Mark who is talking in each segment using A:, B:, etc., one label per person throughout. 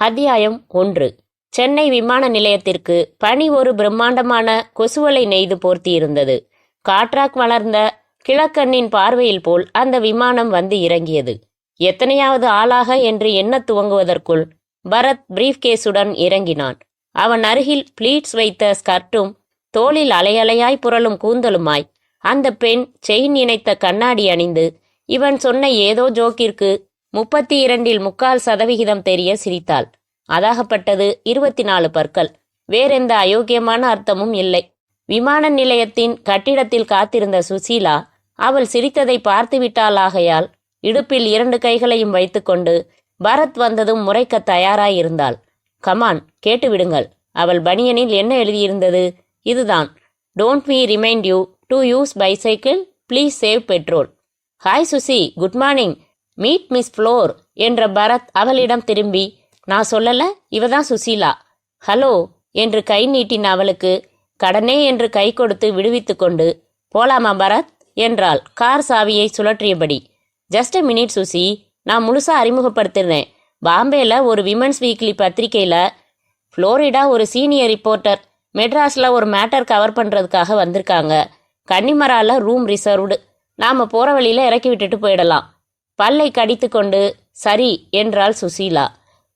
A: அத்தியாயம் 1. சென்னை விமான நிலையத்திற்கு பனி ஒரு பிரம்மாண்டமான கொசுவலை நெய்து போர்த்தியிருந்தது. காற்றாக் வளர்ந்த கிழக்கண்ணின் பார்வையில் போல் அந்த விமானம் வந்து இறங்கியது. எத்தனையாவது ஆளாக என்று எண்ணத் துவங்குவதற்குள் பரத் பிரீஃப்கேஸுடன் இறங்கினான். அவன் அருகில் பிளீட்ஸ் வைத்த ஸ்கர்ட்டும் தோளில் அலையலையாய் புரளும் கூந்தலுமாய் அந்த பெண் செயின் இணைத்த கண்ணாடி அணிந்து இவன் சொன்ன ஏதோ ஜோக்கிற்கு 32.4% தெரிய சிரித்தாள். அதாகப்பட்டது 24 பற்கள். வேறெந்த அயோக்கியமான அர்த்தமும் இல்லை. விமான நிலையத்தின் கட்டிடத்தில் காத்திருந்த சுசீலா அவள் சிரித்ததை பார்த்துவிட்டாளாகையால் இடுப்பில் 2 கைகளையும் வைத்துக்கொண்டு பரத் வந்ததும் முறைக்க தயாராயிருந்தாள். கமான், கேட்டுவிடுங்கள். அவள் பனியனில் என்ன எழுதியிருந்தது? இதுதான். Don't we remind you to use bicycle, please save petrol. Hi Susie, good morning. Meet miss Flor என்ற பரத் அவளிடம் திரும்பி, நான் சொல்லல, இவதான் சுசீலா. ஹலோ என்று கை நீட்டின அவளுக்கு கடனே என்று கை கொடுத்து விடுவித்து கொண்டு, போலாமா பரத் என்றாள் கார் சாவியை சுழற்றியபடி. ஜஸ்ட் அ மினிட் சுசி, நான் முழுசா அறிமுகப்படுத்தினேன். பாம்பேல ஒரு விமன்ஸ் வீக்லி பத்திரிக்கையில் ஃப்ளோரிடா ஒரு சீனியர் ரிப்போர்ட்டர் மெட்ராஸில் ஒரு மேட்டர் கவர் பண்ணுறதுக்காக வந்திருக்காங்க. கன்னிமரால ரூம் ரிசர்வ்டு. நாம் போகிற வழியில் இறக்கி விட்டுட்டு போயிடலாம். பல்லை கடித்து கொண்டு சரி என்றாள் சுசீலா.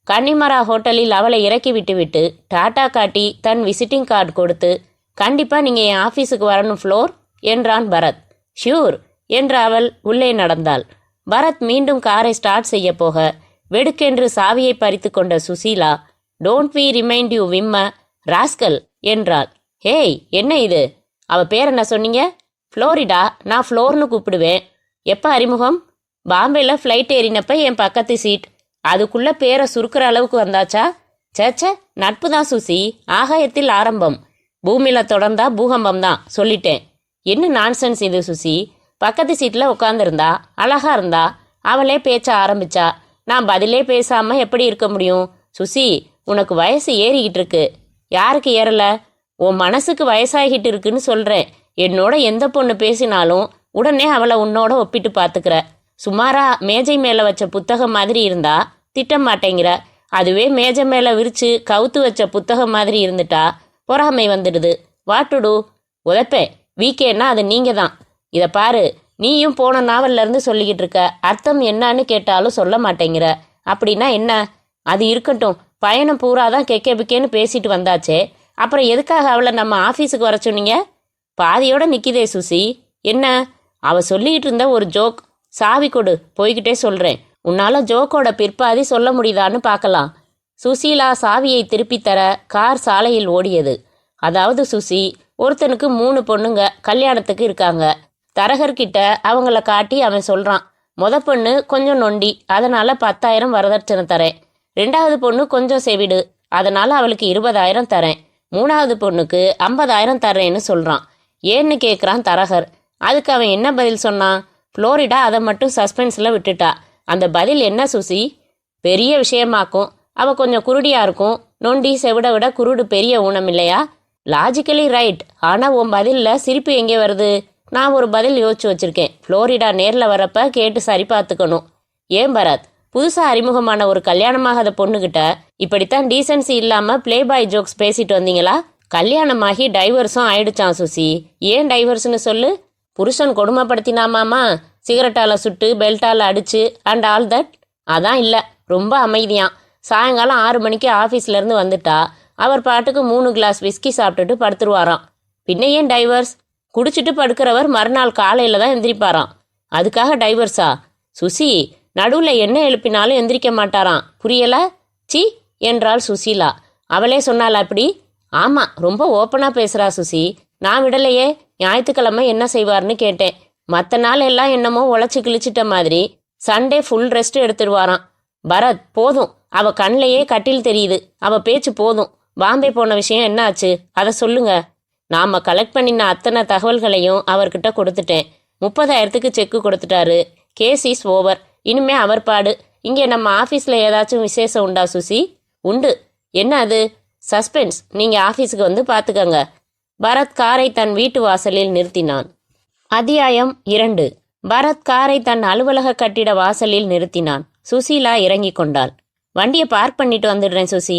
A: கன்னிமரா ஹோட்டலில் அவளை இறக்கி விட்டுவிட்டு டாட்டா காட்டி தன் விசிட்டிங் கார்டு கொடுத்து, கண்டிப்பாக நீங்கள் என் ஆஃபீஸுக்கு வரணும் ஃப்ளோர் என்றான் பரத். ஷியூர் என்ற அவள் உள்ளே நடந்தாள். பரத் மீண்டும் காரை ஸ்டார்ட் செய்ய போக வெடுக்கென்று சாவியை பறித்து கொண்ட Susheela, don't we remind you விம்ம ராஸ்கல் என்றாள். ஹேய், என்ன இது? அவ பேர் என்ன சொன்னீங்க? ஃப்ளோரிடா. நான் ஃப்ளோர்னு கூப்பிடுவேன். எப்போ அறிமுகம்? பாம்பேல ஃப்ளைட் ஏறினப்ப என் பக்கத்து சீட். அதுக்குள்ள பேரை சுருக்கிற அளவுக்கு வந்தாச்சா? சேச்ச, நட்பு தான் சுசி. ஆகாயத்தில் ஆரம்பம், பூமியில தொடர்ந்தா பூகம்பம் தான். சொல்லிட்டேன். என்ன நான்சென்ஸ் இது சுசி? பக்கத்து சீட்டில் உட்காந்துருந்தா, அழகா இருந்தா, அவளே பேச்ச ஆரம்பிச்சா. நான் பதிலே பேசாம எப்படி இருக்க முடியும்? சுசி, உனக்கு வயசு ஏறிக்கிட்டு இருக்கு. யாருக்கு ஏறல? உன் மனசுக்கு வயசாகிட்டு இருக்குன்னு சொல்றேன். என்னோட எந்த பொண்ணு பேசினாலும் உடனே அவளை உன்னோட ஒப்பிட்டு பார்த்துக்கிற. சுமாரா மேஜை மேலே வச்ச புத்தகம் மாதிரி இருந்தா திட்டம் மாட்டேங்கிற. அதுவே மேஜை மேலே விரிச்சு கவுத்து வச்ச புத்தகம் மாதிரி இருந்துட்டா பொறாமை வந்துடுது. வாட்டுடு உதப்பேன். வீக்கேன்னா அது நீங்கள் தான். இதை பாரு, நீயும் போன நாவல்லேருந்து சொல்லிக்கிட்டு இருக்க. அர்த்தம் என்னன்னு கேட்டாலும் சொல்ல மாட்டேங்கிற. அப்படின்னா என்ன? அது இருக்கட்டும், பயணம் பூராதான் கெக்கே பிக்கேன்னு பேசிட்டு வந்தாச்சே, அப்புறம் எதுக்காக அவளை நம்ம ஆஃபீஸுக்கு வர சொன்னீங்க? பாதியோட நிற்கிதே சுசி. என்ன? அவ சொல்லிக்கிட்டு இருந்த ஒரு ஜோக். சாவி கொடு, போய்கிட்டே சொல்கிறேன். உன்னால் ஜோக்கோட பிற்பாதி சொல்ல முடியுதான்னு பார்க்கலாம். சுசீலா சாவியை திருப்பி தர கார் சாலையில் ஓடியது. அதாவது சுசி, ஒருத்தனுக்கு 3 பொண்ணுங்க கல்யாணத்துக்கு இருக்காங்க. தரகர்கிட்ட அவங்கள காட்டி அவன் சொல்கிறான், முத பொண்ணு கொஞ்சம் நொண்டி, அதனால் 10,000 வரதட்சணை தரேன். 2வது பொண்ணு கொஞ்சம் செவிடு, அதனால் அவளுக்கு 20,000 தரேன். 3வது பொண்ணுக்கு 50,000 தர்றேன்னு சொல்கிறான். ஏன்னு கேட்குறான் தரகர். அதுக்கு அவன் என்ன பதில் சொன்னான்? ஃப்ளோரிடா அதை மட்டும் சஸ்பென்ஸில் விட்டுட்டா. அந்த பதில் என்ன சுசி? பெரிய விஷயமாக்கும். அவள் கொஞ்சம் குருடியாக இருக்கும். நொண்டி செவிட விட குருடு பெரிய ஊனம் இல்லையா? Logically right. ஆனால் உன் பதிலில் சிரிப்பு எங்கே வருது? நான் ஒரு பதில் யோசிச்சு வச்சுருக்கேன். ஃப்ளோரிடா நேரில் வரப்ப கேட்டு சரி பார்த்துக்கணும். ஏன் பரத், புதுசாக அறிமுகமான ஒரு கல்யாணமாகாத பொண்ணுக்கிட்ட இப்படித்தான் டீசன்சி இல்லாமல் ப்ளே பாய் ஜோக்ஸ் பேசிட்டு வந்தீங்களா? கல்யாணமாகி டைவர்ஸும் ஆயிடுச்சான் சுசி. ஏன் டைவர்ஸ்னு சொல்லு. புருஷன் கொடுமைப்படுத்தினாமாமா, சிகரெட்டால் சுட்டு பெல்ட்டால் அடிச்சு அண்ட் ஆல் தட். அதான் இல்லை, ரொம்ப அமைதியான். சாயங்காலம் 6 மணிக்கு ஆஃபீஸ்லேருந்து வந்துட்டா அவர் பாட்டுக்கு 3 கிளாஸ் விஸ்கி சாப்பிட்டுட்டு படுத்துருவாராம். பின்ன ஏன் டைவர்ஸ்? குடிச்சிட்டு படுக்கிறவர் மறுநாள் காலையில் தான் எந்திரிப்பாராம். அதுக்காக டைவர்ஸா? சுசி, நடுவில் என்ன எழுப்பினாலும் எந்திரிக்க மாட்டாராம். புரியல? சி என்றாள் சுசீலா. அவளே சொன்னாள் அப்படி? ஆமாம், ரொம்ப ஓப்பனாக பேசுகிறா சுசி. நான் விடலையே. ஞாயிற்றுக்கிழமை என்ன செய்வார்னு கேட்டேன். மற்ற நாள் எல்லாம் என்னமோ உழைச்சி கிழிச்சிட்ட மாதிரி சண்டே ஃபுல் ரெஸ்ட் எடுத்துடுவாராம். பரத், போதும். அவ கண்ணிலேயே கட்டில் தெரியுது. அவ பேச்சு போதும். பாம்பே போன விஷயம் என்ன ஆச்சு? அதை சொல்லுங்க. நாம் கலெக்ட் பண்ணின அத்தனை தகவல்களையும் அவர்கிட்ட கொடுத்துட்டேன். 30,000க்கு செக்கு கொடுத்துட்டாரு. Case is over. இனிமே அவர் பாடு. இங்கே நம்ம ஆஃபீஸில் ஏதாச்சும் விசேஷம் உண்டா சுசி? உண்டு. என்ன அது? சஸ்பென்ஸ். நீங்கள் ஆஃபீஸுக்கு வந்து பார்த்துக்கங்க. பரத் காரை தன் வீட்டு வாசலில் நிறுத்தினான். அத்தியாயம் 2. பரத் காரை தன் அலுவலக கட்டிட வாசலில் நிறுத்தினான். சுசீலா இறங்கி கொண்டாள். வண்டியை பார்க் பண்ணிட்டு வந்துடுறேன் சுசி.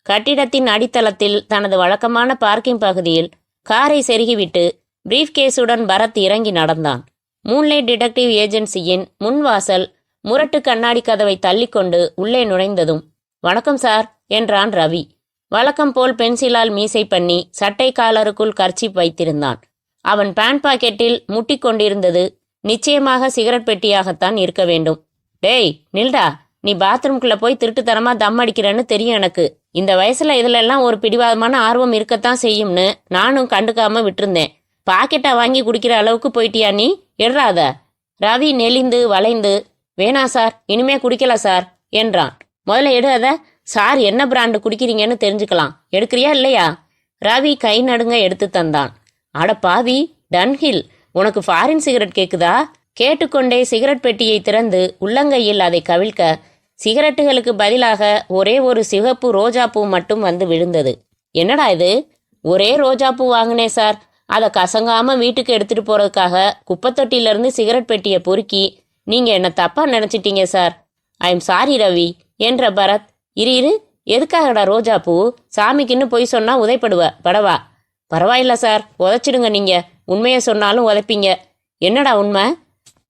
A: கட்டிடத்தின் அடித்தளத்தில் தனது வழக்கமான பார்க்கிங் பகுதியில் காரை செருகிவிட்டு பிரீஃப் கேஸுடன் பரத் இறங்கி நடந்தான். மூன்லைட் டிடெக்டிவ் ஏஜென்சியின் முன்வாசல் முரட்டு கண்ணாடி கதவை தள்ளிக்கொண்டு உள்ளே நுழைந்ததும், "வணக்கம் சார்" என்றான் ரவி. வழக்கம் போல் பென்சிலால் மீசை பண்ணி சட்டை காலருக்குள் கர்ச்சீப் வைத்திருந்தான். அவன் பேண்ட் பாக்கெட்டில் முட்டிக்கொண்டிருந்தது நிச்சயமாக சிகரெட் பெட்டியாகத்தான் இருக்க வேண்டும். "டேய் நில்டா, நீ பாத்ரூம்குள்ள போய் திருட்டுத்தனமா தம் அடிக்கிறேன்னு தெரியும் எனக்கு. இந்த வயசுல இதுலெல்லாம் ஒரு பிடிவாதமான ஆர்வம் இருக்கத்தான் செய்யும்னு நானும் கண்டுக்காம விட்டுருந்தேன். பாக்கெட்டை வாங்கி குடிக்கிற அளவுக்கு போயிட்டியா நீ? எடுறாத." ரவி நெளிந்து வளைந்து, "வேணா சார், இனிமே குடிக்கல சார்" என்றான். "முதல்ல எடு அத. சார் என்ன பிராண்டு குடிக்கிறீங்கன்னு தெரிஞ்சுக்கலாம். எடுக்கிறியா இல்லையா?" ரவி கை நடுங்க எடுத்து தந்தான். "அட பாவி, டன்ஹில், உனக்கு ஃபாரின் சிகரெட் கேக்குதா?" கேட்டுக்கொண்டே சிகரெட் பெட்டியை திறந்து உள்ளங்கையில் அதை கவிழ்க்க, சிகரெட்டுகளுக்கு பதிலாக ஒரே ஒரு சிவப்பு ரோஜாப்பூ மட்டும் வந்து விழுந்தது. "என்னடா இது?" "ஒரே ரோஜாப்பூ வாங்கினேன் சார். அதை கசங்காம வீட்டுக்கு எடுத்துட்டு போறதுக்காக குப்பைத்தொட்டியிலிருந்து சிகரெட் பெட்டியை பொறுக்கி நீங்க என்ன தப்பா நினைச்சிட்டீங்க sir." "I am sorry Ravi" என்ற பரத். இரு, எதுக்காகடா ரோஜாப்பூ? சாமிக்குன்னு பொய் சொன்னா உதைப்படுவ, படவா?" "பரவாயில்ல சார், உதைச்சிடுங்க, நீங்க உண்மையை சொன்னாலும் உதைப்பீங்க." "என்னடா உண்மை?"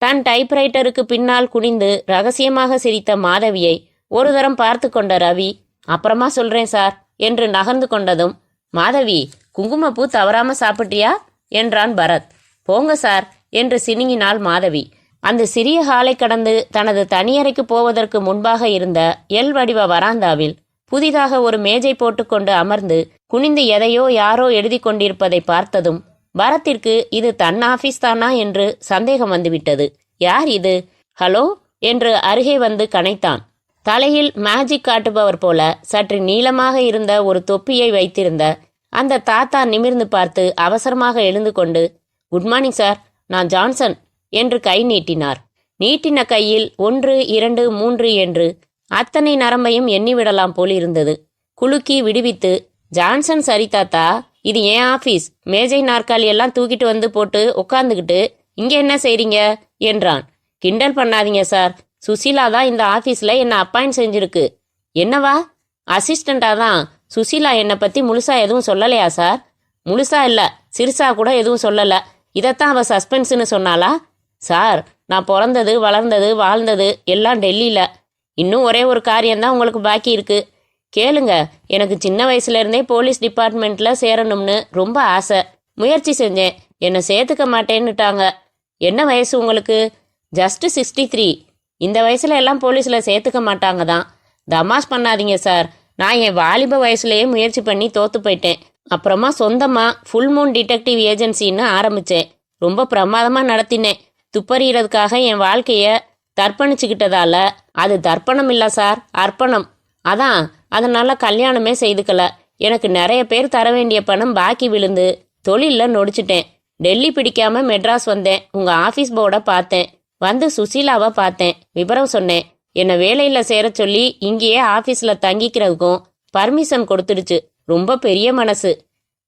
A: தன் டைப்ரைட்டருக்கு பின்னால் குனிந்து ரகசியமாக சிரித்த மாதவியை ஒரு தரம் பார்த்து கொண்ட ரவி, "அப்புறமா சொல்றேன் சார்" என்று நகர்ந்து கொண்டதும், "மாதவி, குங்குமப்பூ தவறாம சாப்பிட்டியா?" என்றான் பரத். "போங்க சார்" என்று சினுங்கினாள் மாதவி. அந்த சிறிய ஹாலை கடந்து தனது தனியறைக்கு போவதற்கு முன்பாக இருந்த எல் வடிவ வராந்தாவில் புதிதாக ஒரு மேஜை போட்டுக்கொண்டு அமர்ந்து குனிந்து எதையோ யாரோ எழுதி கொண்டிருப்பதை பார்த்ததும் பரத்திற்கு இது தன் ஆபீஸ் தானா என்று சந்தேகம் வந்துவிட்டது. "யார் இது?" "ஹலோ" என்று அருகே வந்து கனைத்தான். தலையில் மேஜிக் காட்டுபவர் போல சற்று நீளமாக இருந்த ஒரு தொப்பியை வைத்திருந்த அந்த தாத்தா நிமிர்ந்து பார்த்து அவசரமாக எழுந்து கொண்டு, "குட் மார்னிங் சார், நான் ஜான்சன்" என்று கை நீட்டினார். நீட்டின கையில் 1, 2, 3 என்று அத்தனை நரம்பையும் எண்ணிவிடலாம் போல் இருந்தது. குலுக்கி விடுவித்து, "ஜான்சன் சரி தாத்தா, இது ஏன் ஆபீஸ். மேஜை நாற்காலி எல்லாம் தூக்கிட்டு வந்து போட்டு உட்காந்துக்கிட்டு இங்க என்ன செய்றீங்க?" என்றான். "கிண்டல் பண்ணாதீங்க சார், சுசீலா தான் இந்த ஆபீஸ்ல என்ன அப்பாயிண்ட் செஞ்சிருக்கு." "என்னவா?" "அசிஸ்டண்டா தான். சுசீலா என்னை பத்தி முழுசா எதுவும் சொல்லலையா சார்?" "முழுசா இல்ல, சிறுசா கூட எதுவும் சொல்லல. இதைத்தான் அவ சஸ்பென்ஸ்னு சொன்னாளா?" "சார், நான் பிறந்தது வளர்ந்தது வாழ்ந்தது எல்லாம் டெல்லியில. இன்னும் ஒரே ஒரு காரியம்தான் உங்களுக்கு பாக்கி இருக்கு. கேளுங்க. எனக்கு சின்ன வயசுல இருந்தே போலீஸ் டிபார்ட்மெண்ட்ல சேரணும்னு ரொம்ப ஆசை. முயற்சி செஞ்சேன். என்னை சேர்த்துக்க மாட்டேன்னுட்டாங்க." "என்ன வயசு உங்களுக்கு?" "ஜஸ்ட் 63. இந்த வயசுல எல்லாம் போலீஸ்ல சேர்த்துக்க மாட்டாங்க தான்." "தமாஷ் பண்ணாதீங்க சார். நான் என் வாலிப வயசுலயே முயற்சி பண்ணி தோத்து போயிட்டேன். அப்புறமா சொந்தமா ஃபுல் மூன் டிடெக்டிவ் ஏஜென்சின்னு ஆரம்பிச்சேன். ரொம்ப பிரமாதமா நடத்தினேன். துப்பறியறதுக்காக என் வாழ்க்கைய தர்ப்பணிச்சுக்கிட்டதால அது தர்ப்பணம் இல்ல சார், அர்ப்பணம். அதனால கல்யாணமே செய்துக்கல. எனக்கு நிறைய பேர் தர வேண்டிய பணம் பாக்கி விழுந்து தொழில்ல நொடிச்சிட்டேன். டெல்லி பிடிக்காம மெட்ராஸ் வந்தேன். உங்க ஆபீஸ் போர்டை பார்த்தேன். வந்து சுசீலாவை பார்த்தேன். விவரம் சொன்னேன். என்னை வேலையில சேர சொல்லி இங்கேயே ஆபீஸ்ல தங்கிக்கிறதுக்கும் பர்மிஷன் கொடுத்துடுச்சு. ரொம்ப பெரிய மனசு."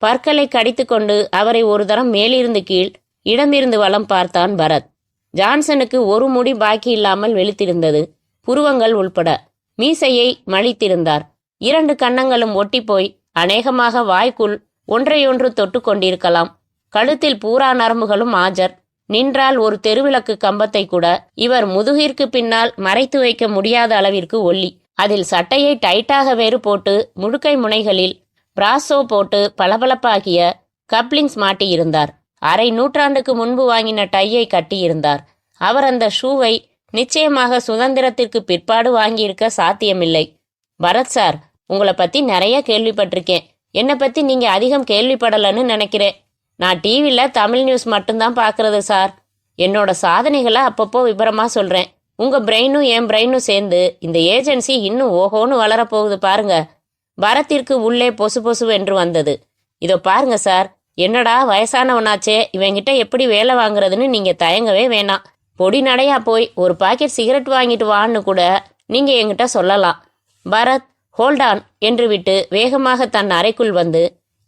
A: பற்களை கடித்து கொண்டு அவரை ஒரு தரம் மேலிருந்து கீழ் இடமிருந்து வலம் பார்த்தான் பரத். ஜான்சனுக்கு ஒரு முடி பாக்கி இல்லாமல் வெளுத்திருந்தது, புருவங்கள் உள்பட. மீசையை மழித்திருந்தார். 2 கன்னங்களும் ஒட்டிப்போய் அநேகமாக வாய்க்குள் ஒன்றையொன்று தொட்டு கொண்டிருக்கலாம். கழுத்தில் பூரா நரம்புகளும் ஆஜர். நின்றால் ஒரு தெருவிளக்கு கம்பத்தை கூட இவர் முதுகிற்கு பின்னால் மறைத்து வைக்க முடியாத அளவிற்கு ஒல்லி. அதில் சட்டையை டைட்டாக வேறு போட்டு முழுக்கை முனைகளில் பிராசோ போட்டு பளபளப்பாகிய கப்ளிங்ஸ் மாட்டியிருந்தார். அரை நூற்றாண்டுக்கு முன்பு வாங்கின டையை கட்டியிருந்தார். அவர் அந்த ஷூவை நிச்சயமாக சுதந்திரத்திற்கு பிற்பாடு வாங்கியிருக்க சாத்தியமில்லை. "பரத் சார், உங்களை பத்தி நிறைய கேள்விப்பட்டிருக்கேன். என்னை பத்தி நீங்க அதிகம் கேள்விப்படலன்னு நினைக்கிறேன். நான் டிவியில் தமிழ் நியூஸ் மட்டும்தான் பார்க்கறது சார். என்னோட சாதனைகளை அப்பப்போ விபரமா சொல்றேன். உங்க பிரெயினும் என் பிரெயினும் சேர்ந்து இந்த ஏஜென்சி இன்னும் ஓஹோன்னு வளரப்போகுது பாருங்க." பரத்திற்கு உள்ளே பொசு பொசுவென்று வந்தது. "இதோ பாருங்க சார், என்னடா வயசானவனாச்சே, இவங்கிட்ட எப்படி வேலை வாங்குறதுன்னு நீங்க தயங்கவே வேணாம். பொடி நடையா போய் ஒரு பாக்கெட் சிகரெட் வாங்கிட்டு வான்னு கூட நீங்க என்கிட்ட சொல்லலாம்." பரத் ஹோல்டான் என்று விட்டு வேகமாக தன் அறைக்குள் வந்து,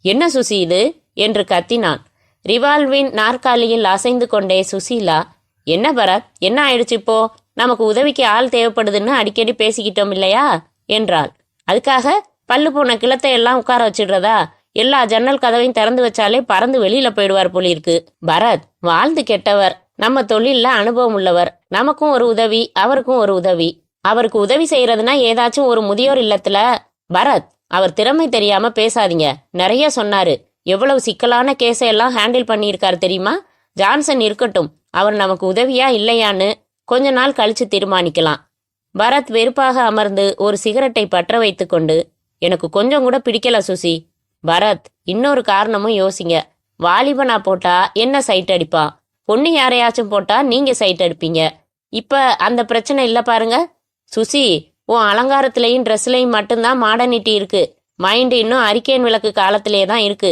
A: "என்ன சுசி இது?" என்று கத்தினான். ரிவால்வின் நாற்காலியில் அசைந்து கொண்டே சுசீலா, "என்ன பரத், என்ன ஆயிடுச்சு இப்போ? நமக்கு உதவிக்கு ஆள் தேவைப்படுதுன்னு அடிக்கடி பேசிக்கிட்டோம் இல்லையா? என்றாள். அதுக்காக பல்லு போன கிளத்தை எல்லாம் உட்கார வச்சிடுறதா? எல்லா ஜன்னல் கதவையும் திறந்து வச்சாலே பறந்து வெளியில போயிடுவார் போலிருக்கு. பரத் வாழ்ந்து கெட்டவர், நம்ம தொழில்ல அனுபவம் உள்ளவர். நமக்கும் ஒரு உதவி, அவருக்கும் ஒரு உதவி. அவருக்கு உதவி செய்யறதுனா ஏதாச்சும் ஒரு முதியோர் இல்லத்துல. பரத், அவர் திறமை தெரியாம பேசாதீங்க. நிறைய சொன்னாரு. எவ்வளவு சிக்கலான கேஸை எல்லாம் ஹேண்டில் பண்ணியிருக்காரு தெரியுமா? ஜான்சன் இருக்கட்டும், அவர் நமக்கு உதவியா இல்லையான்னு கொஞ்ச நாள் கழிச்சு தீர்மானிக்கலாம். பரத் வெறுப்பாக அமர்ந்து ஒரு சிகரெட்டை பற்ற வைத்து கொண்டு, எனக்கு கொஞ்சம் கூட பிடிக்கல சுசி. பரத், இன்னொரு காரணமும் யோசிங்க. வாலிபனா போட்டா என்ன சைட் அடிப்பான், பொண்ணு யாரையாச்சும் போட்டா நீங்க சைட் அடிப்பீங்க. இப்ப அந்த பிரச்சனை இல்ல பாருங்க. சுசி, உன் அலங்காரத்திலையும் ட்ரெஸ்லையும் மட்டும்தான் மாடர்னிட்டி இருக்கு. மைண்டு இன்னும் அரிக்கேன் விளக்கு காலத்திலே தான் இருக்கு.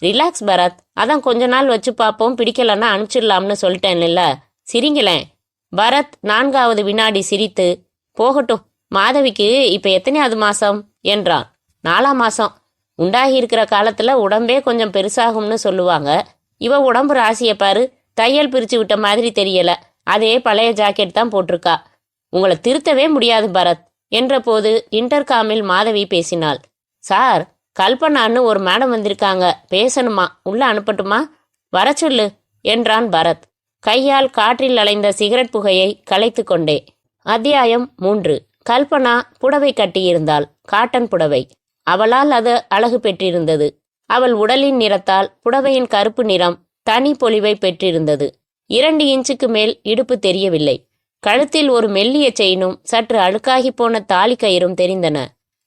A: ரிலாக்ஸ் பரத், அதான் கொஞ்ச நாள் வச்சு பார்ப்போம், பிடிக்கலன்னா அனுப்பிச்சிடலாம்னு சொல்லிட்டேன்ல. சிரிங்களேன். பரத் 4வது வினாடி சிரித்து, போகட்டும், மாதவிக்கு இப்ப எத்தனையாவது மாசம் என்றான். 4ஆம் மாசம். உண்டாகி இருக்கிற காலத்துல உடம்பே கொஞ்சம் பெருசாகும்னு சொல்லுவாங்க. இவ உடம்பு ராசிய பாரு, தையல் பிரிச்சு விட்ட மாதிரி தெரியல. அதே பழைய ஜாக்கெட் தான் போட்டிருக்கா. உங்களை திருத்தவே முடியாது பரத் என்ற போது இன்டர்காமில் மாதவி பேசினாள். சார், கல்பனான்னு ஒரு மேடம் வந்திருக்காங்க, பேசணுமா, உள்ள அனுப்பட்டுமா? வர சொல்லு என்றான் பரத், கையால் காற்றில் அலைந்த சிகரெட் புகையை கலைத்து கொண்டே. அத்தியாயம் 3. கல்பனா புடவை கட்டியிருந்தாள். காட்டன் புடவை. அவளால் அது அழகு பெற்றிருந்தது. அவள் உடலின் நிறத்தால் புடவையின் கருப்பு நிறம் தனி பொலிவை பெற்றிருந்தது. 2 இன்ச்சுக்கு மேல் இடுப்பு தெரியவில்லை. கழுத்தில் ஒரு மெல்லிய செயினும் சற்று அழுக்காகி போன தாலி கயிறும் தெரிந்தன.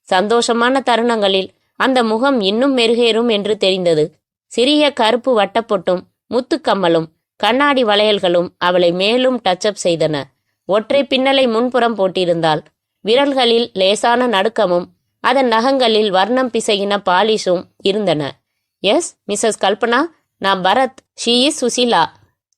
A: சந்தோஷமான தருணங்களில் அந்த முகம் இன்னும் மெருகேறும் என்று தெரிந்தது. சிறிய கருப்பு வட்டப்பொட்டும் முத்துக்கம்மலும் கண்ணாடி வளையல்களும் அவளை மேலும் டச்சப் செய்தன. ஒற்றை பின்னலை முன்புறம் போட்டிருந்தாள். விரல்களில் லேசான நடுக்கமும் அதன் நகங்களில் வர்ணம் பிசையின பாலிஷும் இருந்தன. எஸ் மிஸ்ஸஸ் கல்பனா, நான் பரத். She is Susheela.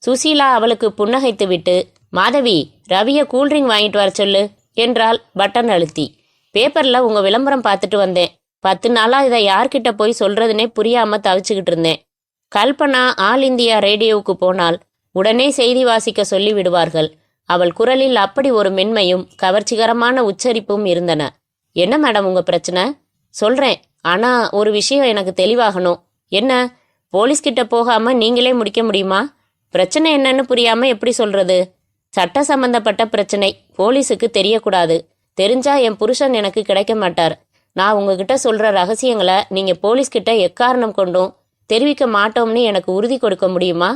A: சுசீலா அவளுக்கு புன்னகைத்துவிட்டு, மாதவி, ரவிய கூல்ட்ரிங்க் வாங்கிட்டு வர சொல்லு என்றாள் பட்டன் அழுத்தி. பேப்பர்ல உங்க விளம்பரம் பார்த்துட்டு வந்தேன். 10 நாளா இதை யார்கிட்ட போய் சொல்றதுனே புரியாம தவிச்சுக்கிட்டு இருந்தேன். கல்பனா ஆல் இந்தியா ரேடியோவுக்கு போனால் உடனே செய்தி வாசிக்க சொல்லி விடுவார்கள். அவள் குரலில் அப்படி ஒரு மென்மையும் கவர்ச்சிகரமான உச்சரிப்பும் இருந்தன. என்ன மேடம் உங்க பிரச்சனை? சொல்றேன், ஆனா ஒரு விஷயம் எனக்கு தெளிவாகணும். என்ன? போலீஸ்கிட்ட போகாம நீங்களே முடிக்க முடியுமா? பிரச்சனை என்னன்னு புரியாம எப்படி சொல்றது? சட்ட சம்பந்தப்பட்ட பிரச்சனை, போலீஸுக்கு தெரியக்கூடாது. தெரிஞ்சா என் புருஷன் எனக்கு கிடைக்க மாட்டார். நான் உங்ககிட்ட சொல்ற ரகசியங்களை நீங்க போலீஸ்கிட்ட எக்காரணம் கொண்டும் தெரிவிக்க மாட்டோம்னு எனக்கு உறுதி கொடுக்க முடியுமா?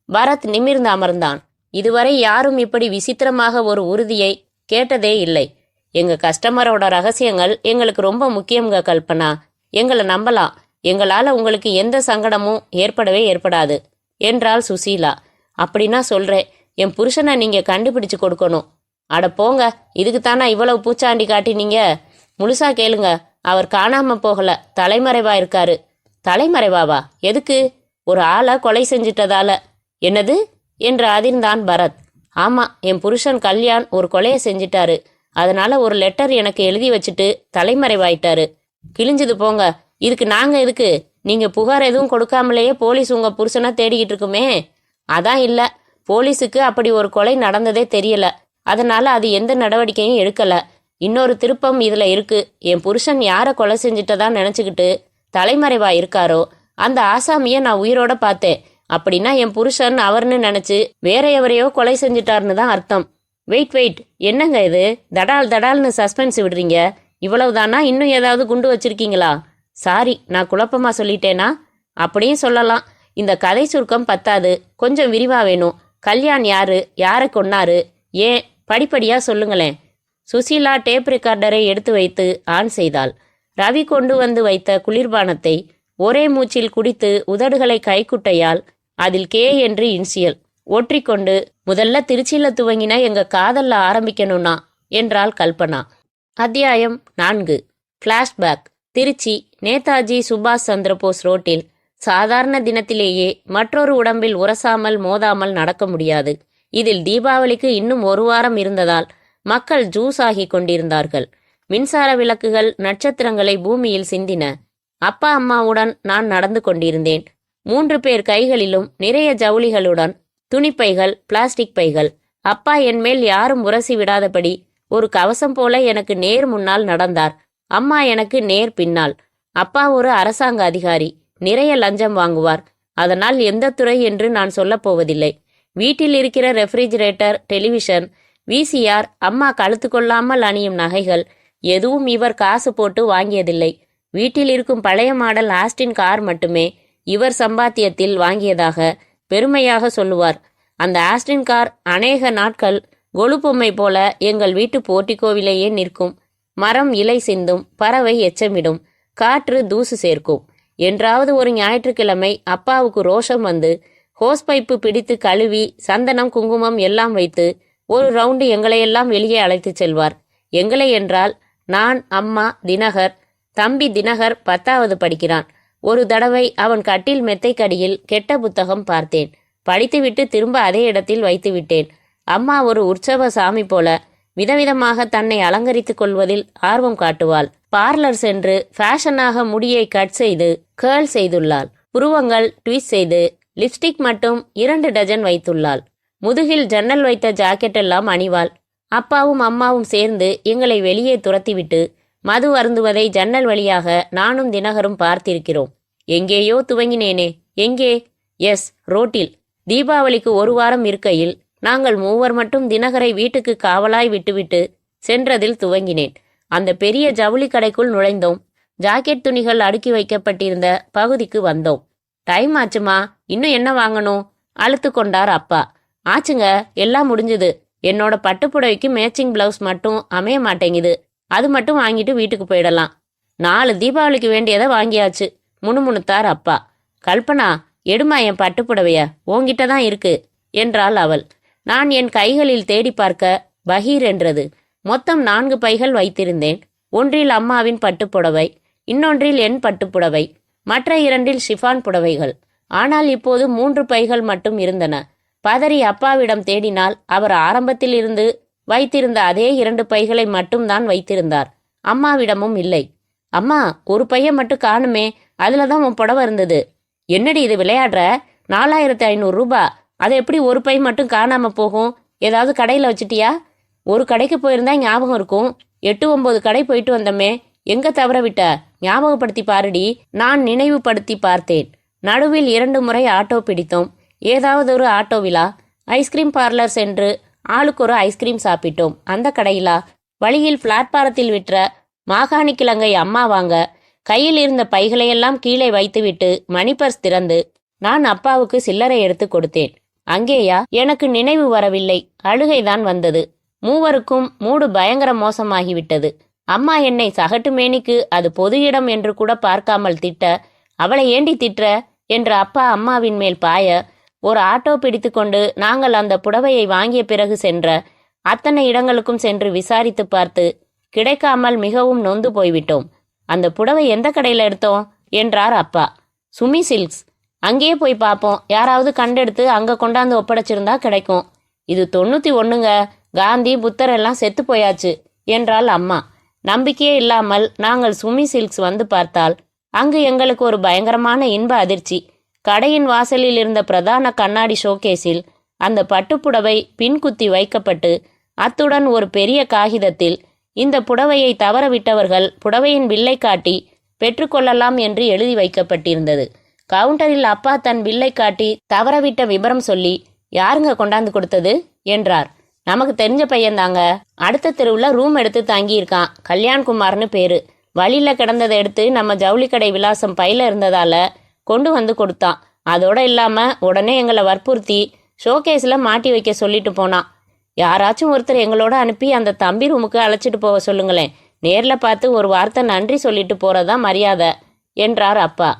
A: பரத் நிமிர்ந்து அமர்ந்தான். இதுவரை யாரும் இப்படி விசித்திரமாக ஒரு உறுதியை கேட்டதே இல்லை. எங்க கஸ்டமரோட ரகசியங்கள் எங்களுக்கு ரொம்ப முக்கியங்க கல்பனா. எங்களை நம்பலாம். எங்களால உங்களுக்கு எந்த சங்கடமும் ஏற்படாது என்றாள் சுசீலா. அப்படின்னா சொல்றேன், என் புருஷனை நீங்க கண்டுபிடிச்சு கொடுக்கணும். அட போங்க, இதுக்குத்தானா இவ்வளவு பூச்சாண்டி காட்டினீங்க? முழுசா கேளுங்க. அவர் காணாம போகல, தலைமறைவா இருக்காரு. தலைமறைவாவா? எதுக்கு? ஒரு ஆளை கொலை செஞ்சிட்டதால. என்னது என்று அதிர்ந்தான் பரத். ஆமா, என் புருஷன் கல்யாண் ஒரு கொலையை செஞ்சிட்டாரு. அதனால ஒரு லெட்டர் எனக்கு எழுதி வச்சுட்டு தலைமறைவாயிட்டாரு. கிழிஞ்சது போங்க. இதுக்கு நாங்க எதுக்கு? நீங்க புகார் எதுவும் கொடுக்காமலேயே போலீஸ் உங்க புருஷனை தேடிக்கிட்டு இருக்குமே. அதான் இல்ல, போலீஸுக்கு அப்படி ஒரு கொலை நடந்ததே தெரியல. அதனால அது எந்த நடவடிக்கையும் எடுக்கல. இன்னொரு திருப்பம் இதுல இருக்கு. என் புருஷன் யாரை கொலை செஞ்சிட்டதா நினைச்சுக்கிட்டு தலைமறைவா இருக்காரோ அந்த ஆசாமிய நான் உயிரோட பார்த்தேன். அப்படின்னா என் புருஷன் அவர்னு நினைச்சு வேற எவரையோ கொலை செஞ்சிட்டாருன்னு தான் அர்த்தம். வெயிட், என்னங்க இது? தடால்னு சஸ்பென்ஸ் விடுறீங்க. இவ்வளவுதானா? இன்னும் ஏதாவது குண்டு வச்சிருக்கீங்களா? சாரி, நான் குழப்பமா சொல்லிட்டேனா? அப்படியும் சொல்லலாம். இந்த கதை சுருக்கம் பத்தாது, கொஞ்சம் விரிவா வேணும். கல்யாண் யாரு, யாரை கொன்னாரு, ஏன், படிப்படியா சொல்லுங்களேன். சுசீலா டேப் ரெக்கார்டரை எடுத்து வைத்து ஆன் செய்தாள். ரவி கொண்டு வந்து வைத்த குளிர்பானத்தை ஒரே மூச்சில் குடித்து உதடுகளை கைக்குட்டையால் அதில் கே என்று இன்சியல் ஒற்றிக்கொண்டு, முதல்ல திருச்சியில துவங்கின எங்க காதல்ல ஆரம்பிக்கணும்னா என்றாள் கல்பனா. அத்தியாயம் 4. பிளாஷ்பேக். திருச்சி நேதாஜி சுபாஷ் சந்திரபோஸ் ரோட்டில் சாதாரண தினத்திலேயே மற்றொரு உடம்பில் உரசாமல் மோதாமல் நடக்க முடியாது. இதில் தீபாவளிக்கு இன்னும் 1 வாரம் இருந்ததால் மக்கள் ஜூஸ் ஆகி கொண்டிருந்தார்கள். மின்சார விளக்குகள் நட்சத்திரங்களை பூமியில் சிந்தின. அப்பா அம்மாவுடன் நான் நடந்து கொண்டிருந்தேன். 3 பேர் கைகளிலும் நிறைய ஜவுளிகளுடன் துணிப்பைகள், பிளாஸ்டிக் பைகள். அப்பா என் மேல் யாரும் உரசி விடாதபடி ஒரு கவசம் போல எனக்கு நேர் முன்னால் நடந்தார். அம்மா எனக்கு நேர் பின்னால். அப்பா ஒரு அரசாங்க அதிகாரி, நிறைய லஞ்சம் வாங்குவார். அதனால் எந்த துறை என்று நான் சொல்லப் போவதில்லை. வீட்டில் இருக்கிற ரெஃப்ரிஜிரேட்டர், டெலிவிஷன், விசிஆர், அம்மா கழுத்து கொள்ளாமல் அணியும் நகைகள் எதுவும் இவர் காசு போட்டு வாங்கியதில்லை. வீட்டில் இருக்கும் பழைய மாடல் ஆஸ்டின் கார் மட்டுமே இவர் சம்பாத்தியத்தில் வாங்கியதாக பெருமையாக சொல்லுவார். அந்த ஆஸ்டின் கார் அநேக நாட்கள் கொலு பொம்மை போல எங்கள் வீட்டு போர்ட்டிகோவிலேயே நிற்கும். மரம் இலை சிந்தும், பறவை எச்சமிடும், காற்று தூசு சேர்க்கும். என்றாவது ஒரு ஞாயிற்றுக்கிழமை அப்பாவுக்கு ரோஷம் வந்து ஹோஸ் பைப்பு பிடித்து கழுவி சந்தனம் குங்குமம் எல்லாம் வைத்து ஒரு ரவுண்டு எங்களையெல்லாம் வெளியே அழைத்து செல்வார். எங்களை என்றால் நான், அம்மா, தினகர். தம்பி தினகர் 10வது படிக்கிறான். ஒரு தடவை அவன் கட்டில் மெத்தைக்கடியில் கெட்ட புத்தகம் பார்த்தேன். படித்துவிட்டு திரும்ப அதே இடத்தில் வைத்து விட்டேன். அம்மா ஒரு உற்சவ சாமி போல விதவிதமாக தன்னை அலங்கரித்துக் கொள்வதில் ஆர்வம் காட்டுவாள். பார்லர் சென்று ஃபேஷனாக முடியை கட் செய்து கேர்ள் செய்துள்ளாள். புருவங்கள் ட்விஸ்ட் செய்து லிப்ஸ்டிக் மட்டும் 2 டஜன் வைத்துள்ளாள். முதுகில் ஜன்னல் வைத்த ஜாக்கெட் எல்லாம் அணிவாள். அப்பாவும் அம்மாவும் சேர்ந்து எங்களை வெளியே துரத்திவிட்டு மது அருந்துவதை ஜன்னல் வழியாக நானும் தினகரும் பார்த்திருக்கிறோம். எங்கேயோ துவங்கினேனே. எங்கே? எஸ், ரோட்டில். தீபாவளிக்கு 1 வாரம் இருக்கையில் நாங்கள் 3 மட்டும் தினகரை வீட்டுக்கு காவலாய் விட்டுவிட்டு சென்றதில் துவங்கினேன். அந்த பெரிய ஜவுளி கடைக்குள் நுழைந்தோம். ஜாக்கெட் துணிகள் அடுக்கி வைக்கப்பட்டிருந்த பகுதிக்கு வந்தோம். டைம் ஆச்சுமா, இன்னும் என்ன வாங்கணும்? அழுத்து கொண்டார் அப்பா. ஆச்சுங்க, எல்லாம் முடிஞ்சுது. என்னோட பட்டுப்புடவைக்கு மேட்சிங் பிளவுஸ் மட்டும் அமைய மாட்டேங்குது. அது மட்டும் வாங்கிட்டு வீட்டுக்கு போயிடலாம். 4 தீபாவளிக்கு வேண்டியதை வாங்கியாச்சு, முணுமுணுத்தார் அப்பா. கல்பனா, எடுமா என் பட்டுப்புடவைய, உன்கிட்ட தான் இருக்கு என்றாள் அவள். நான் என் கைகளில் தேடி பார்க்க பகீர் என்றது. மொத்தம் 4 பைகள் வைத்திருந்தேன். ஒன்றில் அம்மாவின் பட்டுப்புடவை, இன்னொன்றில் என் பட்டுப்புடவை, மற்ற 2இல் ஷிஃபான் புடவைகள். ஆனால் இப்போது 3 பைகள் மட்டும் இருந்தன. பதறி அப்பாவிடம் தேடினால் அவர் ஆரம்பத்தில் இருந்து வைத்திருந்த அதே 2 பைகளை மட்டும்தான் வைத்திருந்தார். அம்மாவிடமும் இல்லை. அம்மா, ஒரு பையன் மட்டும் காணுமே, அதுல தான் உன் புடவை இருந்தது. என்னடி இது விளையாடுற? 4500 ரூபாய். அது எப்படி ஒரு பை மட்டும் காணாம போகும்? ஏதாவது கடையில் வச்சிட்டியா? ஒரு கடைக்கு போயிருந்தா ஞாபகம் இருக்கும். 8-9 கடை போயிட்டு வந்தமே, எங்க தவற விட்ட? ஞாபகப்படுத்தி பாருடி. நான் நினைவுபடுத்தி பார்த்தேன். நடுவில் 2 முறை ஆட்டோ பிடித்தோம். ஏதாவது ஒரு ஆட்டோவிலா? ஐஸ்கிரீம் பார்லர் சென்று ஆளுக்கு ஒரு ஐஸ்கிரீம் சாப்பிட்டோம். அந்த கடையிலா? வழியில் பிளாட்பாரத்தில் விற்ற மாகாணி கிழங்கை அம்மா வாங்க கையில் இருந்த பைகளையெல்லாம் கீழே வைத்துவிட்டு மணிபர்ஸ் திறந்து நான் அப்பாவுக்கு சில்லறை எடுத்து கொடுத்தேன். அங்கேயா? எனக்கு நினைவு வரவில்லை. அழுகைதான் வந்தது. மூவருக்கும் மூடு பயங்கர மோசமாகிவிட்டது. அம்மா என்னை சகட்டு மேனிக்கு அது பொது இடம் என்று கூட பார்க்காமல் திட்ட, அவளை ஏண்டி திட்டுற என்று அப்பா அம்மாவின் மேல் பாய, ஒரு ஆட்டோ பிடித்து கொண்டு நாங்கள் அந்த புடவையை வாங்கிய பிறகு சென்ற அத்தனை இடங்களுக்கும் சென்று விசாரித்து பார்த்து கிடைக்காமல் மிகவும் நொந்து போய்விட்டோம். அந்த புடவை எந்த கடையில் எடுத்தோம் என்றார் அப்பா. சுமி சில்க்ஸ். அங்கேயே போய் பார்ப்போம், யாராவது கண்டெடுத்து அங்க கொண்டாந்து ஒப்படைச்சிருந்தா கிடைக்கும். இது 91ங்க, காந்தி புத்தர் எல்லாம் செத்து போயாச்சு என்றாள் அம்மா. நம்பிக்கையே இல்லாமல் நாங்கள் சுமி சில்க்ஸ் வந்து பார்த்தால் அங்கு எங்களுக்கு ஒரு பயங்கரமான இன்ப அதிர்ச்சி. கடையின் வாசலில் இருந்த பிரதான கண்ணாடி ஷோகேஸில் அந்த பட்டுப்புடவை பின்குத்தி வைக்கப்பட்டு அத்துடன் ஒரு பெரிய காகிதத்தில் இந்த புடவையை தவறவிட்டவர்கள் புடவையின் பில்லை காட்டி பெற்றுக்கொள்ளலாம் என்று எழுதி வைக்கப்பட்டிருந்தது. கவுண்டரில் அப்பா தன் பில்லை காட்டி தவறவிட்ட விபரம் சொல்லி, யாருங்க கொண்டாந்து கொடுத்தது என்றார். நமக்கு தெரிஞ்ச பையன்தாங்க, அடுத்த தெருவில் ரூம் எடுத்து தங்கியிருக்கான், கல்யாண்குமார்னு பேரு. வழியில கிடந்ததை எடுத்து நம்ம ஜவுளி கடை விலாசம் பையில இருந்ததால கொண்டு வந்து கொடுத்தான். அதோட இல்லாம உடனே எங்களை வற்புறுத்தி ஷோகேஸில் மாட்டி வைக்க சொல்லிட்டு போனான். யாராச்சும் ஒருத்தர் எங்களோட அனுப்பி அந்த தம்பி ரூமுக்கு அழைச்சிட்டு போக சொல்லுங்களேன். நேரில் பார்த்து ஒரு வார்த்தை நன்றி சொல்லிட்டு போறதா மரியாதை என்றார் அப்பா.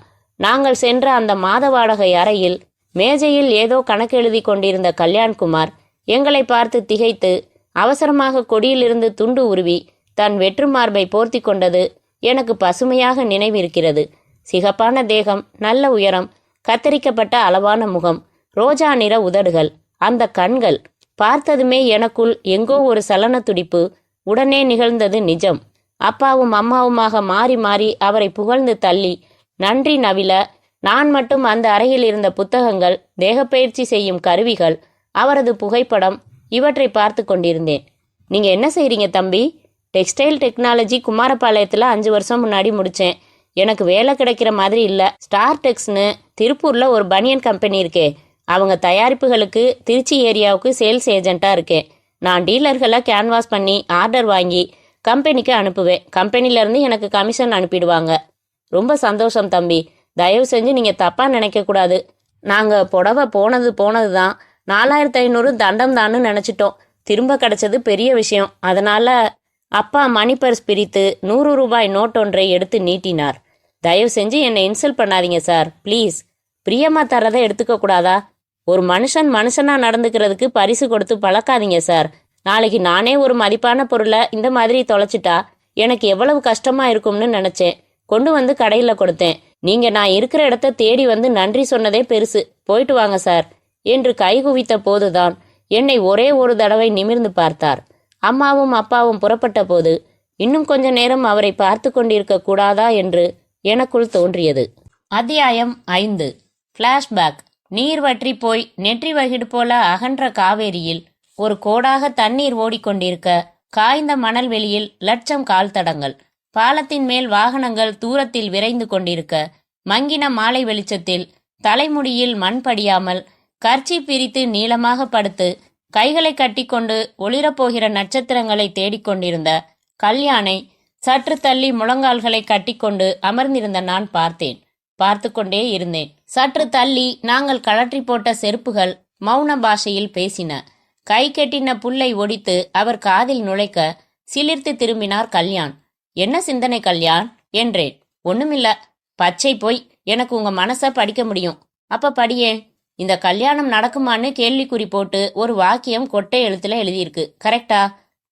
A: நாங்கள் சென்ற அந்த மாத வாடகை அறையில் மேஜையில் ஏதோ கணக்கு எழுதி கொண்டிருந்த கல்யாண்குமார் எங்களை பார்த்து திகைத்து அவசரமாக கொடியிலிருந்து துண்டு உருவி தன் வெற்று மார்பை போர்த்தி கொண்டது எனக்கு பசுமையாக நினைவிருக்கிறது. சிகப்பான தேகம், நல்ல உயரம், கத்தரிக்கப்பட்ட அளவான முகம், ரோஜா நிற உதடுகள், அந்த கண்கள். பார்த்ததுமே எனக்குள் எங்கோ ஒரு சலன துடிப்பு. உடனே நிகழ்ந்தது நிஜம். அப்பாவும் அம்மாவுமாக மாறி மாறி அவரை புகழ்ந்து தள்ளி நன்றி நவில நான் மட்டும் அந்த அறையில் இருந்த புத்தகங்கள், தேகப்பயிற்சி செய்யும் கருவிகள், அவரது புகைப்படம், இவற்றை பார்த்து கொண்டிருந்தேன். நீங்க என்ன செய்றீங்க தம்பி? டெக்ஸ்டைல் டெக்னாலஜி குமாரபாளையத்துல 5 வருஷம் முன்னாடி முடிச்சேன். எனக்கு வேலை கிடைக்கிற மாதிரி இல்ல. ஸ்டார் டெக்ஸ்னு திருப்பூர்ல ஒரு பனியன் கம்பெனி இருக்கே, அவங்க தயாரிப்புகளுக்கு திருச்சி ஏரியாவுக்கு சேல்ஸ் ஏஜென்ட்டா இருக்கேன். நான் டீலர்களை கேன்வாஸ் பண்ணி ஆர்டர் வாங்கி கம்பெனிக்கு அனுப்புவேன். கம்பெனில இருந்து எனக்கு கமிஷன் அனுப்பிடுவாங்க. ரொம்ப சந்தோஷம் தம்பி. தயவு செஞ்சு நீங்க தப்பா நினைக்க கூடாது. நாங்க புடவை போனது தான் 4500 தண்டம் தான்னு நினைச்சிட்டோம். திரும்ப கிடைச்சது பெரிய விஷயம். அதனால அப்பா மணி பர்ஸ் பிரித்து 100 ரூபாய் நோட் ஒன்றை எடுத்து நீட்டினார். தயவு செஞ்சு என்னை இன்சல்ட் பண்ணாதீங்க சார், ப்ளீஸ். பிரியமா தரதை எடுத்துக்க கூடாதா? ஒரு மனுஷனா நடந்துக்கிறதுக்கு பரிசு கொடுத்து பழக்காதீங்க சார். நாளைக்கு நானே ஒரு மதிப்பான பொருளை இந்த மாதிரி தொலைச்சிட்டா எனக்கு எவ்வளவு கஷ்டமா இருக்கும்னு நினைச்சேன். கொண்டு வந்து கடையில கொடுத்தேன். நீங்க நான் இருக்கிற இடத்த தேடி வந்து நன்றி சொன்னதே பெருசு. போயிட்டு வாங்க சார் என்று கைகுவித்த போதுதான் என்னை ஒரே ஒரு தடவை நிமிர்ந்து பார்த்தார். அம்மாவும் அப்பாவும் புறப்பட்ட போது இன்னும் கொஞ்ச நேரம் அவரை பார்த்து கொண்டிருக்க கூடாதா என்று எனக்குள் தோன்றியது. அத்தியாயம் 5. பிளாஷ்பேக். நீர் வற்றி போய் நெற்றி வகிடு போல அகன்ற காவேரியில் ஒரு கோடாக தண்ணீர் ஓடிக்கொண்டிருக்க, காய்ந்த மணல் வெளியில் லட்சம் கால் தடங்கள். பாலத்தின் மேல் வாகனங்கள் தூரத்தில் விரைந்து கொண்டிருக்க, மங்கின மாலை வெளிச்சத்தில் தலைமுடியில் மண் படியாமல் கர்ச்சீப் பிரித்து நீளமாக படுத்து கைகளை கட்டிக்கொண்டு ஒளிரப்போகிற நட்சத்திரங்களை தேடிக்கொண்டிருந்த கல்யாணை சற்று தள்ளி முழங்கால்களை கட்டிக்கொண்டு அமர்ந்திருந்த நான் பார்த்தேன். பார்த்து கொண்டே இருந்தேன். சற்று தள்ளி நாங்கள் கழற்றி போட்ட செருப்புகள் மௌன பாஷையில் பேசின. கை கெட்டின புல்லை ஒடித்து அவர் காதில் நுழைக்க சிலிர்த்து திரும்பினார் கல்யாண். என்ன சிந்தனை கல்யாண் என்றேன். ஒண்ணுமில்ல. பச்சை போய் எனக்கு உங்க மனச படிக்க முடியும். அப்ப படியே. இந்த கல்யாணம் நடக்குமான்னு கேள்விக்குறி போட்டு ஒரு வாக்கியம் கொட்டை எழுத்துல எழுதியிருக்கு. கரெக்டா?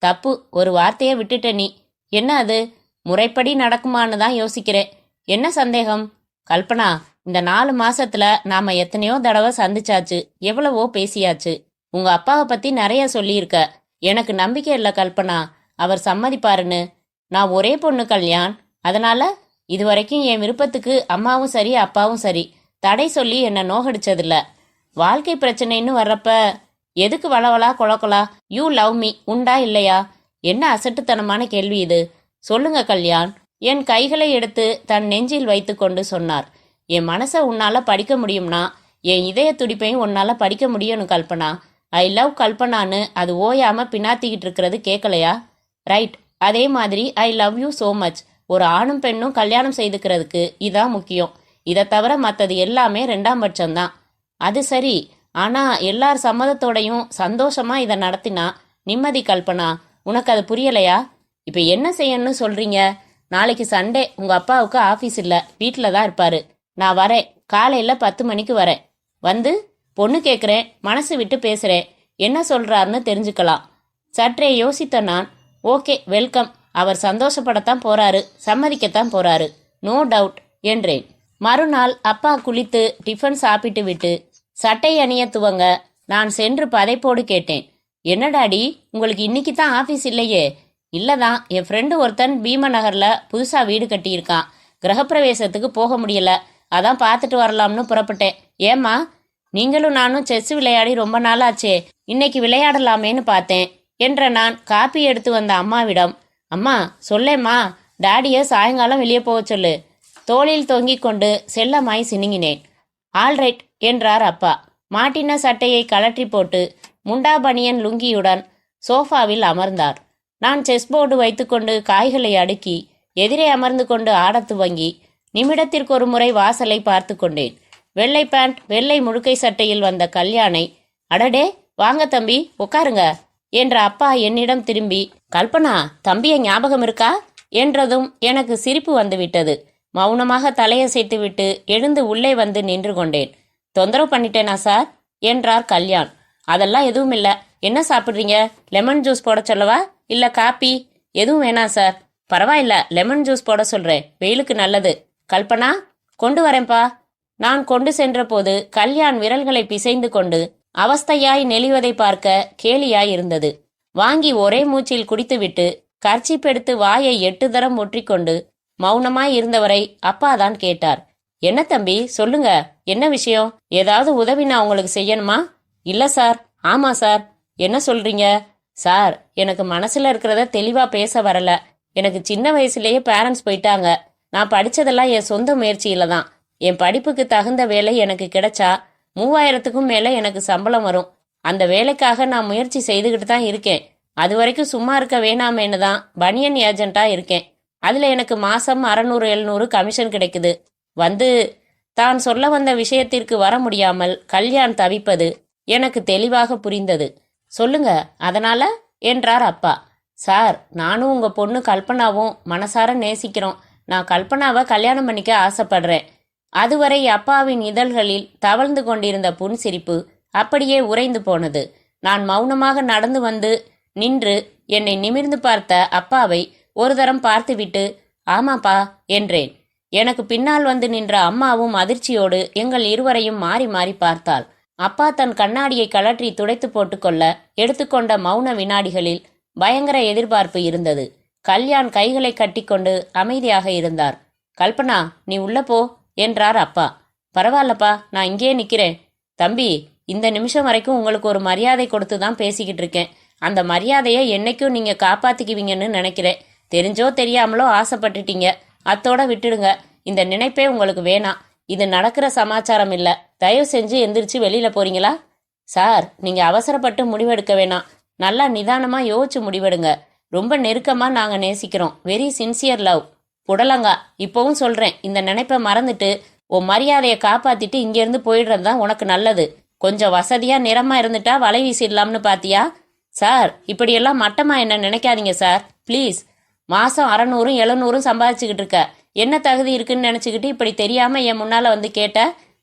A: தப்பு. ஒரு வார்த்தைய விட்டுட்ட நீ. என்ன அது? முறைப்படி நடக்குமான்னு தான் யோசிக்கிறேன். என்ன சந்தேகம்? கல்பனா, இந்த 4 மாசத்துல நாம எத்தனையோ தடவை சந்திச்சாச்சு, எவ்வளவோ பேசியாச்சு. உங்க அப்பாவை பத்தி நிறைய சொல்லியிருக்க. எனக்கு நம்பிக்கை இல்ல கல்பனா, அவர் சம்மதிப்பாருன்னு. நான் ஒரே பொண்ணு கல்யாண். அதனால இதுவரைக்கும் என் விருப்பத்துக்கு அம்மாவும் சரி அப்பாவும் சரி தடை சொல்லி என்னை நோகடிச்சதில்ல. வாழ்க்கை பிரச்சனைன்னு வர்றப்ப எதுக்கு வளவலா கொலக்கொலா யூ லவ் மீ உண்டா இல்லையா? என்ன அசட்டுத்தனமான கேள்வி இது? சொல்லுங்க கல்யாண். என் கைகளை எடுத்து தன் நெஞ்சில் வைத்து கொண்டு சொன்னார். என் மனசை உன்னால படிக்க முடியும்னா என் இதய துடிப்பையும் உன்னால படிக்க முடியும்னு கல்பனா. ஐ லவ் கல்பனான்னு அது ஓயாம பின்னாத்திக்கிட்டு இருக்கிறது கேட்கலையா? ரைட். அதே மாதிரி I love you so much. ஒரு ஆணும் பெண்ணும் கல்யாணம் செய்துக்கிறதுக்கு இதான் முக்கியம். இதை தவிர மற்றது எல்லாமே 2ஆம் பட்சம்தான். அது சரி. ஆனா எல்லார் சம்மதத்தோடையும் சந்தோஷமா இதை நடத்தினா நிம்மதி கல்பனா. உனக்கு அது புரியலையா? இப்ப என்ன செய்யணும்னு சொல்றீங்க? நாளைக்கு சண்டே. உங்க அப்பாவுக்கு ஆபீஸ் இல்ல, வீட்டுல தான் இருப்பாரு. நான் வரேன். காலையில 10 மணிக்கு வரேன். வந்து பொண்ணு கேட்குறேன். மனசு விட்டு பேசுறேன். என்ன சொல்றாருன்னு தெரிஞ்சுக்கலாம். சற்றே யோசித்த நான், ஓகே வெல்கம். அவர் சந்தோஷப்படத்தான் போறாரு, சம்மதிக்கத்தான் போறாரு, நோ டவுட் என்றேன். மறுநாள் அப்பா குளித்து டிஃபன் சாப்பிட்டு விட்டு சட்டை அணிய துவங்க நான் சென்று பதைப்போடு கேட்டேன். என்ன டாடி, உங்களுக்கு இன்னைக்கு தான் ஆபீஸ் இல்லையே? இல்லதான், என் ஃப்ரெண்டு ஒருத்தன் பீமநகர்ல புதுசா வீடு கட்டியிருக்கான். கிரகப்பிரவேசத்துக்கு போக முடியல, அதான் பார்த்துட்டு வரலாம்னு புறப்பட்டேன். ஏம்மா, நீங்களும் நானும் செஸ் விளையாடி ரொம்ப நாளாச்சே, இன்னைக்கு விளையாடலாமேன்னு பார்த்தேன் என்ற நான் காப்பி எடுத்து வந்த அம்மாவிடம், அம்மா சொல்லேம்மா, டாடிய சாயங்காலம் வெளியே போக சொல்லு. தோளில் தொங்கிக் கொண்டு செல்லமாய் சினுங்கினேன். ஆல்ரைட் என்றார் அப்பா. மாட்டின சட்டையை கழற்றி போட்டு முண்டா பனியன் லுங்கியுடன் சோஃபாவில் அமர்ந்தார். நான் செஸ் போர்டு வைத்துக்கொண்டு காய்களை அடுக்கி எதிரே அமர்ந்து கொண்டு ஆடத் துவங்கி நிமிடத்திற்கு ஒரு முறை வாசலை பார்த்து கொண்டேன். வெள்ளை பேண்ட் வெள்ளை முழுக்கை சட்டையில் வந்த கல்யாணை, அடடே வாங்க தம்பி உட்காருங்க என்ற அப்பா என்னிடம் திரும்பி, கல்பனா தம்பிய ஞாபகம் இருக்கா என்றதும் எனக்கு சிரிப்பு வந்துவிட்டது. மௌனமாக தலையசைத்து விட்டு எழுந்து உள்ளே வந்து நின்று கொண்டேன். தொந்தரவு பண்ணிட்டேனா சார் என்றார் கல்யாண். அதெல்லாம் எதுவும் இல்ல. என்ன சாப்பிட்றீங்க? லெமன் ஜூஸ் போட சொல்லவா இல்ல காப்பி? எதுவும் வேணாம் சார். பரவாயில்ல, லெமன் ஜூஸ் போட சொல்றேன், வெயிலுக்கு நல்லது. கல்பனா கொண்டு வரேன்பா. நான் கொண்டு சென்ற போது கல்யாண் விரல்களை பிசைந்து கொண்டு அவஸ்தையாய் நெளிவதை பார்க்க கேலியாய் இருந்தது. வாங்கி ஒரே மூச்சில் குடித்துவிட்டு கர்ச்சீப் எடுத்து வாயை 8 தரம் ஒற்றிக்கொண்டு மௌனமாய் இருந்தவரை அப்பாதான் கேட்டார். என்ன தம்பி சொல்லுங்க, என்ன விஷயம்? ஏதாவது உதவி நான் உங்களுக்கு செய்யணுமா? இல்ல சார். ஆமா சார். என்ன சொல்றீங்க? சார், எனக்கு மனசுல இருக்கிறத தெளிவா பேச வரல. எனக்கு சின்ன வயசுலயே பேரண்ட்ஸ் போயிட்டாங்க. நான் படிச்சதெல்லாம் என் சொந்த முயற்சியில தான். என் படிப்புக்கு தகுந்த வேலை எனக்கு கிடைச்சா 3000க்கும் மேல எனக்கு சம்பளம் வரும். அந்த வேலைக்காக நான் முயற்சி செய்துகிட்டு தான் இருக்கேன். அது வரைக்கும் சும்மா இருக்க வேணாமேன்னு தான் பனியன் ஏஜென்ட்டா இருக்கேன். அதுல எனக்கு மாசம் 600 700 கமிஷன் கிடைக்குது. வந்து தான் சொல்ல வந்த விஷயத்திற்கு வர முடியாமல் கல்யாண் தவிப்பது எனக்கு தெளிவாக புரிந்தது. சொல்லுங்க, அதனால என்றார் அப்பா. சார், நானும் உங்க பொண்ணு கல்பனாவும் மனசார நேசிக்கிறோம். நான் கல்பனாவை கல்யாணம் பண்ணிக்க ஆசைப்படுறேன். அதுவரை அப்பாவின் இதழ்களில் தவழ்ந்து கொண்டிருந்த புன்சிரிப்பு அப்படியே உறைந்து போனது. நான் மௌனமாக நடந்து வந்து நின்று என்னை நிமிர்ந்து பார்த்த அப்பாவை ஒரு தரம் பார்த்துவிட்டு ஆமாப்பா என்றேன். எனக்கு பின்னால் வந்து நின்ற அம்மாவும் அதிர்ச்சியோடு எங்கள் இருவரையும் மாறி மாறி பார்த்தாள். அப்பா தன் கண்ணாடியை கழற்றி துடைத்து போட்டுக்கொள்ள எடுத்துக்கொண்ட மௌன வினாடிகளில் பயங்கர எதிர்பார்ப்பு இருந்தது. கல்யாண் கைகளை கட்டிக்கொண்டு அமைதியாக இருந்தார். கல்பனா, நீ உள்ள போ என்றார் அப்பா. பரவாயில்லப்பா, நான் இங்கேயே நிக்கிறேன். தம்பி, இந்த நிமிஷம் வரைக்கும் உங்களுக்கு ஒரு மரியாதை கொடுத்து தான் பேசிக்கிட்டு இருக்கேன். அந்த மரியாதையை என்னைக்கும் நீங்க காப்பாத்திக்குவீங்கன்னு நினைக்கிறேன். தெரிஞ்சோ தெரியாமலோ ஆசைப்பட்டுட்டீங்க, அத்தோட விட்டுடுங்க. இந்த நினைப்பே உங்களுக்கு வேணாம். இது நடக்கிற சமாச்சாரம் இல்ல. தயவு செஞ்சு எந்திரிச்சு வெளியில போறீங்களா? சார், நீங்க அவசரப்பட்டு முடிவெடுக்க வேணாம். நல்லா நிதானமா யோசிச்சு முடிவெடுங்க. ரொம்ப நெருக்கமா நாங்க நேசிக்கிறோம். Very sincere love. புடலங்கா, இப்பவும் சொல்றேன், இந்த நினைப்பை மறந்துட்டு உன் மரியாதையை காப்பாத்திட்டு இங்கிருந்து போயிடுறது தான் உனக்கு நல்லது. கொஞ்சம் வசதியா நிறமா இருந்துட்டா வலை வீசிடலாம்னு பாத்தியா? சார், இப்படியெல்லாம் மட்டமா என்ன நினைக்காதீங்க சார், ப்ளீஸ். மாசம் 600 700 சம்பாதிச்சுக்கிட்டு இருக்க. என்ன தகுதி இருக்குன்னு நினைச்சுக்கிட்டு இப்படி தெரியாம என் முன்னால வந்து கேட்ட?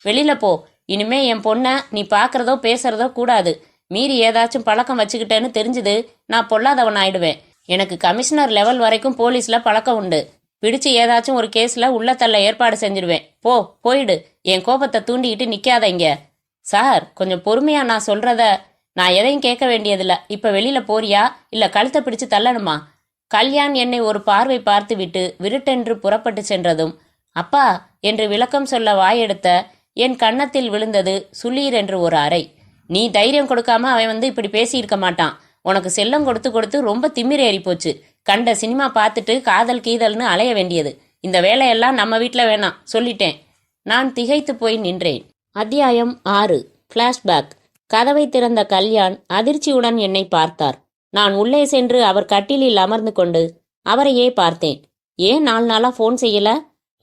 A: வெளியில போ. இனிமே என் பொண்ணை நீ பாக்குறதோ பேசுறதோ கூடாது. மீறி ஏதாச்சும் பழக்கம் வச்சுக்கிட்டேன்னு தெரிஞ்சுது, நான் பொல்லாதவன் ஆயிடுவேன். எனக்கு கமிஷனர் லெவல் வரைக்கும் போலீஸ்ல பழக்கம் உண்டு. பிடிச்சு ஏதாச்சும் ஒரு கேஸ்ல உள்ள தள்ள ஏற்பாடு செஞ்சிருவேன். போயிடு. என் கோபத்தை தூண்டிக்கிட்டு நிக்காத இங்க. சார், கொஞ்சம் பொறுமையா நான் சொல்றத. நான் எதையும் கேட்க வேண்டியதில்ல. இப்ப வெளியில போறியா இல்ல கழுத்தை பிடிச்சு தள்ளணுமா? கல்யாண் என்னை ஒரு பார்வை பார்த்து விட்டு விருட்டென்று புறப்பட்டு சென்றதும் அப்பா என்று விளக்கம் சொல்ல வாயெடுத்த என் கன்னத்தில் விழுந்தது சுளீர் என்று ஒரு அறை. நீ தைரியம் கொடுக்காம அவன் வந்து இப்படி பேசியிருக்க மாட்டான். உனக்கு செல்லம் கொடுத்து கொடுத்து ரொம்ப திமிர் ஏறி போச்சு. கண்ட சினிமா பார்த்துட்டு காதல் கீதல்னு அலைய வேண்டியது. இந்த வேலையெல்லாம் நம்ம வீட்டில் வேணாம், சொல்லிட்டேன். நான் திகைத்து போய் நின்றேன். அத்தியாயம் 6. ஃப்ளாஷ்பேக். கதவை திறந்த கல்யாண் அதிர்ச்சியுடன் என்னை பார்த்தார். நான் உள்ளே சென்று அவர் கட்டிலில் அமர்ந்து கொண்டு அவரையே பார்த்தேன். ஏன் 4 நாளா ஃபோன் செய்யல?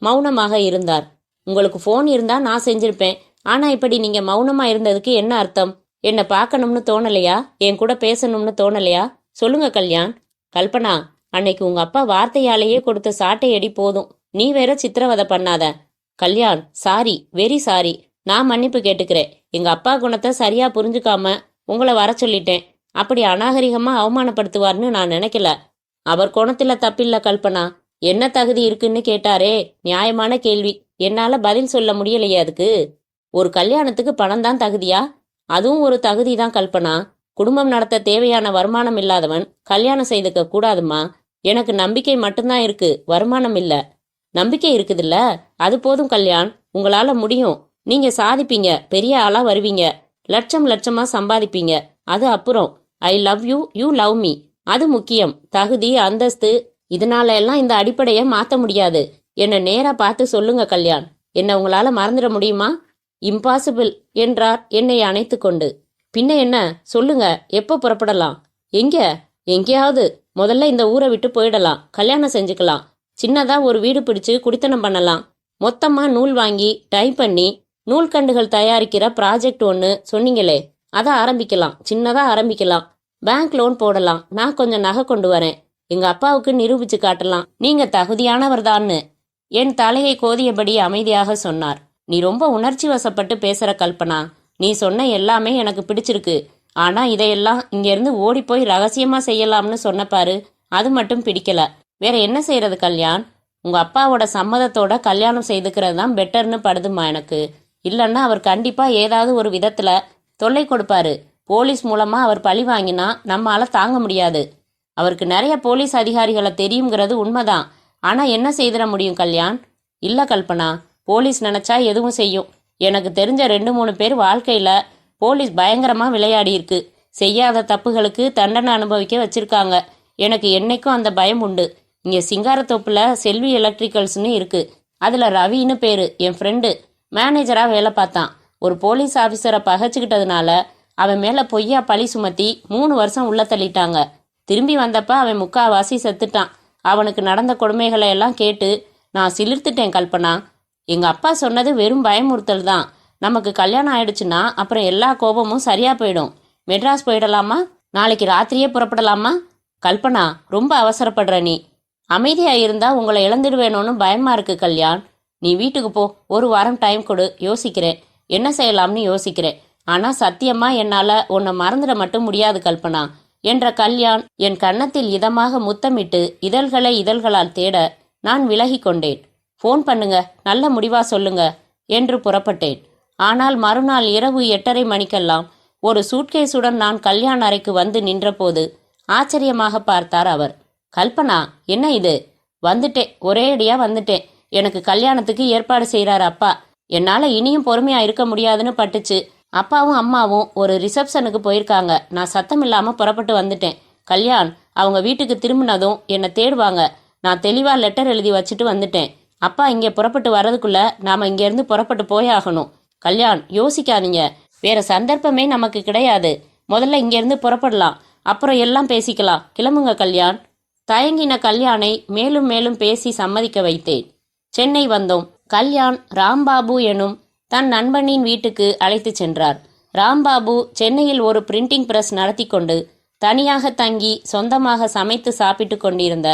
A: மௌனமாக இருந்தார். உங்களுக்கு ஃபோன் இருந்தா நான் செஞ்சிருப்பேன். ஆனா இப்படி நீங்க மௌனமா இருந்ததுக்கு என்ன அர்த்தம்? என்ன பார்க்கணும்னு தோணலையா? என் கூட பேசணும்னு தோணலையா? சொல்லுங்க கல்யாண். கல்பனா, அன்னைக்கு உங்க அப்பா வார்த்தையாலேயே கொடுத்த சாட்டையடி போதும். நீ வேற சித்திரவதை பண்ணாத. Kalyan, sorry, very sorry. நான் மன்னிப்பு கேட்டுக்கிறேன். எங்க அப்பா குணத்தை சரியா புரிஞ்சுக்காம உங்களை வர சொல்லிட்டேன். அப்படி அநாகரிகமா அவமானப்படுத்துவார்னு நான் நினைக்கல. அவர் குணத்துல தப்பில்ல கல்பனா. என்ன தகுதி இருக்குன்னு கேட்டாரே, நியாயமான கேள்வி. என்னால பதில் சொல்ல முடியலையே அதுக்கு. ஒரு கல்யாணத்துக்கு பணம் தான் தகுதியா? அதுவும் ஒரு தகுதி தான் கல்பனா. குடும்பம் நடத்த தேவையான வருமானம் இல்லாதவன் கல்யாணம் செய்துக்க கூடாதுமா. எனக்கு நம்பிக்கை மட்டும்தான் இருக்கு, வருமானம் இல்ல. நம்பிக்கை இருக்குதுல்ல, அது போதும் கல்யாண். உங்களால முடியும். நீங்க சாதிப்பீங்க, பெரிய ஆளா வருவீங்க, லட்சம் லட்சமா சம்பாதிப்பீங்க. அது அப்புறம். I love you, you love me, அது முக்கியம். தகுதி, அந்தஸ்து, இதனால எல்லாம் இந்த அடிப்படையை மாத்த முடியாது. என்ன நேரா பார்த்து சொல்லுங்க கல்யாண். என்ன உங்களால மறந்துட முடியுமா? இம்பாசிபிள் என்றார் என்னை அணைத்து கொண்டு. பின்ன என்ன சொல்லுங்க, எப்போ புறப்படலாம்? எங்கேயாவது. முதல்ல இந்த ஊரை விட்டு போயிடலாம். கல்யாணம் செஞ்சுக்கலாம். சின்னதா ஒரு வீடு பிடிச்சு குடித்தனம் பண்ணலாம். மொத்தமா நூல் வாங்கி டை பண்ணி நூல்கண்டுகள் தயாரிக்கிற ப்ராஜெக்ட் ஒன்று சொன்னீங்களே, அதை ஆரம்பிக்கலாம். சின்னதா ஆரம்பிக்கலாம். பேங்க் லோன் போடலாம். நான் கொஞ்சம் நகை கொண்டு வரேன். எங்க அப்பாவுக்கு நிரூபிச்சு காட்டலாம் நீங்க தகுதியானவர் தான்னு. என் தலையை கோதியபடி அமைதியாக சொன்னார். நீ ரொம்ப உணர்ச்சி வசப்பட்டு பேசுற கல்பனா. நீ சொன்ன எல்லாமே எனக்கு பிடிச்சிருக்கு. ஆனா இதையெல்லாம் இங்கிருந்து ஓடி போய் ரகசியமா செய்யலாம்னு சொன்ன பாரு, அது மட்டும் பிடிக்கல. வேற என்ன செய்யறது கல்யாண்? உங்க அப்பாவோட சம்மதத்தோட கல்யாணம் செய்துக்கிறது தான் பெட்டர்னு படுதுமா எனக்கு. இல்லைன்னா அவர் கண்டிப்பா ஏதாவது ஒரு விதத்துல தொல்லை கொடுப்பாரு. போலீஸ் மூலமா அவர் பழி வாங்கினா நம்மால தாங்க முடியாது. அவருக்கு நிறைய போலீஸ் அதிகாரிகளை தெரியுங்கிறது உண்மைதான். ஆனா என்ன செய்திட முடியும் கல்யாண்? இல்ல கல்பனா, போலீஸ் நினைச்சா எதுவும் செய்யும். எனக்கு தெரிஞ்ச 2 3 பேர் வாழ்க்கையில போலீஸ் பயங்கரமா விளையாடி இருக்கு. செய்யாத தப்புகளுக்கு தண்டனை அனுபவிக்க வச்சிருக்காங்க. எனக்கு என்னைக்கும் அந்த பயம் உண்டு. இங்கே சிங்காரத்தோப்புல செல்வி எலக்ட்ரிக்கல்ஸ்னு இருக்கு. அதில் ரவின்னு பேரு, என் ஃப்ரெண்டு மேனேஜராக வேலை பார்த்தான். ஒரு போலீஸ் ஆஃபீஸரை பகைச்சிக்கிட்டதுனால அவன் மேலே பொய்யா பழி சுமத்தி 3 வருஷம் உள்ள தள்ளிட்டாங்க. திரும்பி வந்தப்ப அவன் முக்காவாசி செத்துட்டான். அவனுக்கு நடந்த கொடுமைகளை எல்லாம் கேட்டு நான் சிலிர்த்துட்டேன் கல்பனா. எங்கள் அப்பா சொன்னது வெறும் பயமுறுத்தல் தான். நமக்கு கல்யாணம் ஆயிடுச்சுன்னா அப்புறம் எல்லா கோபமும் சரியா போயிடும். மெட்ராஸ் போயிடலாமா? நாளைக்கு ராத்திரியே புறப்படலாமா? கல்பனா, ரொம்ப அவசரப்படுற நீ. அமைதியா இருந்தா உங்களை இழந்துடுவேணும்னு பயமா இருக்கு கல்யாண். நீ வீட்டுக்கு போ. 1 வாரம் டைம் கொடு, யோசிக்கிறேன். என்ன செய்யலாம்னு யோசிக்கிறேன். ஆனா சத்தியமா என்னால உன்னை மறந்துட மட்டும் முடியாது கல்பனா என்ற கல்யாண் என் கன்னத்தில் இதமாக முத்தமிட்டு இதழ்களை இதழ்களால் தேட நான் விலகி கொண்டேன். ஃபோன் பண்ணுங்க, நல்ல முடிவா சொல்லுங்க என்று புறப்பட்டேன். ஆனால் மறுநாள் இரவு 8:30 மணிக்கெல்லாம் ஒரு சூட்கேஸுடன் நான் கல்யாண் அறைக்கு வந்து நின்றபோது ஆச்சரியமாக பார்த்தார் அவர். கல்பனா, என்ன இது? வந்துட்டேன், ஒரே அடியா வந்துட்டேன். எனக்கு கல்யாணத்துக்கு ஏற்பாடு செய்கிறார் அப்பா. என்னால் இனியும் பொறுமையா இருக்க முடியாதுன்னு பட்டுச்சு. அப்பாவும் அம்மாவும் ஒரு ரிசப்ஷனுக்கு போயிருக்காங்க. நான் சத்தம் இல்லாமல் புறப்பட்டு வந்துட்டேன். கல்யாண் அவங்க வீட்டுக்கு திரும்பினதும் என்னை தேடுவாங்க. நான் தெளிவாக லெட்டர் எழுதி வச்சுட்டு வந்துட்டேன். அப்பா இங்கே புறப்பட்டு வர்றதுக்குள்ள நாம இங்கேருந்து புறப்பட்டு போயாகணும். கல்யாண், யோசிக்காதீங்க. வேற சந்தர்ப்பமே நமக்கு கிடையாது. முதல்ல இங்கேருந்து புறப்படலாம், அப்புறம் எல்லாம் பேசிக்கலாம். கிளம்புங்க கல்யாண். தயங்கின கல்யாணை மேலும் மேலும் பேசி சம்மதிக்க வைத்தேன். சென்னை வந்தோம். கல்யாண் ராம்பாபு எனும் தன் நண்பனின் வீட்டுக்கு அழைத்து சென்றார். ராம்பாபு சென்னையில் ஒரு பிரிண்டிங் பிரஸ் நடத்தி கொண்டு தனியாக தங்கி சொந்தமாக சமைத்து சாப்பிட்டு கொண்டிருந்த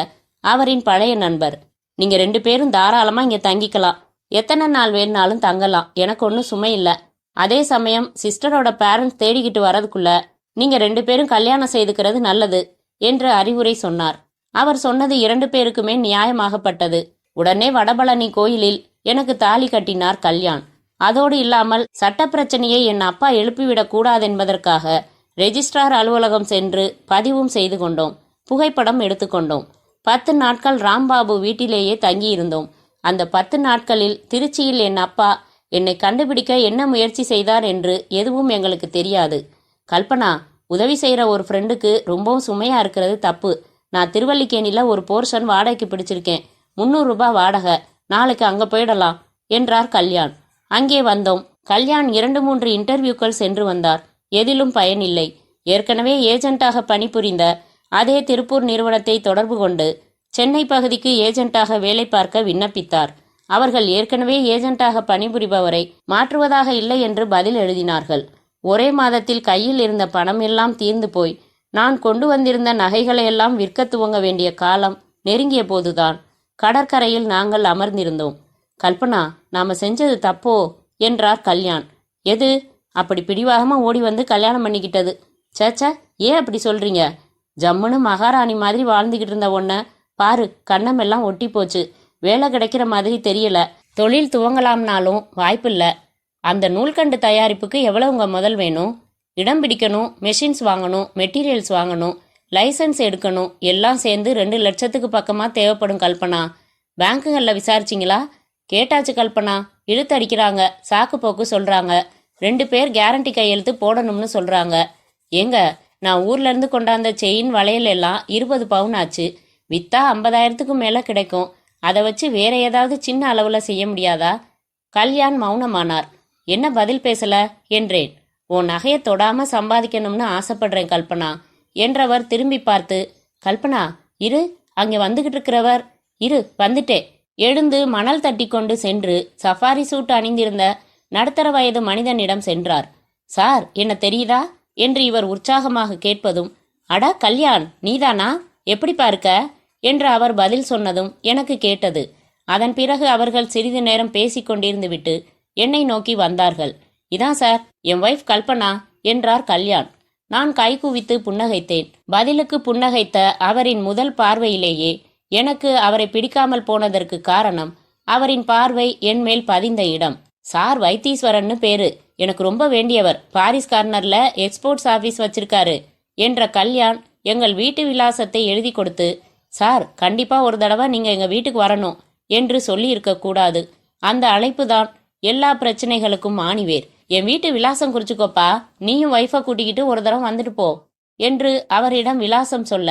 A: அவரின் பழைய நண்பர். நீங்க 2 பேரும் தாராளமா இங்க தங்கிக்கலாம். எத்தனை நாள் வேணுனாலும் தங்கலாம். எனக்கு ஒன்றும் சுமை இல்லை. அதே சமயம் சிஸ்டரோட பேரண்ட்ஸ் தேடிக்கிட்டு வரதுக்குள்ள நீங்க 2 பேரும் கல்யாணம் செய்துக்கிறது நல்லது என்று அறிவுரை சொன்னார். அவர் சொன்னது 2 பேருக்குமே நியாயமாகப்பட்டது. உடனே வடபழனி கோயிலில் எனக்கு தாலி கட்டினார் கல்யாண். அதோடு இல்லாமல் சட்ட பிரச்சனையை என் அப்பா எழுப்பிவிடக் கூடாதென்பதற்காக ரெஜிஸ்ட்ரார் அலுவலகம் சென்று பதிவும் செய்து கொண்டோம். புகைப்படம் எடுத்துக்கொண்டோம். 10 நாட்கள் ராம்பாபு வீட்டிலேயே தங்கியிருந்தோம். அந்த 10 நாட்களில் திருச்சியில் என் அப்பா என்னை கண்டுபிடிக்க என்ன முயற்சி செய்தார் என்று எதுவும் எங்களுக்கு தெரியாது. கல்பனா, உதவி செய்கிற ஒரு ஃப்ரெண்டுக்கு ரொம்பவும் சுமையா இருக்கிறது தப்பு. நான் திருவல்லிக்கேணியில் ஒரு போர்ஷன் வாடகைக்கு பிடிச்சிருக்கேன். 300 ரூபாய் வாடகை. நாளைக்கு அங்கே போயிடலாம் என்றார் கல்யாண். அங்கே வந்தோம். கல்யாண் 2-3 இன்டர்வியூக்கள் சென்று வந்தார். எதிலும் பயனில்லை. ஏற்கனவே ஏஜென்ட்டாக பணிபுரிந்த அதே திருப்பூர் நிறுவனத்தை தொடர்பு கொண்டு சென்னை பகுதிக்கு ஏஜென்ட்டாக வேலை பார்க்க விண்ணப்பித்தார். அவர்கள் ஏற்கனவே ஏஜென்ட்டாக பணிபுரிபவரை மாற்றுவதாக இல்லை என்று பதில் எழுதினார்கள். ஒரே மாதத்தில் கையில் இருந்த பணம் எல்லாம் தீர்ந்து போய் நான் கொண்டு வந்திருந்த நகைகளையெல்லாம் விற்க துவங்க வேண்டிய காலம் நெருங்கிய போதுதான் கடற்கரையில் நாங்கள் அமர்ந்திருந்தோம். கல்பனா, நாம செஞ்சது தப்போ என்றார் கல்யாண். எது? அப்படி பிடிவாகமா ஓடி வந்து கல்யாணம் பண்ணிக்கிட்டது. சேச்சா, ஏன் அப்படி சொல்றீங்க? ஜம்முன்னு மகாராணி மாதிரி வாழ்ந்துகிட்டு இருந்த உன்னை பாரு, கண்ணமெல்லாம் ஒட்டி போச்சு. வேலை கிடைக்கிற மாதிரி தெரியல. தொழில் துவங்கலாம்னாலும் வாய்ப்பில்லை. அந்த நூல்கண்டு தயாரிப்புக்கு எவ்வளவுங்க முதல் வேணும்? இடம் பிடிக்கணும், மெஷின்ஸ் வாங்கணும், மெட்டீரியல்ஸ் வாங்கணும், லைசன்ஸ் எடுக்கணும். எல்லாம் சேர்ந்து 2 லட்சத்துக்கு பக்கமாக தேவைப்படும் கல்பனா. பேங்குகளில் விசாரிச்சிங்களா? கேட்டாச்சு கல்பனா. இழுத்தடிக்கிறாங்க, சாக்கு போக்கு சொல்கிறாங்க. 2 பேர் கேரண்டி கையெழுத்து போடணும்னு சொல்கிறாங்க. ஏங்க, நான் ஊர்லேருந்து கொண்டாந்த செயின் வளையல் எல்லாம் 20 பவுன் ஆச்சு. விற்றா 50,000க்கு மேலே கிடைக்கும். அதை வச்சு வேற ஏதாவது சின்ன அளவில் செய்ய முடியாதா? கல்யாண் மௌனமானார். என்ன பதில் பேசல என்றேன். உன் நகையை தொடாமல் சம்பாதிக்கணும்னு ஆசைப்படுறேன் கல்பனா என்றவர் திரும்பி பார்த்து, கல்பனா இரு, அங்கே வந்துகிட்டு இருக்கிறவர் இரு, வந்துட்டே. எழுந்து மணல் தட்டி கொண்டு சென்று சஃபாரி சூட் அணிந்திருந்த நடுத்தர வயது மனிதனிடம் சென்றார். சார், என்ன தெரியுதா என்று இவர் உற்சாகமாக கேட்பதும், அடா கல்யாண், நீதானா? எப்படி பார்க்க என்று அவர் பதில் சொன்னதும் எனக்கு கேட்டது. அதன் பிறகு அவர்கள் சிறிது நேரம் பேசிக்கொண்டிருந்து விட்டு என்னை நோக்கி வந்தார்கள். இதான் சார், என் வைஃப் கல்பனா என்றார் கல்யாண். நான் கைகுவித்து புன்னகைத்தேன். பதிலுக்கு புன்னகைத்த அவரின் முதல் பார்வையிலேயே எனக்கு அவரை பிடிக்காமல் போனதற்கு காரணம் அவரின் பார்வை என் மேல் பதிந்த இடம். சார் வைத்தீஸ்வரன்னு பேரு, எனக்கு ரொம்ப வேண்டியவர். பாரிஸ் கார்னர்ல எக்ஸ்போர்ட்ஸ் ஆபீஸ் வச்சிருக்காரு என்ற கல்யாண் எங்கள் வீட்டு விலாசத்தை எழுதி கொடுத்து, சார் கண்டிப்பா ஒரு தடவை நீங்க எங்க வீட்டுக்கு வரணும் என்று சொல்லி இருக்க கூடாது. அந்த அழைப்பு தான் எல்லா பிரச்சனைகளுக்கும் ஆணிவேர். என் வீட்டு விலாசம் குறிச்சுக்கோப்பா, நீயும் ஒய்ஃபை கூட்டிக்கிட்டு ஒரு தடவை வந்துட்டு போ என்று அவரிடம் விலாசம் சொல்ல,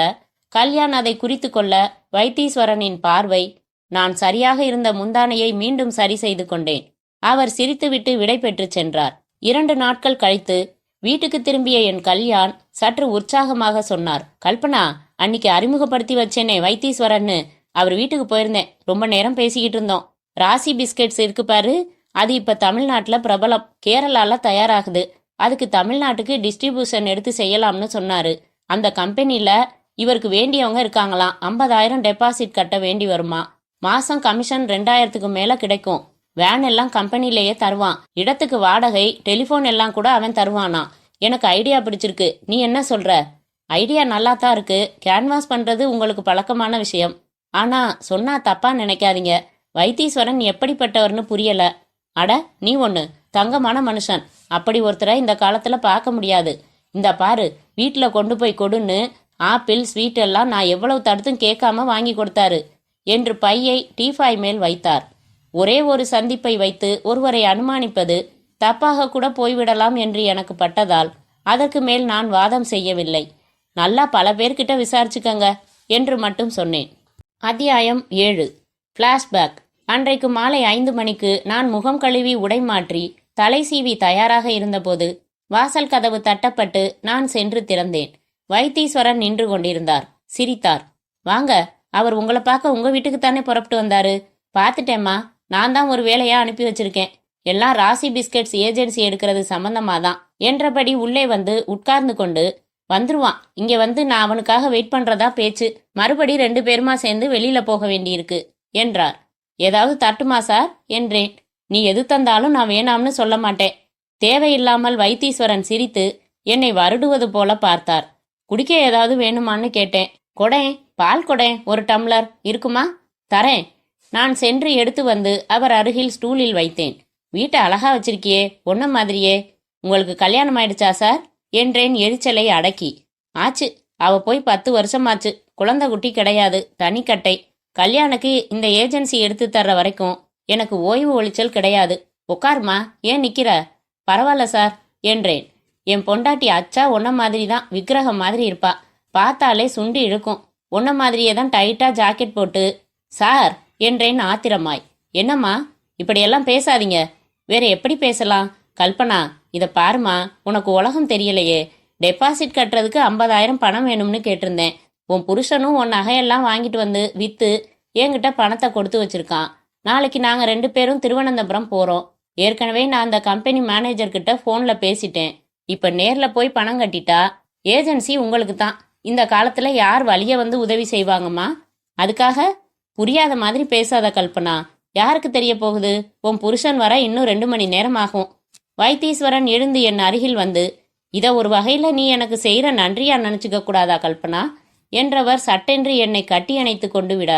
A: கல்யாண் அதை குறித்து கொள்ள வைத்தீஸ்வரனின் பார்வை. நான் சரியாக இருந்த முந்தானையை மீண்டும் சரி செய்து கொண்டேன். அவர் சிரித்துவிட்டு விடை பெற்று சென்றார். 2 நாட்கள் கழித்து வீட்டுக்கு திரும்பிய என் கல்யாண் சற்று உற்சாகமாக சொன்னார். கல்பனா, அன்னைக்கு அறிமுகப்படுத்தி வச்சேனே வைத்தீஸ்வரன்னு, அவர் வீட்டுக்கு போயிருந்தேன். ரொம்ப நேரம் பேசிக்கிட்டு இருந்தோம். ராசி பிஸ்கெட்ஸ் இருக்கு பாரு, அது இப்ப தமிழ்நாட்டுல பிரபலம். கேரளால தயாராகுது. அதுக்கு தமிழ்நாட்டுக்கு டிஸ்ட்ரிபியூஷன் எடுத்து செய்யலாம்னு சொன்னாரு. அந்த கம்பெனில இவருக்கு வேண்டியவங்க இருக்காங்களாம். 50,000 டெபாசிட் கட்ட வேண்டி வருமா. மாசம் கமிஷன் 2,000க்கு மேல கிடைக்கும். வேன் எல்லாம் கம்பெனிலேயே தருவான். இடத்துக்கு வாடகை, டெலிஃபோன் எல்லாம் கூட அவன் தருவானா. எனக்கு ஐடியா பிடிச்சிருக்கு. நீ என்ன சொல்ற? ஐடியா நல்லா தான் இருக்கு. கேன்வாஸ் பண்றது உங்களுக்கு பழக்கமான விஷயம். ஆனா சொன்னா தப்பா நினைக்காதீங்க. வைத்தீஸ்வரன் எப்படிப்பட்டவர்னு புரியல. அட, நீ ஒண்ணு தங்கமான மனுஷன். அப்படி ஒருத்தரை இந்த காலத்துல பார்க்க முடியாது. இந்த பாரு, வீட்டுல கொண்டு போய் கொடுன்னு ஆப்பிள் ஸ்வீட் எல்லாம் நான் எவ்வளவு தடுத்தும் கேட்காம வாங்கி கொடுத்தாரு என்று பையை டீஃபாய் மேல் வைத்தார். ஒரே ஒரு சந்திப்பை வைத்து ஒருவரை அனுமானிப்பது தப்பாக கூட போய்விடலாம் என்று எனக்கு பட்டதால் அதற்கு மேல் நான் வாதம் செய்யவில்லை. நல்லா பல பேர்கிட்ட விசாரிச்சுக்கங்க என்று மட்டும் சொன்னேன். அத்தியாயம் 7. பிளாஷ்பேக். அன்றைக்கு மாலை 5 மணிக்கு நான் முகம் கழுவி உடை மாற்றி தலை சீவி தயாராக இருந்தபோது வாசல் கதவு தட்டப்பட்டு நான் சென்று திறந்தேன். வைத்தீஸ்வரன் நின்று கொண்டிருந்தார். சிரித்தார். வாங்க, அவர் உங்களை பார்க்க உங்க வீட்டுக்குத்தானே புறப்பட்டு வந்தாரு. பார்த்துட்டேம்மா, நான் தான் ஒரு வேலையா அனுப்பி வச்சிருக்கேன். எல்லாம் ராசி பிஸ்கெட்ஸ் ஏஜென்சி எடுக்கிறது சம்பந்தமாதான் என்றபடி உள்ளே வந்து உட்கார்ந்து கொண்டு, வந்துருவான், இங்க வந்து நான் அவனுக்காக வெயிட் பண்றதா பேச்சு. மறுபடி 2 பேருமா சேர்ந்து வெளியில போக வேண்டியிருக்கு என்றார். ஏதாவது தட்டுமா சார் என்றேன். நீ எது தந்தாலும் நான் வேணாம்னு சொல்ல மாட்டேன். தேவையில்லாமல் வைத்தீஸ்வரன் சிரித்து என்னை வருடுவது போல பார்த்தார். குடிக்க ஏதாவது வேணுமான்னு கேட்டேன். கொடேன், பால் கொடேன், ஒரு டம்ளர் இருக்குமா? தரேன். நான் சென்று எடுத்து வந்து அவர் அருகில் ஸ்டூலில் வைத்தேன். வீட்டை அழகா வச்சிருக்கியே, ஒன்ன மாதிரியே. உங்களுக்கு கல்யாணம் ஆயிடுச்சா சார் என்றேன் எரிச்சலை அடக்கி. ஆச்சு, அவ போய் 10 வருஷமாச்சு. குழந்தை குட்டி கிடையாது, தனிக்கட்டை. கல்யாணுக்கு இந்த ஏஜென்சி எடுத்து தர்ற வரைக்கும் எனக்கு ஓய்வு ஒளிச்சல் கிடையாது. உட்காருமா, ஏன் நிக்கிற? பரவாயில்ல சார் என்றேன். என் பொண்டாட்டி அச்சா ஒன்ன மாதிரி தான், விக்கிரகம் மாதிரி இருப்பா. பார்த்தாலே சுண்டி இழுக்கும். ஒன்ன மாதிரியே தான் டைட்டா ஜாக்கெட் போட்டு. சார் என்றேன் ஆத்திரமாய். என்னம்மா, இப்படியெல்லாம் பேசாதீங்க. வேற எப்படி பேசலாம்? கல்பனா, இத பாருமா, உனக்கு உலகம் தெரியலையே. டெபாசிட் கட்டுறதுக்கு 50,000 பணம் வேணும்னு கேட்டிருந்தேன். உன் புருஷனும் உன் நகையெல்லாம் வாங்கிட்டு வந்து வித்து என்கிட்ட பணத்தை கொடுத்து வச்சிருக்கான். நாளைக்கு நாங்க 2 பேரும் திருவனந்தபுரம் போறோம். ஏற்கனவே நான் அந்த கம்பெனி மேனேஜர் கிட்ட போன்ல பேசிட்டேன். இப்ப நேர்ல போய் பணம் கட்டிட்டா ஏஜென்சி உங்களுக்கு தான். இந்த காலத்துல யார் வழிய வந்து உதவி செய்வாங்கம்மா? அதுக்காக புரியாத மாதிரி பேசாத கல்பனா. யாருக்கு தெரிய போகுது? உன் புருஷன் வர இன்னும் 2 மணி நேரம் ஆகும். வைத்தீஸ்வரன் எழுந்து என் அருகில் வந்து, இத ஒரு வகையில நீ எனக்கு செய்யற நன்றியா நினைச்சுக்க கூடாதா கல்பனா என்றவர் சட்டென்று என்னை கட்டி அணைத்து கொண்டு விட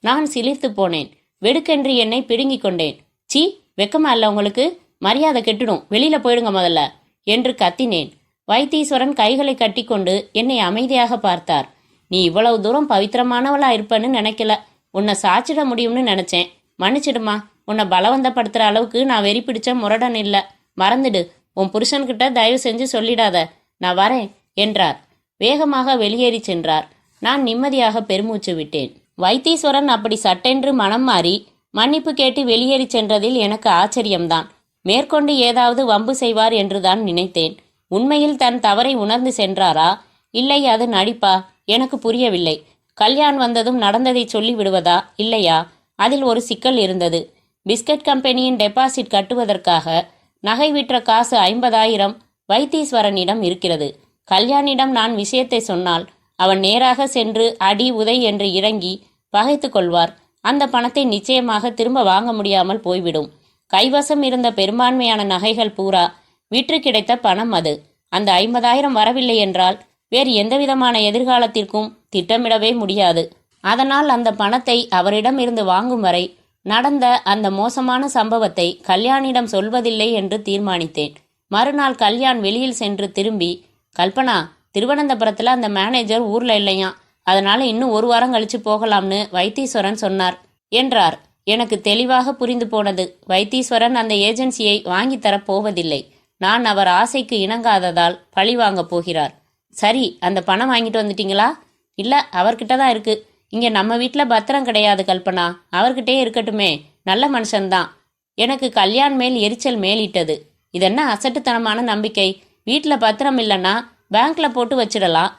A: நான் சிலிர்த்து போனேன். வெடுக்கென்று என்னை பிடுங்கிக் கொண்டேன். சீ, வெக்கமா இல்ல உங்களுக்கு? மரியாதை கெட்டுடும், வெளியில போயிடுங்க முதல்ல என்று கத்தினேன். வைத்தீஸ்வரன் கைகளை கட்டி கொண்டு என்னை அமைதியாக பார்த்தார். நீ இவ்வளவு தூரம் பவித்திரமானவளா இருப்பன்னு நினைக்கல. உன்னை சாச்சிட முடியும்னு நினைச்சேன். மன்னிச்சிடுமா. உன்னை பலவந்தப்படுத்துற அளவுக்கு நான் வெறி பிடிச்ச முரடன் இல்ல. மறந்துடு. உன் புருஷன்கிட்ட தயவு செஞ்சு சொல்லிடாத. நான் வரேன் என்றார். வேகமாக வெளியேறி சென்றார். நான் நிம்மதியாக பெருமூச்சு விட்டேன். வைத்தீஸ்வரன் அப்படி சட்டென்று மனம் மாறி மன்னிப்பு கேட்டு வெளியேறி சென்றதில் எனக்கு ஆச்சரியம்தான். மேற்கொண்டு ஏதாவது வம்பு செய்வார் என்றுதான் நினைத்தேன். உண்மையில் தன் தவறை உணர்ந்து சென்றாரா, இல்லை அது நடிப்பா? எனக்கு புரியவில்லை. கல்யாண் வந்ததும் நடந்ததை சொல்லி விடுவதா இல்லையா? அதில் ஒரு சிக்கல் இருந்தது. பிஸ்கட் கம்பெனியின் டெபாசிட் கட்டுவதற்காக நகை விற்ற காசு 50,000 வைத்தீஸ்வரனிடம் இருக்கிறது. கல்யாணிடம் நான் விஷயத்தை சொன்னால் அவன் நேராக சென்று அடி உதை என்று இறங்கி பகைத்து கொள்வார். அந்த பணத்தை நிச்சயமாக திரும்ப வாங்க முடியாமல் போய்விடும். கைவசம் இருந்த பெரும்பான்மையான நகைகள் பூரா விற்று கிடைத்த பணம் அது. அந்த 50,000 வரவில்லை என்றால் வேறு எந்தவிதமான எதிர்காலத்திற்கும் திட்டமிடவே முடியாது. அதனால் அந்த பணத்தை அவரிடம் இருந்து வாங்கும் வரை நடந்த அந்த மோசமான சம்பவத்தை கல்யாணிடம் சொல்வதில்லை என்று தீர்மானித்தேன். மறுநாள் கல்யாண் வெளியில் சென்று திரும்பி, கல்பனா, திருவனந்தபுரத்துல அந்த மேனேஜர் ஊர்ல இல்லையாம், அதனால இன்னும் 1 வாரம் கழிச்சு போகலாம்னு வைத்தீஸ்வரன் சொன்னார் என்றார். எனக்கு தெளிவாக புரிந்து போனது. வைத்தீஸ்வரன் அந்த ஏஜென்சியை வாங்கி தரப் போவதில்லை. நான் அவர் ஆசைக்கு இணங்காததால் பழி வாங்க போகிறார். சரி, அந்த பணம் வாங்கிட்டு வந்துட்டீங்களா? இல்ல, அவர்கிட்ட தான் இருக்கு. இங்க நம்ம வீட்டுல பத்திரம் கிடையாது கல்பனா, அவர்கிட்டே இருக்கட்டுமே, நல்ல மனுஷன்தான். எனக்கு கல்யாண் மேல் எரிச்சல் மேலிட்டது. இதென்ன அசட்டுத்தனமான நம்பிக்கை? வீட்டுல பத்திரம் இல்லைன்னா பேங்க்ல போட்டு வச்சிடலாம்.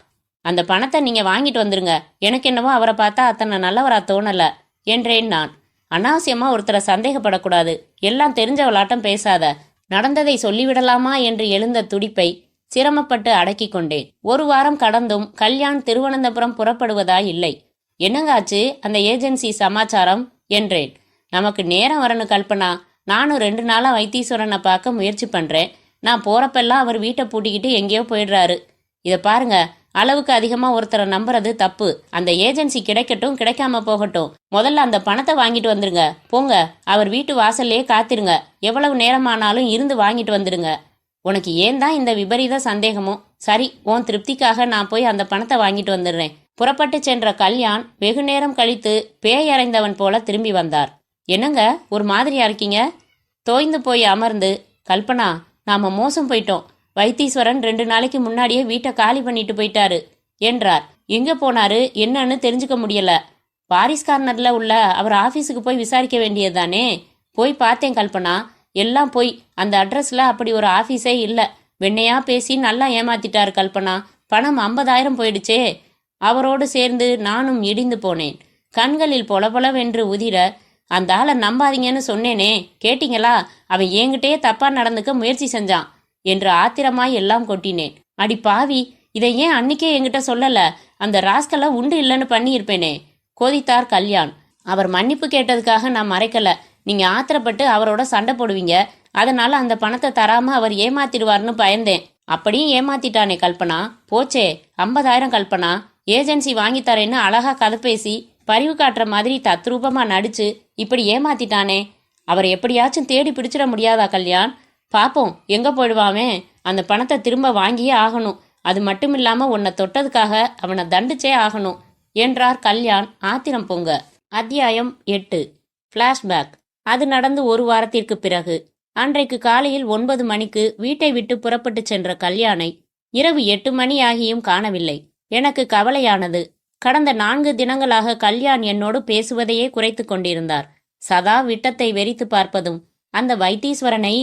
A: அந்த பணத்தை நீங்க வாங்கிட்டு வந்துருங்க. எனக்கு என்னவோ அவரை பார்த்தா அத்தனை நல்லவரா தோணல என்றேன் நான். அனாவசியமா ஒருத்தரை சந்தேகப்படக்கூடாது. எல்லாம் தெரிஞ்சவளாட்டம் பேசாத. நடந்ததை சொல்லிவிடலாமா என்று எழுந்த துடிப்பை சிரமப்பட்டு அடக்கி கொண்டேன். ஒரு வாரம் கடந்தும் கல்யாண் திருவனந்தபுரம் புறப்படுவதாய் இல்லை. என்னங்காச்சு அந்த ஏஜென்சி சமாச்சாரம் என்றேன். நமக்கு நேரம் வரணும் கல்பனா. நானும் 2 நாளா வைத்தீஸ்வரனை பார்க்க முயற்சி பண்றேன். நான் போறப்பெல்லாம் அவர் வீட்டை பூட்டிக்கிட்டு எங்கேயோ போயிடுறாரு. இதை பாருங்க, அளவுக்கு அதிகமா ஒருத்தரை நம்புறது தப்பு. அந்த ஏஜென்சி கிடைக்கட்டும், கிடைக்காம போகட்டும். முதல்ல அந்த பணத்தை வாங்கிட்டு வந்துருங்க. போங்க, அவர் வீட்டு வாசல்லையே காத்திருங்க. எவ்வளவு நேரமானாலும் இருந்து வாங்கிட்டு வந்துடுங்க. உனக்கு ஏன் தான் இந்த விபரீத சந்தேகமோ? சரி, உன் திருப்திக்காக நான் போய் அந்த பணத்தை வாங்கிட்டு வந்துடுறேன். புறப்பட்டு சென்ற கல்யாண் வெகு நேரம் கழித்து பேயறைந்தவன் போல திரும்பி வந்தார். என்னங்க ஒரு மாதிரியா இருக்கீங்க? தோய்ந்து போய் அமர்ந்து, கல்பனா, நாம மோசம் போயிட்டோம். வைத்தீஸ்வரன் 2 நாளைக்கு முன்னாடியே வீட்டை காலி பண்ணிட்டு போயிட்டாரு என்றார். எங்க போனாரு என்னன்னு தெரிஞ்சுக்க முடியல. பாரிஸ் கார்னர்ல உள்ள அவர் ஆபீஸுக்கு போய் விசாரிக்க வேண்டியதுதானே? போய் பார்த்தேன் கல்பனா, எல்லாம் போய். அந்த அட்ரஸ்ல அப்படி ஒரு ஆபீஸே இல்ல. வெண்ணையா பேசி நல்லா ஏமாத்திட்டாரு கல்பனா. பணம் 50,000 போயிடுச்சே. அவரோடு சேர்ந்து நானும் இடிந்து போனேன். கண்களில் பொலபொலவென்று உதிர, அந்த ஆளை நம்பாதீங்கன்னு சொன்னேனே, கேட்டீங்களா? அவன் என்கிட்டயே தப்பா நடந்துக்க முயற்சி செஞ்சான் என்று ஆத்திரமாய் எல்லாம் கொட்டினேன். அடி பாவி, இதை ஏன் அன்னைக்கே என்கிட்ட சொல்லல? அந்த ராஸ்கலை உண்டு இல்லைன்னு பண்ணியிருப்பேனே கோதித்தார் கல்யாண். அவர் மன்னிப்பு கேட்டதுக்காக நான் மறைக்கல. நீங்க ஆத்திரப்பட்டு அவரோட சண்டை போடுவீங்க. அதனால அந்த பணத்தை தராம அவர் ஏமாத்திடுவார்னு பயந்தேன். அப்படியும் ஏமாத்திட்டானே கல்பனா. போச்சே 50,000 கல்பனா. ஏஜென்சி வாங்கி தரேன்னு அழகா கதை பேசி பரிவு காட்டுற மாதிரி தத்ரூபமா நடிச்சு இப்படி ஏமாத்திட்டானே. அவர் எப்படியாச்சும் தேடி பிடிச்சிட முடியாதா கல்யாண்? பாப்போம் எங்க போயிடுவாமே. அந்த பணத்தை திரும்ப வாங்கியே ஆகணும். அது மட்டும் இல்லாம உன்னை தொட்டதுக்காக அவனை தண்டிச்சே ஆகணும் என்றார் கல்யாண் ஆத்திரம் பொங்க. அத்தியாயம் 8. பிளாஷ்பேக். அது நடந்து 1 வாரத்திற்கு பிறகு அன்றைக்கு காலையில் 9 மணிக்கு வீட்டை விட்டு புறப்பட்டு சென்ற கல்யாணை இரவு 8 மணி ஆகியும் காணவில்லை. எனக்கு கவலையானது. கடந்த 4 தினங்களாக கல்யாண் என்னோடு பேசுவதையே குறைத்து கொண்டிருந்தார். சதா விட்டத்தை வெறித்து பார்ப்பதும், அந்த வைத்தீஸ்வரனை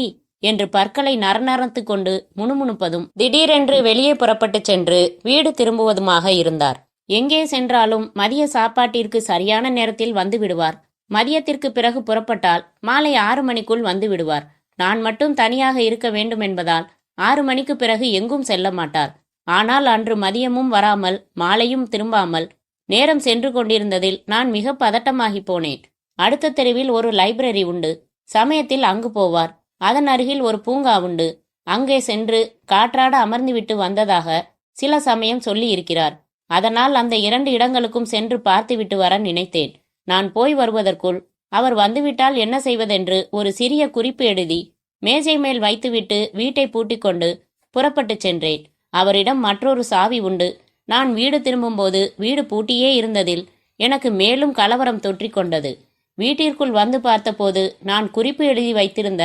A: என்று பற்களை நரநரத்து கொண்டு முணுமுணுப்பதும், திடீரென்று வெளியே புறப்பட்டு சென்று வீடு திரும்புவதுமாக இருந்தார். எங்கே சென்றாலும் மதிய சாப்பாட்டிற்கு சரியான நேரத்தில் வந்து விடுவார். மதியத்திற்கு பிறகு புறப்பட்டால் மாலை 6 மணிக்குள் வந்து விடுவார். நான் மட்டும் தனியாக இருக்க வேண்டும் என்பதால் 6 மணிக்கு பிறகு எங்கும் செல்ல மாட்டார். ஆனால் அன்று மதியமும் வராமல் மாலையும் திரும்பாமல் நேரம் சென்று கொண்டிருந்ததில் நான் மிக பதட்டமாகி போனேன். அடுத்த தெருவில் ஒரு லைப்ரரி உண்டு. சமயத்தில் அங்கு போவார். அதன் அருகில் ஒரு பூங்கா உண்டு. அங்கே சென்று காற்றாட அமர்ந்துவிட்டு வந்ததாக சில சமயம் சொல்லி இருக்கிறார். அதனால் அந்த 2 இடங்களுக்கும் சென்று பார்த்துவிட்டு வர நினைத்தேன். நான் போய் வருவதற்குள் அவர் வந்துவிட்டால் என்ன செய்வதென்று ஒரு சிறிய குறிப்பு எழுதி மேஜை மேல் வைத்துவிட்டு வீட்டை பூட்டிக் கொண்டு புறப்பட்டு சென்றேன். அவரிடம் மற்றொரு சாவி உண்டு. நான் வீடு திரும்பும்போது வீடு பூட்டியே இருந்ததில் எனக்கு மேலும் கலவரம் தொற்றிக் கொண்டது. வீட்டிற்குள் வந்து பார்த்தபோது நான் குறிப்பு எழுதி வைத்திருந்த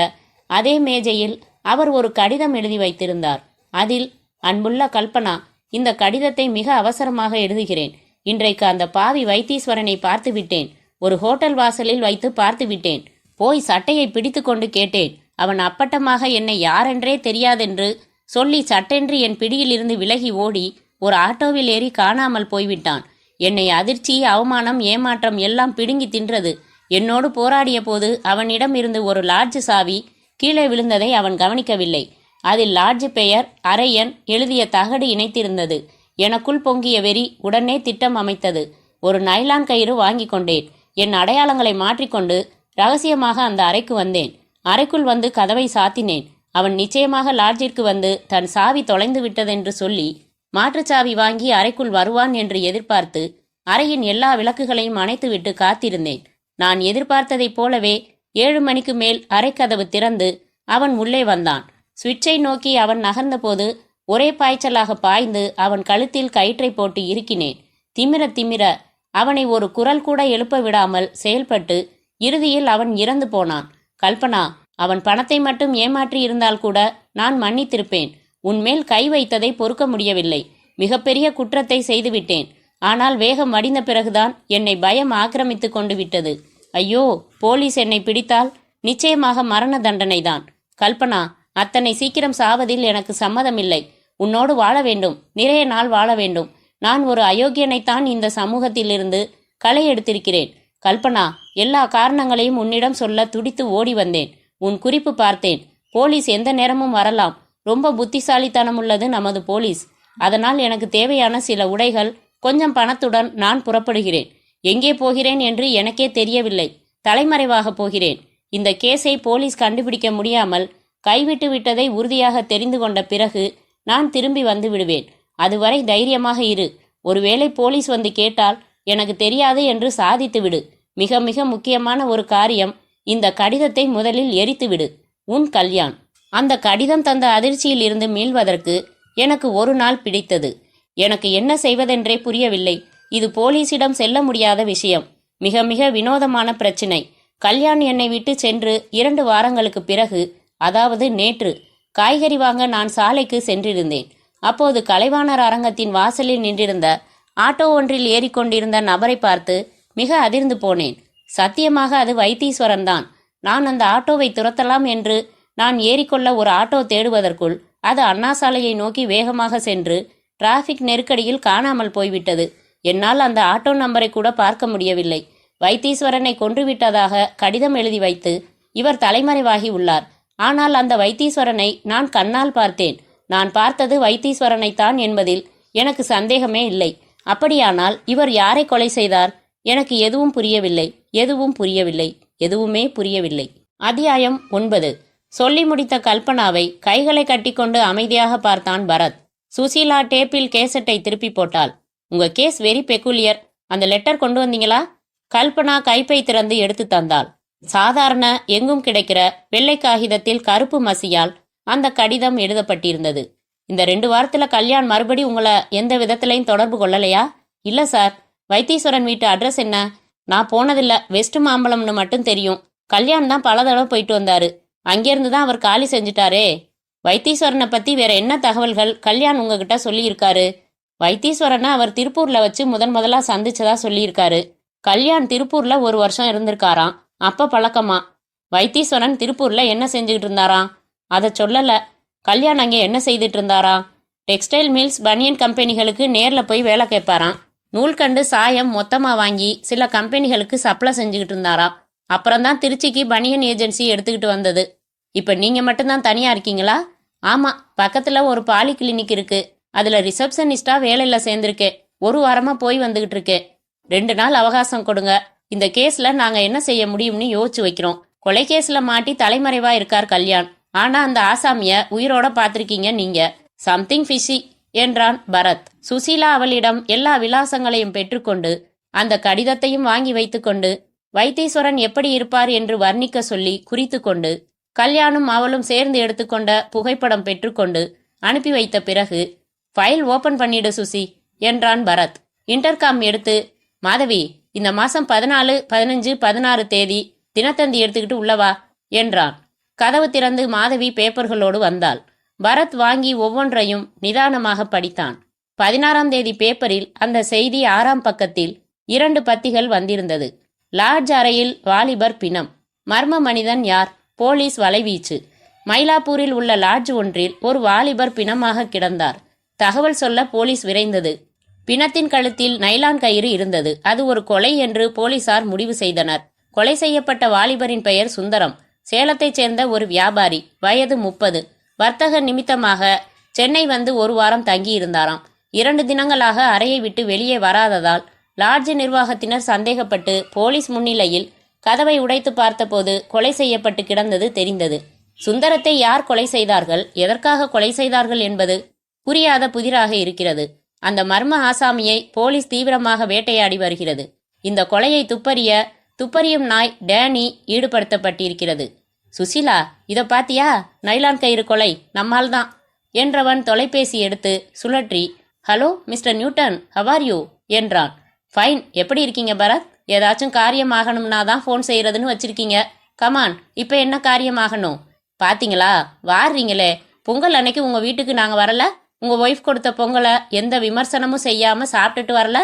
A: அதே மேஜையில் அவர் ஒரு கடிதம் எழுதி வைத்திருந்தார். அதில், அன்புள்ள கல்பனா, இந்த கடிதத்தை மிக அவசரமாக எழுதுகிறேன். இன்றைக்கு அந்த பாவி வைத்தீஸ்வரனை பார்த்து விட்டேன். ஒரு ஹோட்டல் வாசலில் வைத்து பார்த்து விட்டேன். போய் சட்டையை பிடித்து கொண்டு கேட்டேன். அவன் அப்பட்டமாக என்னை யாரென்றே தெரியாதென்று சொல்லி சட்டென்று என் பிடியிலிருந்து விலகி ஓடி ஒரு ஆட்டோவில் ஏறி காணாமல் போய்விட்டான். என்னை அதிர்ச்சி, அவமானம், ஏமாற்றம் எல்லாம் பிடுங்கி தின்றது. என்னோடு போராடிய போது அவனிடம் இருந்து ஒரு லாட்ஜ் சாவி கீழே விழுந்ததை அவன் கவனிக்கவில்லை. அதில் லாட்ஜ் பெயர், அரையன் எழுதிய தகடு இணைத்திருந்தது. எனக்குள் பொங்கிய வெறி உடனே திட்டம் அமைத்தது. ஒரு நைலான் கயிறு வாங்கி கொண்டேன். என் அடையாளங்களை மாற்றிக்கொண்டு ரகசியமாக அந்த அறைக்கு வந்தேன். அறைக்குள் வந்து கதவை சாத்தினேன். அவன் நிச்சயமாக லாட்ஜிற்கு வந்து தன் சாவி தொலைந்து விட்டதென்று சொல்லி மாற்றுச்சாவி வாங்கி அறைக்குள் வருவான் என்று எதிர்பார்த்து அறையின் எல்லா விளக்குகளையும் அணைத்துவிட்டு காத்திருந்தேன். நான் எதிர்பார்த்ததைப் போலவே 7 மணிக்கு மேல் அறைக்கதவு திறந்து அவன் உள்ளே வந்தான். சுவிட்சை நோக்கி அவன் நகர்ந்தபோது ஒரே பாய்ச்சலாக பாய்ந்து அவன் கழுத்தில் கயிற்றை போட்டு இறுக்கினேன். திமிர திமிர அவனை ஒரு குரல் கூட எழுப்ப விடாமல் செயல்பட்டு இறுதியில் அவன் இறந்து போனான். கல்பனா, அவன் பணத்தை மட்டும் ஏமாற்றி இருந்தால் கூட நான் மன்னித்திருப்பேன். உன்மேல் கை வைத்ததை பொறுக்க முடியவில்லை. மிகப்பெரிய குற்றத்தை செய்துவிட்டேன். ஆனால் வேகம் வடிந்த பிறகுதான் என்னை பயம் ஆக்கிரமித்து கொண்டு விட்டது. ஐயோ, போலீஸ் என்னை பிடித்தால் நிச்சயமாக மரண தண்டனைதான். கல்பனா, அத்தனை சீக்கிரம் சாவதில் எனக்கு சம்மதமில்லை. உன்னோடு வாழ வேண்டும், நிறைய நாள் வாழ வேண்டும். நான் ஒரு அயோக்கியனைத்தான் இந்த சமூகத்திலிருந்து களை எடுத்திருக்கிறேன். கல்பனா, எல்லா காரணங்களையும் உன்னிடம் சொல்ல துடித்து ஓடி வந்தேன். உன் குறிப்பு பார்த்தேன். போலீஸ் எந்த நேரமும் வரலாம். ரொம்ப புத்திசாலித்தனம் உள்ளது நமது போலீஸ். அதனால் எனக்கு தேவையான சில உடைகள், கொஞ்சம் பணத்துடன் நான் புறப்படுகிறேன். எங்கே போகிறேன் என்று எனக்கே தெரியவில்லை. தலைமறைவாக போகிறேன். இந்த கேஸை போலீஸ் கண்டுபிடிக்க முடியாமல் கைவிட்டு விட்டதை உறுதியாக தெரிந்து கொண்ட பிறகு நான் திரும்பி வந்து விடுவேன். அதுவரை தைரியமாக இரு. ஒருவேளை போலீஸ் வந்து கேட்டால் எனக்கு தெரியாது என்று சாதித்து விடு. மிக மிக முக்கியமான ஒரு காரியம், இந்த கடிதத்தை முதலில் எரித்துவிடு. உன் கல்யாண். அந்த கடிதம் தந்த அதிர்ச்சியில் இருந்து மீள்வதற்கு எனக்கு ஒரு நாள் பிடித்தது. எனக்கு என்ன செய்வதென்றே புரியவில்லை. இது போலீசிடம் செல்ல முடியாத விஷயம். மிக மிக வினோதமான பிரச்சினை. கல்யாண் என்னை விட்டு சென்று 2 வாரங்களுக்கு பிறகு, அதாவது நேற்று, காய்கறி வாங்க நான் சாலைக்கு சென்றிருந்தேன். அப்போது கலைவாணர் அரங்கத்தின் வாசலில் நின்றிருந்த ஆட்டோ ஒன்றில் ஏறிக்கொண்டிருந்த நபரை பார்த்து மிக அதிர்ந்து போனேன். சத்தியமாக அது வைத்தீஸ்வரன் தான். நான் அந்த ஆட்டோவை துரத்தலாம் என்று நான் ஏறிக்கொள்ள ஒரு ஆட்டோ தேடுவதற்குள் அது அண்ணா சாலையை நோக்கி வேகமாக சென்று டிராஃபிக் நெருக்கடியில் காணாமல் போய்விட்டது. என்னால் அந்த ஆட்டோ நம்பரை கூட பார்க்க முடியவில்லை. வைத்தீஸ்வரனை கொன்றுவிட்டதாக கடிதம் எழுதி வைத்து இவர் தலைமறைவாகி உள்ளார். ஆனால் அந்த வைத்தீஸ்வரனை நான் கண்ணால் பார்த்தேன். நான் பார்த்தது வைத்தீஸ்வரனைத்தான் என்பதில் எனக்கு சந்தேகமே இல்லை. அப்படியானால் இவர் யாரை கொலை செய்தார்? எனக்கு எதுவும் புரியவில்லை. எதுவுமே புரியவில்லை. அத்தியாயம் 9. சொல்லி முடித்த கல்பனாவை கைகளை கட்டிக்கொண்டு அமைதியாக பார்த்தான் பரத். சுசீலா டேப்பில் கேசட்டை திருப்பி போட்டாள். உங்க கேஸ் வெரி பெக்குலியர். அந்த லெட்டர் கொண்டு வந்தீங்களா? கல்பனா கைப்பை திறந்து எடுத்து தந்தாள். சாதாரண எங்கும் கிடைக்கிற வெள்ளை காகிதத்தில் கருப்பு மசியால் அந்த கடிதம் எழுதப்பட்டிருந்தது. இந்த 2 வாரத்துல கல்யாண் மறுபடி உங்களை எந்த விதத்திலையும் தொடர்பு கொள்ளலையா? இல்ல சார். வைத்தீஸ்வரன் வீட்டு அட்ரஸ் என்ன? நான் போனதில்ல. வெஸ்ட் மாம்பழம்னு மட்டும் தெரியும். கல்யாண் தான் பல தடவை போயிட்டு வந்தாரு. அங்கிருந்து தான் அவர் காலி செஞ்சுட்டாரே. வைத்தீஸ்வரனை பத்தி வேற என்ன தகவல்கள் கல்யாண் உங்ககிட்ட சொல்லியிருக்காரு? வைத்தீஸ்வரனை அவர் திருப்பூர்ல வச்சு முதலா சந்திச்சதா சொல்லியிருக்காரு. கல்யாண் திருப்பூர்ல 1 வருஷம் இருந்திருக்காராம். அப்ப பழக்கமா? வைத்தீஸ்வரன் திருப்பூர்ல என்ன செஞ்சுக்கிட்டு இருந்தாராம்? அதை சொல்லல. கல்யாண் அங்கே என்ன செய்துட்டு இருந்தாராம்? டெக்ஸ்டைல் மில்ஸ், பனியன் கம்பெனிகளுக்கு நேர்ல போய் வேலை கேட்பாராம். நூல்கண்டு சாயம் மொத்தமா வாங்கி சில கம்பெனிகளுக்கு சப்ளை செஞ்சுக்கிட்டு இருந்தாராம். அப்புறம்தான் திருச்சிக்கு பனியன் ஏஜென்சி எடுத்துக்கிட்டு வந்தது. இப்ப நீங்க மட்டும்தான் தனியா இருக்கீங்களா? ஆமா, பக்கத்துல ஒரு பாலி கிளினிக் இருக்கு. அதுல ரிசப்ஷனிஸ்டா வேலையில சேர்ந்திருக்கேன். 1 வாரமா போய் வந்துகிட்டு இருக்கேன். 2 நாள் அவகாசம் கொடுங்க. இந்த கேஸ்ல நாங்க என்ன செய்ய முடியும்னு யோசிச்சு வைக்கிறோம். கொலை கேஸ்ல மாட்டி தலைமறைவா இருக்கார் கல்யாண். ஆனா அந்த ஆசாமிய உயிரோட பாத்திருக்கீங்க நீங்க. சம்திங் ஃபிஷி என்றான் பரத். சுசீலா அவளிடம் எல்லா விலாசங்களையும் பெற்றுக்கொண்டு அந்த கடிதத்தையும் வாங்கி வைத்துக்கொண்டு வைத்தீஸ்வரன் எப்படி இருப்பார் என்று வர்ணிக்க சொல்லி குறித்து கொண்டு கல்யாணும் அவளும் சேர்ந்து எடுத்துக்கொண்ட புகைப்படம் பெற்றுக்கொண்டு அனுப்பி வைத்த பிறகு, ஃபைல் ஓபன் பண்ணிடு சுசி என்றான் பரத். இன்டர்காம் எடுத்து, மாதவி, இந்த மாசம் 14, 15, 16 தேதி தினத்தந்தி எடுத்துக்கிட்டு உள்ளவா என்றான். கதவு திறந்து மாதவி பேப்பர்களோடு வந்தாள். பரத் வாங்கி ஒவ்வொன்றையும் நிதானமாக படித்தான். 16ஆம் தேதி பேப்பரில் அந்த செய்தி 6ஆம் பக்கத்தில் 2 பத்திகள் வந்திருந்தது. லாட்ஜ் அறையில் வாலிபர் பிணம். மர்ம மனிதன் யார்? போலீஸ் வலைவீச்சு. மயிலாப்பூரில் உள்ள லாட்ஜ் ஒன்றில் ஒரு வாலிபர் பிணமாக கிடந்தார். தகவல் சொல்ல போலீஸ் விரைந்தது. பிணத்தின் கழுத்தில் நைலான் கயிறு இருந்தது. அது ஒரு கொலை என்று போலீசார் முடிவு செய்தனர். கொலை செய்யப்பட்ட வாலிபரின் பெயர் சுந்தரம். சேலத்தைச் சேர்ந்த ஒரு வியாபாரி. வயது 30. வர்த்தக நிமித்தமாக சென்னை வந்து 1 வாரம் தங்கியிருந்தாராம். 2 தினங்களாக அறையை விட்டு வெளியே வராததால் லாட்ஜ் நிர்வாகத்தினர் சந்தேகப்பட்டு போலீஸ் முன்னிலையில் கதவை உடைத்து பார்த்தபோது கொலை செய்யப்பட்டு கிடந்தது தெரிந்தது. சுந்தரத்தை யார் கொலை செய்தார்கள், எதற்காக கொலை செய்தார்கள் என்பது புரியாத புதிராக இருக்கிறது. அந்த மர்ம ஆசாமியை போலீஸ் தீவிரமாக வேட்டையாடி வருகிறது. இந்த கொலையை துப்பறியும் நாய் டேனி ஈடுபடுத்தப்பட்டிருக்கிறது. சுசீலா, இத பாத்தியா? நைலான் கயிறு கொலை நம்மால் தான் என்றவன் தொலைபேசி எடுத்து சுழற்றி, hello mister Newton, how are you என்றான். ஃபைன், எப்படி இருக்கீங்க பரத்? ஏதாச்சும் காரியம் ஆகணும்னா தான் ஃபோன் செய்யறதுன்னு வச்சிருக்கீங்க. கமான், இப்ப என்ன காரியம் ஆகணும்? பாத்தீங்களா, வாடுறீங்களே, பொங்கல் அன்னைக்கு உங்க வீட்டுக்கு நாங்க வரல? உங்க ஒய்ஃப் கொடுத்த பொங்கலை எந்த விமர்சனமும் செய்யாம சாப்பிட்டுட்டு வரல?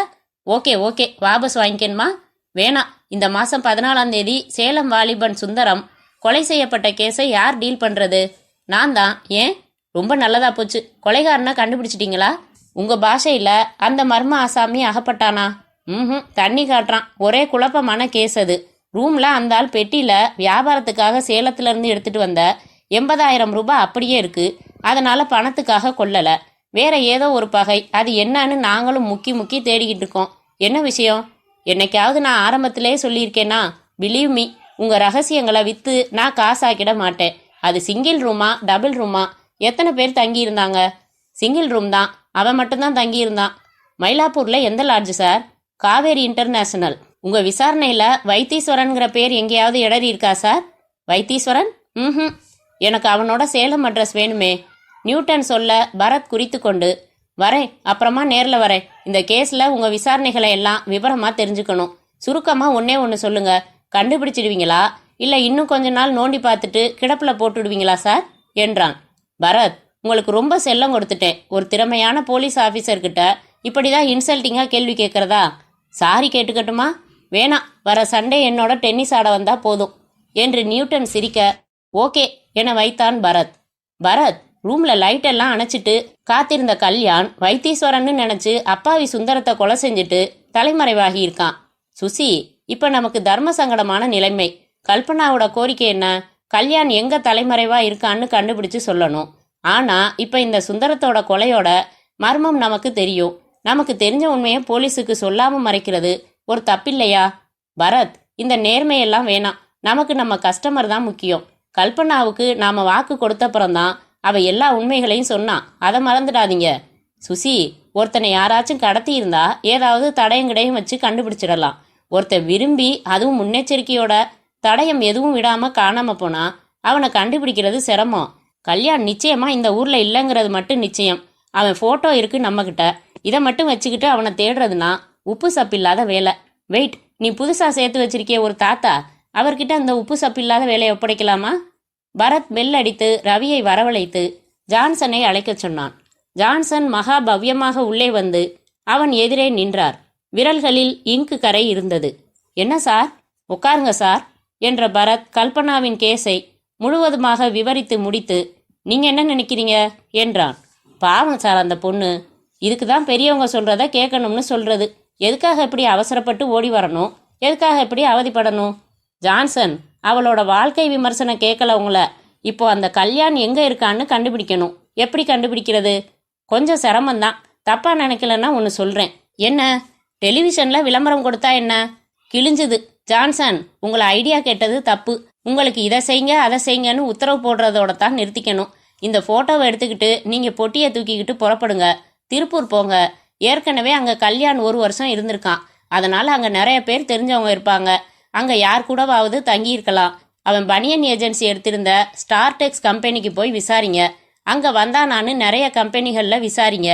A: ஓகே ஓகே, வாபஸ் வாங்கிக்கணுமா? வேணாம். இந்த மாசம் 14ஆம் தேதி சேலம் வாலிபன் சுந்தரம் கொலை செய்யப்பட்ட கேஸை யார் டீல் பண்றது? நான் தான். ஏன்? ரொம்ப நல்லதா போச்சு. கொலைகாரனை கண்டுபிடிச்சிட்டீங்களா? உங்க பாஷையில அந்த மர்ம ஆசாமி அகப்பட்டானா? தண்ணி காட்டுறான். ஒரே குழப்பமான கேஸ் அது. ரூம்ல அந்த ஆள் பெட்டியில வியாபாரத்துக்காக சேலத்துல இருந்து எடுத்துட்டு வந்த 80,000 ரூபாய் அப்படியே இருக்கு. அதனால பணத்துக்காக கொல்லல, வேற ஏதோ ஒரு பகை. அது என்னன்னு நாங்களும் முக்கி முக்கி தேடிக்கிட்டு இருக்கோம். என்ன விஷயம்? என்னைக்காவது நான் ஆரம்பத்திலே சொல்லியிருக்கேனா? பிலீவ் மீ, உங்க ரகசியங்களை வித்து நான் காசாக்கிட மாட்டேன். அது சிங்கிள் ரூமா டபுள் ரூமா? எத்தனை பேர் தங்கி இருந்தாங்க? சிங்கிள் ரூம் தான். அவன் மட்டும்தான் தங்கி இருந்தான். மயிலாப்பூர்ல எந்த லாட்ஜ் சார்? காவேரி இன்டர்நேஷனல். உங்க விசாரணையில வைத்தீஸ்வரன்கிற பேர் எங்கேயாவது இடறி இருக்கா சார்? வைத்தீஸ்வரன்? எனக்கு அவனோட சேலம் அட்ரஸ் வேணுமே. நியூட்டன் சொல்ல பரத் குறித்து கொண்டு, வரேன், அப்புறமா நேரில் வரேன். இந்த கேஸ்ல உங்க விசாரணைகளை எல்லாம் விவரமா தெரிஞ்சுக்கணும். சுருக்கமா ஒன்னே ஒன்று சொல்லுங்க. கண்டுபிடிச்சிடுவீங்களா இல்ல இன்னும் கொஞ்ச நாள் நோண்டி பார்த்துட்டு கிடப்புல போட்டுடுவீங்களா சார் என்றான். பரத், உங்களுக்கு ரொம்ப செல்லம் கொடுத்துட்டேன். ஒரு திறமையான போலீஸ் ஆபீசர்கிட்ட இப்படிதான் இன்சல்ட்டிங்கா கேள்வி கேட்கறதா? சாரி கேட்டுக்கட்டுமா? வேணாம், வர சண்டே என்னோட டென்னிஸ் ஆட வந்தா போதும் என்று நியூட்டன் சிரிக்க, ஓகே என வைத்தான் பரத். பரத், ரூம்ல லைட் எல்லாம் அணைச்சிட்டு காத்திருந்த கல்யாண் வைத்தீஸ்வரன்னு நினைச்சு அப்பாவி சுந்தரத்தை கொலை செஞ்சுட்டு தலைமறைவாகி இருக்கான். சுசி, இப்ப நமக்கு தர்ம சங்கடமான நிலைமை. கல்பனாவோட கோரிக்கை என்ன? கல்யாண் எங்க தலைமறைவா இருக்கான்னு கண்டுபிடிச்சு சொல்லணும். ஆனா இப்ப இந்த சுந்தரத்தோட கொலையோட மர்மம் நமக்கு தெரியும். நமக்கு தெரிஞ்ச உண்மையை போலீஸுக்கு சொல்லாம மறைக்கிறது ஒரு தப்பில்லையா? பரத், இந்த நேர்மையெல்லாம் வேணாம். நமக்கு நம்ம கஸ்டமர் தான் முக்கியம். கல்பனாவுக்கு நாம வாக்கு கொடுத்தப்புறம்தான் அவ எல்லா உண்மைகளையும் சொன்னான். அதை மறந்துடாதீங்க. சுசி, ஒருத்தனை யாராச்சும் கடத்தி இருந்தா ஏதாவது தடயம் கிடையும் வச்சு கண்டுபிடிச்சிடலாம். ஒருத்தன் விரும்பி அதுவும் முன்னெச்சரிக்கையோட தடயம் எதுவும் விடாம காணாம போனா அவனை கண்டுபிடிக்கிறது சிரமம். கல்யாண் நிச்சயமா இந்த ஊர்ல இல்லைங்கிறது மட்டும் நிச்சயம். அவன் போட்டோ இருக்கு நம்ம கிட்ட. இதை மட்டும் வச்சுக்கிட்டு அவனை தேடுறதுனா உப்பு சப்பில்லாத வேலை. வெயிட், நீ புதுசா சேர்த்து வச்சிருக்கிய ஒரு தாத்தா, அவர்கிட்ட அந்த உப்பு சப்பில்லாத வேலையை ஒப்படைக்கலாமா? பரத் பெல் அடித்து ரவியை வரவழைத்து ஜான்சனை அழைக்கச் சொன்னான். ஜான்சன் மகா பவ்யமாக உள்ளே வந்து அவன் எதிரே நின்றார். விரல்களில் இங்கு கரை இருந்தது. என்ன சார்? உட்காருங்க சார் என்ற பரத் கல்பனாவின் கேஸை முழுவதுமாக விவரித்து முடித்து, நீங்க என்ன நினைக்கிறீங்க என்றான். பாவம் சார் அந்த பொண்ணு. இதுக்கு தான் பெரியவங்க சொல்றத கேட்கணும்னு சொல்றது. எதுக்காக இப்படி அவசரப்பட்டு ஓடி வரணும்? எதுக்காக இப்படி அவதிப்படணும்? ஜான்சன், அவளோட வாழ்க்கை விமர்சனம் கேட்கல உங்களை. இப்போ அந்த கல்யாண் எங்க இருக்கான்னு கண்டுபிடிக்கணும். எப்படி கண்டுபிடிக்கிறது? கொஞ்சம் சிரமம்தான். தப்பா நினைக்கலன்னா ஒன்று சொல்றேன். என்ன? டெலிவிஷன்ல விளம்பரம் கொடுத்தா என்ன? கிழிஞ்சுது. ஜான்சன், உங்களை ஐடியா கேட்டது தப்பு. உங்களுக்கு இதை செய்யுங்க அதை செய்யுங்கன்னு உத்தரவு போடுறதோட தான் நிறுத்திக்கணும். இந்த போட்டோவை எடுத்துக்கிட்டு நீங்க பொட்டியை தூக்கிக்கிட்டு புறப்படுங்க. திருப்பூர் போங்க. ஏற்கனவே அங்க கல்யாண் 1 வருஷம் இருந்திருக்கான். அதனால அங்க நிறைய பேர் தெரிஞ்சவங்க இருப்பாங்க. அங்க யார் கூடவாவது தங்கி இருக்கலாம். அவன் பனியன் ஏஜென்சி எடுத்திருந்த ஸ்டார்டெக்ஸ் கம்பெனிக்கு போய் விசாரிங்க. அங்க வந்தானான்னு நிறைய கம்பெனிகள்ல விசாரிங்க,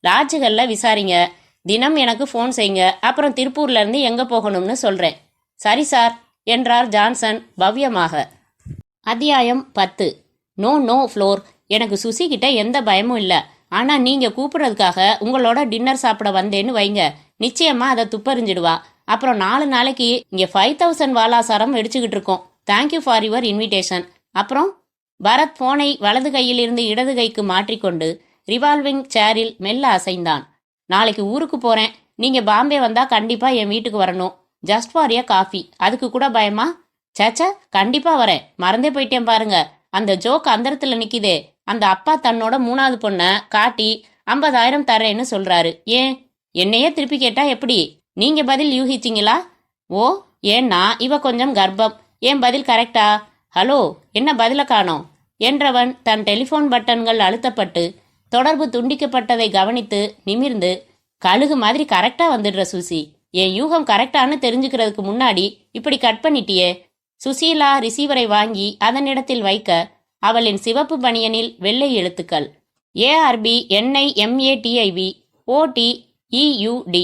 A: லாட்ஜுகள்ல விசாரிங்க. தினம் எனக்கு ஃபோன் செய்யுங்க. அப்புறம் திருப்பூர்ல இருந்து எங்க போகணும்னு சொல்றேன். சரி சார் என்றார் ஜான்சன் பவ்யமாக. அத்தியாயம் 10. No no Flor. எனக்கு சுசி கிட்ட எந்த பயமும் இல்லை. ஆனா நீங்க கூப்பிடுறதுக்காக உங்களோட டின்னர் சாப்பிட வந்தேன்னு வைங்க, நிச்சயமா அதை துப்பறிஞ்சிடுவா. அப்புறம் 4 நாளைக்கு இங்க 5000 வாலாசாரம் வெடிச்சுக்கிட்டு இருக்கோம். Thank you for your invitation. அப்புறம் பரத் போனை வலது கையில் இருந்து இடது கைக்கு மாற்றிக்கொண்டு ரிவால்விங் சேரில் மெல்ல அசைந்தான். நாளைக்கு ஊருக்கு போறேன். நீங்க பாம்பே வந்தா கண்டிப்பா என் வீட்டுக்கு வரணும். Just for a coffee. அதுக்கு கூட பயமா? சேச்சா, கண்டிப்பா வரேன். மறந்தே போயிட்டேன் பாருங்க. அந்த ஜோக் அந்தரத்துல நிக்குதே, அந்த அப்பா தன்னோட 3வது பொண்ணை காட்டி 50,000 தரேன்னு சொல்றாரு. ஏன்? என்னையே திருப்பி கேட்டா எப்படி? நீங்க பதில் யூகிச்சிங்களா? ஓ, ஏன்னா இவ கொஞ்சம் கர்ப்பம். ஏன் பதில் கரெக்டா? ஹலோ, என்ன பதில காணோம் என்றவன் தன் டெலிஃபோன் பட்டன்கள் அழுத்தப்பட்டு தொடர்பு துண்டிக்கப்பட்டதை கவனித்து நிமிர்ந்து, கழுகு மாதிரி கரெக்டா வந்துடுற சுசி. என் யூகம் கரெக்டானு தெரிஞ்சுக்கிறதுக்கு முன்னாடி இப்படி கட் பண்ணிட்டியே. சுசீலா ரிசீவரை வாங்கி அதனிடத்தில் வைக்க அவளின் சிவப்பு பனியனில் வெள்ளை எழுத்துக்கள் ARB NIMATIV OTEUD.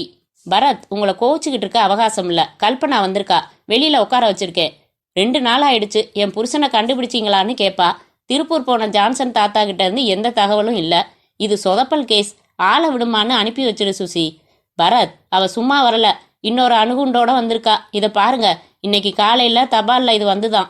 A: பரத், உங்களை கோச்சுக்கிட்டு இருக்க அவகாசம் இல்லை. கல்பனா வந்திருக்கா. வெளியில உட்கார வச்சிருக்கேன். 2 நாள் ஆயிடுச்சு. என் புருஷனை கண்டுபிடிச்சிங்களான்னு கேட்பா. திருப்பூர் போன ஜான்சன் தாத்தா கிட்ட இருந்து எந்த தகவலும் இல்லை. இது சொதப்பல் கேஸ், ஆளை விடுமான்னு அனுப்பி வச்சிரு சுசி. பரத், அவ சும்மா வரல, இன்னொரு அணுகுண்டோட வந்திருக்கா. இதை பாருங்க, இன்னைக்கு காலையில தபால்ல இது வந்துதான்.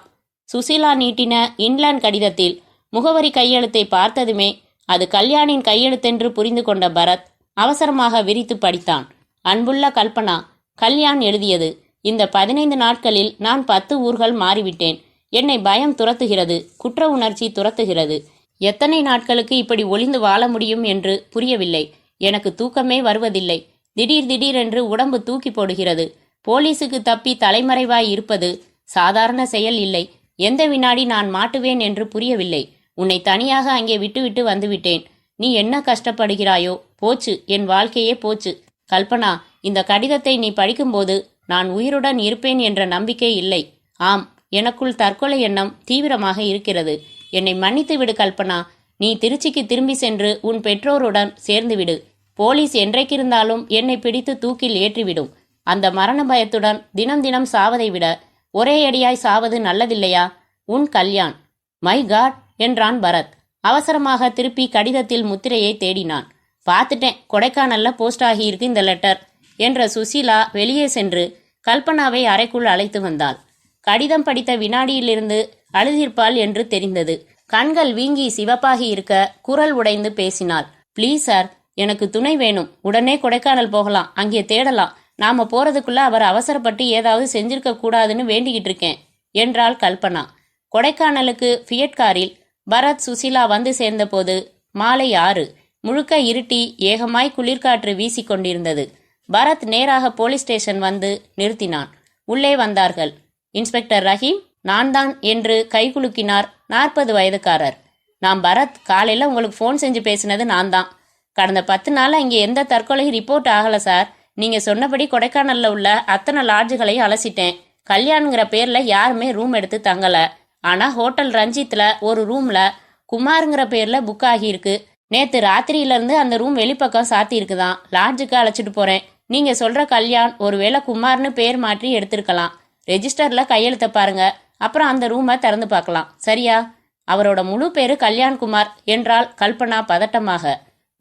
A: சுசீலா நீட்டின இன்லேண்ட் கடிதத்தில் முகவரி கையெழுத்தை பார்த்ததுமே அது கல்யாணின் கையெழுத்தென்று புரிந்து கொண்ட பரத் அவசரமாக விரித்து படித்தான். அன்புள்ள கல்பனா, கல்யாண் எழுதியது. இந்த 15 நாட்களில் நான் 10 ஊர்கள் மாறிவிட்டேன். என்னை பயம் துரத்துகிறது, குற்ற உணர்ச்சி துரத்துகிறது. எத்தனை நாட்களுக்கு இப்படி ஒளிந்து வாழ முடியும் என்று புரியவில்லை. எனக்கு தூக்கமே வருவதில்லை. திடீரென்று உடம்பு தூக்கி போடுகிறது. போலீஸுக்கு தப்பி தலைமறைவாய் இருப்பது சாதாரண செயல் இல்லை. எந்த வினாடி நான் மாட்டுவேன் என்று புரியவில்லை. உன்னை தனியாக அங்கே விட்டுவிட்டு வந்துவிட்டேன். நீ என்ன கஷ்டப்படுகிறாயோ? போச்சு, என் வாழ்க்கையே போச்சு. கல்பனா, இந்த கடிதத்தை நீ படிக்கும்போது நான் உயிருடன் இருப்பேன் என்ற நம்பிக்கை இல்லை. ஆம், எனக்குள் தற்கொலை எண்ணம் தீவிரமாக இருக்கிறது. என்னை மன்னித்து விடு கல்பனா. நீ திருச்சிக்கு திரும்பி சென்று உன் பெற்றோருடன் சேர்ந்துவிடு. போலீஸ் என்றைக்கிருந்தாலும் என்னை பிடித்து தூக்கில் ஏற்றிவிடும். அந்த மரண பயத்துடன் தினம் தினம் சாவதை விட ஒரே அடியாய் சாவது நல்லதில்லையா? உன் கல்யாண். மை காட் என்றான் பரத். அவசரமாக திருப்பி கடிதத்தில் முத்திரையை தேடினான். பார்த்துட்டேன், கொடைக்கானல்ல போஸ்ட் ஆகியிருக்கு இந்த லெட்டர் என்ற சுசீலா வெளியே சென்று கல்பனாவை அறைக்குள் அழைத்து வந்தாள். கடிதம் படித்த வினாடியிலிருந்து அழுதிருப்பாள் என்று தெரிந்தது. கண்கள் வீங்கி சிவப்பாகி இருக்க குரல் உடைந்து பேசினாள். ப்ளீஸ் சார், எனக்கு துணை வேணும். உடனே கொடைக்கானல் போகலாம், அங்கே தேடலாம். நாம போறதுக்குள்ள அவர் அவசரப்பட்டு ஏதாவது செஞ்சிருக்க கூடாதுன்னு வேண்டிக்கிட்டு இருக்கேன் என்றாள் கல்பனா. கொடைக்கானலுக்கு ஃபியட் காரில் பரத் சுசீலா வந்து சேர்ந்தபோது மாலை 6. முழுக்க இருட்டி ஏகமாய் குளிர்காற்று வீசிக்கொண்டிருந்தது. பரத் நேராக போலீஸ் ஸ்டேஷன் வந்து நிறுத்தினான். உள்ளே வந்தார்கள். இன்ஸ்பெக்டர் ரஹீம், நான் தான் என்று கைகுலுக்கினார் 40 வயதுக்காரர். நான் பரத், காலையில் உங்களுக்கு ஃபோன் செஞ்சு பேசினது நான் தான். கடந்த 10 நாளாக இங்கே எந்த தற்கொலையும் ரிப்போர்ட் ஆகலை சார். நீங்கள் சொன்னபடி கொடைக்கானலில் உள்ள அத்தனை லாட்ஜுகளையும் அலசிட்டேன். கல்யாணுங்கிற பேரில் யாருமே ரூம் எடுத்து தங்கலை. ஆனால் ஹோட்டல் ரஞ்சித்தில் ஒரு ரூமில் குமாருங்கிற பேரில் புக் ஆகியிருக்கு. நேற்று ராத்திரியிலேருந்து அந்த ரூம் வெளிப்பக்கம் சாத்தியிருக்குதான். லாட்ஜுக்கு அழைச்சிட்டு போகிறேன். நீங்கள் சொல்கிற கல்யாண் ஒருவேளை குமார்னு பேர் மாற்றி எடுத்திருக்கலாம். ரெஜிஸ்டரில் கையெழுத்த பாருங்க, அப்புறம் அந்த ரூமை திறந்து பார்க்கலாம். சரியா? அவரோட முழு பேரு கல்யாண்குமார் என்றாள் கல்பனா பதட்டமாக.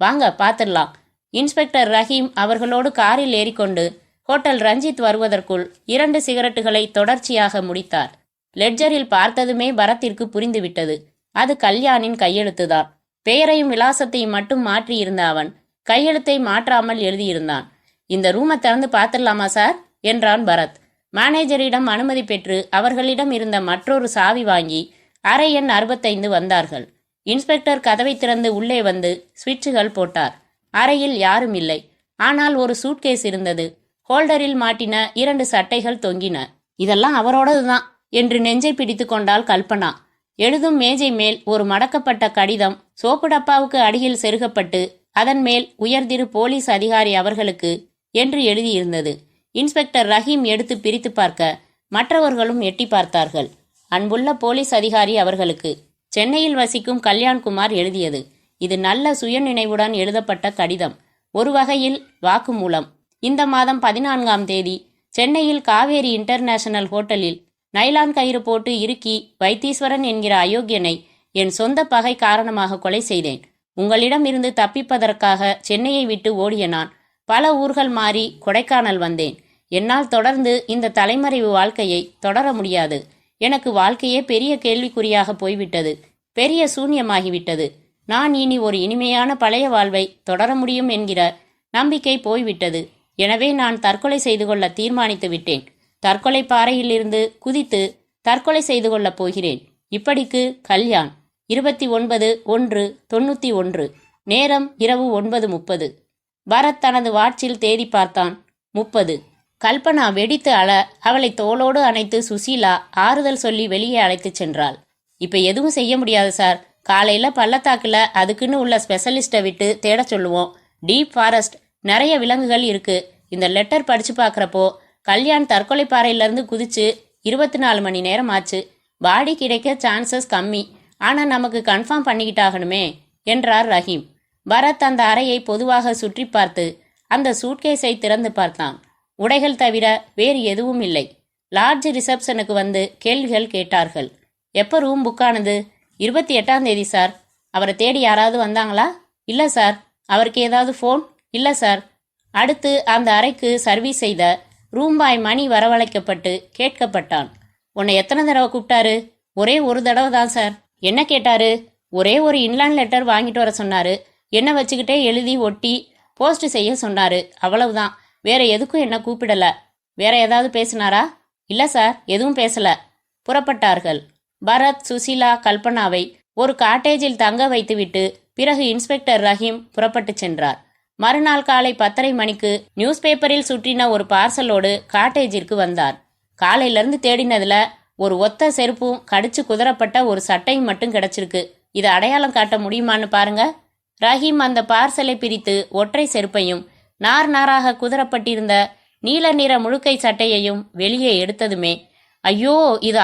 A: வாங்க பார்த்துடலாம். இன்ஸ்பெக்டர் ரஹீம் அவர்களோடு காரில் ஏறிக்கொண்டு ஹோட்டல் ரஞ்சித் வருவதற்குள் 2 சிகரெட்டுகளை தொடர்ச்சியாக முடித்தார். லெட்ஜரில் பார்த்ததுமே பரத்திற்கு புரிந்துவிட்டது. அது கல்யாணின் கையெழுத்துதான். பெயரையும் விலாசத்தையும் மட்டும் மாற்றியிருந்த அவன் கையெழுத்தை மாற்றாமல் எழுதியிருந்தான். இந்த ரூமை திறந்து பார்த்துடலாமா சார் என்றான் பரத். மேனேஜரிடம் அனுமதி பெற்று அவர்களிடம் இருந்த மற்றொரு சாவி வாங்கி அறை எண் 65 வந்தார்கள். இன்ஸ்பெக்டர் கதவை திறந்து உள்ளே வந்து சுவிட்சுகள் போட்டார். அறையில் யாரும் இல்லை. ஆனால் ஒரு சூட்கேஸ் இருந்தது. ஹோல்டரில் மாட்டின 2 சட்டைகள் தொங்கின. இதெல்லாம் அவரோடதுதான் என்று நெஞ்சை பிடித்து கொண்டாள் கல்பனா. எழுதும் மேஜை மேல் ஒரு மடக்கப்பட்ட கடிதம் சோப்பு டப்பாவுக்கு அடியில் செருகப்பட்டு அதன் மேல் உயர்திரு போலீஸ் அதிகாரி அவர்களுக்கு என்று எழுதியிருந்தது. இன்ஸ்பெக்டர் ரஹீம் எடுத்து பிரித்து பார்க்க மற்றவர்களும் எட்டி பார்த்தார்கள். அன்புள்ள போலீஸ் அதிகாரி அவர்களுக்கு, சென்னையில் வசிக்கும் கல்யாண்குமார் எழுதியது. இது நல்ல சுயநினைவுடன் எழுதப்பட்ட கடிதம். ஒரு வகையில் வாக்குமூலம். இந்த மாதம் 14ஆம் தேதி சென்னையில் காவேரி இன்டர்நேஷனல் ஹோட்டலில் நைலான் கயிறு போட்டு இறுக்கி வைத்தீஸ்வரன் என்கிற அயோக்கியனை என் சொந்த பகை காரணமாக கொலை செய்தேன். உங்களிடம் இருந்து தப்பிப்பதற்காக சென்னையை விட்டு ஓடிய நான் பல ஊர்கள் மாறி கொடைக்கானல் வந்தேன். என்னால் தொடர்ந்து இந்த தலைமறைவு வாழ்க்கையை தொடர முடியாது. எனக்கு வாழ்க்கையே பெரிய கேள்விக்குறியாக போய்விட்டது. பெரிய சூன்யமாகிவிட்டது. நான் இனி ஒரு இனிமையான பழைய வாழ்வை தொடர முடியும் என்கிற நம்பிக்கை போய்விட்டது. எனவே நான் தற்கொலை செய்து கொள்ள தீர்மானித்து விட்டேன். தற்கொலை பாறையிலிருந்து குதித்து தற்கொலை செய்து கொள்ளப் போகிறேன். இப்படிக்கு கல்யாண். 29/1/91. நேரம் இரவு 9:30. பரத் தனது வாட்சில் தேதி பார்த்தான். 30. கல்பனா வெடித்து அழ அவளை தோளோடு அணைத்து சுசீலா ஆறுதல் சொல்லி வெளியே அழைத்துச் சென்றாள். இப்ப எதுவும் செய்ய முடியாது சார். காலையில பள்ளத்தாக்குல அதுக்குன்னு உள்ள ஸ்பெஷலிஸ்ட்டை விட்டு தேட சொல்லுவோம். டீப் ஃபாரஸ்ட், நிறைய விலங்குகள் இருக்கு. இந்த லெட்டர் படிச்சு பார்க்குறப்போ கல்யாண் தற்கொலை பாறையிலிருந்து குதிச்சு 24 மணி நேரம் ஆச்சு. பாடி கிடைக்க சான்சஸ் கம்மி. ஆனால் நமக்கு கன்ஃபார்ம் பண்ணிக்கிட்டாகணுமே என்றார் ரஹீம். பரத் அந்த அறையை பொதுவாக சுற்றி பார்த்து அந்த சூட்கேஸை திறந்து பார்த்தான். உடைகள் தவிர வேறு எதுவும் இல்லை. லாட்ஜ் ரிசப்ஷனுக்கு வந்து கேள்விகள் கேட்டார்கள். எப்போ ரூம் புக்கானது? 28ஆம் தேதி சார். அவரை தேடி யாராவது வந்தாங்களா? இல்லை சார். அவருக்கு ஏதாவது ஃபோன்? இல்லை சார். அடுத்து அந்த அறைக்கு சர்வீஸ் செய்த ரூம்பாய் மணி வரவழைக்கப்பட்டு கேட்கப்பட்டான். உன்னை எத்தனை தடவை கூப்பிட்டாரு? ஒரே ஒரு தடவை தான் சார். என்ன கேட்டாரு? ஒரே ஒரு இன்லாண்ட் லெட்டர் வாங்கிட்டு வர சொன்னாரு. என்ன வச்சுக்கிட்டே எழுதி ஒட்டி போஸ்ட் செய்ய சொன்னாரு. அவ்வளவுதான். வேற எதுக்கும் என்ன கூப்பிடல. வேற ஏதாவது பேசினாரா? இல்லை சார், எதுவும் பேசல. புறப்பட்டார்கள். பரத் சுசீலா கல்பனாவை ஒரு காட்டேஜில் தங்க வைத்துவிட்டு பிறகு இன்ஸ்பெக்டர் ரஹீம் புறப்பட்டு சென்றார். மறுநாள் காலை 10:30 மணிக்கு நியூஸ் பேப்பரில் சுற்றின ஒரு பார்சலோடு காட்டேஜிற்கு வந்தார். காலையிலிருந்து தேடினதுல ஒரு ஒத்த செருப்பும் கடிச்சு குதறப்பட்ட ஒரு சட்டையும் மட்டும் கிடைச்சிருக்கு. இதை அடையாளம் காட்ட முடியுமான்னு பாருங்க. ரஹீம் அந்த பார்சலை பிரித்து ஒற்றை செருப்பையும் நார் நாராக குதறப்பட்டிருந்த நீல நிற முழுக்கை சட்டையையும் வெளியே எடுத்ததுமே, ஐயோ, இது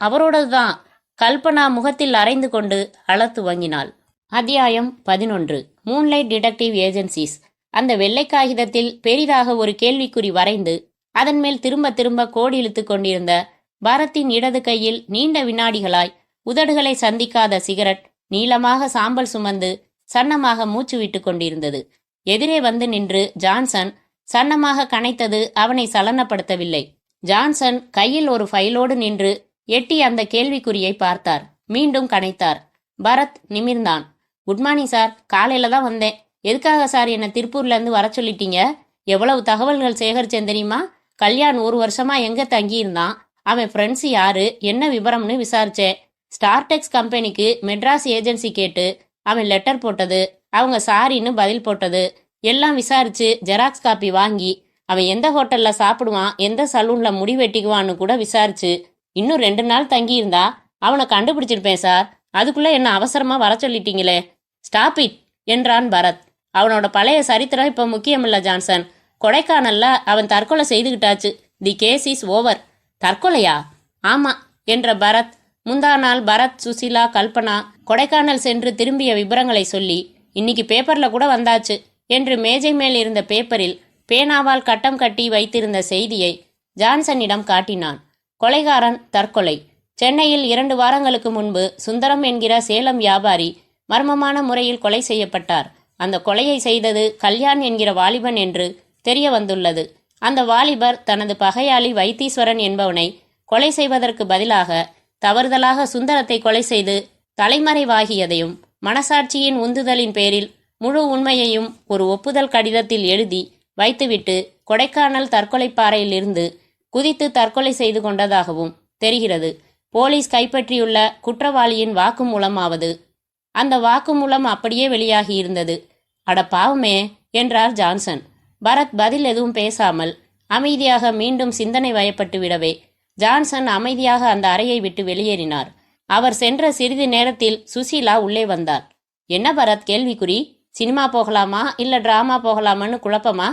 A: அவரோடதுதான். கல்பனா முகத்தில் அரைந்து கொண்டு அழத் துவங்கினாள். அத்தியாயம் 11. Moonlight detective agencies. அந்த வெள்ளை காகிதத்தில் பெரிதாக ஒரு கேள்விக்குறி வரைந்து அதன் மேல் திரும்ப திரும்ப கோடி இழுத்து கொண்டிருந்த பரத்தின் இடது கையில் நீண்ட வினாடிகளாய் உதடுகளை சந்திக்காத சிகரெட் நீளமாக சாம்பல் சுமந்து சன்னமாக மூச்சு விட்டு கொண்டிருந்தது. எதிரே வந்து நின்று ஜான்சன் சன்னமாக கனைத்தது அவனை சலனப்படுத்தவில்லை. ஜான்சன் கையில் ஒரு ஃபைலோடு நின்று எட்டி அந்த கேள்விக்குறியை பார்த்தார். மீண்டும் கனைத்தார். பரத் நிமிர்ந்தான். Good morning sir. காலையில தான் வந்தேன். எதுக்காக சார் என்னை திருப்பூர்லேருந்து வர சொல்லிட்டீங்க? எவ்வளவு தகவல்கள் சேகரிச்சேன் தெரியுமா? கல்யாண் 1 வருஷமா எங்க தங்கியிருந்தான், அவன் ஃப்ரெண்ட்ஸ் யாரு, என்ன விவரம்னு விசாரிச்சேன். ஸ்டார்டெக்ஸ் கம்பெனிக்கு மெட்ராஸ் ஏஜென்சி கேட்டு அவன் லெட்டர் போட்டது, அவங்க சாரின்னு பதில் போட்டது எல்லாம் விசாரிச்சு ஜெராக்ஸ் காப்பி வாங்கி அவன் எந்த ஹோட்டல்ல சாப்பிடுவான், எந்த சலூன்ல முடி வெட்டிக்குவான்னு கூட விசாரிச்சு இன்னும் 2 நாள் தங்கியிருந்தா அவனை கண்டுபிடிச்சிருப்பேன் சார். அதுக்குள்ள என்ன அவசரமா வர சொல்லிட்டீங்களே. ஸ்டாப் இட் என்றான் பரத். அவனோட பழைய சரித்திரம் இப்ப முக்கியமில்ல ஜான்சன். கொடைக்கானல்ல அவன் தற்கொலை செய்துகிட்டாச்சு. The case is over. தற்கொலையா? ஆமா என்ற பரத் முந்தா நாள் பரத் சுசீலா கல்பனா கொடைக்கானல் சென்று திரும்பிய விபரங்களை சொல்லி, இன்னைக்கு பேப்பர்ல கூட வந்தாச்சு என்று மேஜை மேல் இருந்த பேப்பரில் பேனாவால் கட்டம் கட்டி வைத்திருந்த செய்தியை ஜான்சனிடம் காட்டினான். கொலைகாரன் தற்கொலை. சென்னையில் 2 வாரங்களுக்கு முன்பு சுந்தரம் என்கிற சேலம் வியாபாரி மர்மமான முறையில் கொலை செய்யப்பட்டார். அந்த கொலையை செய்தது கல்யாண் என்கிற வாலிபன் என்று தெரிய வந்துள்ளது. அந்த வாலிபர் தனது பகையாளி வைத்தீஸ்வரன் என்பவனை கொலை செய்வதற்கு பதிலாக தவறுதலாக சுந்தரத்தை கொலை செய்து தலைமறைவாகியதையும் மனசாட்சியின் உந்துதலின் பேரில் முழு உண்மையையும் ஒரு ஒப்புதல் கடிதத்தில் எழுதி வைத்துவிட்டு கொடைக்கானல் தற்கொலைப்பாறையில் இருந்து குதித்து தற்கொலை செய்து கொண்டதாகவும் தெரிகிறது. போலீஸ் கைப்பற்றியுள்ள குற்றவாளியின் வாக்குமூலமாவது. அந்த வாக்குமூலம் அப்படியே வெளியாகி இருந்தது. அட பாவமே என்றார் ஜான்சன். பரத் பதில் எதுவும் பேசாமல் அமைதியாக மீண்டும் சிந்தனை வயப்பட்டு விடவே ஜான்சன் அமைதியாக அந்த அறையை விட்டு வெளியேறினார். அவர் சென்ற சிறிது நேரத்தில் சுசீலா உள்ளே வந்தார். என்ன பரத், கேள்விக்குறி? சினிமா போகலாமா இல்ல டிராமா போகலாமான்னு குழப்பமா?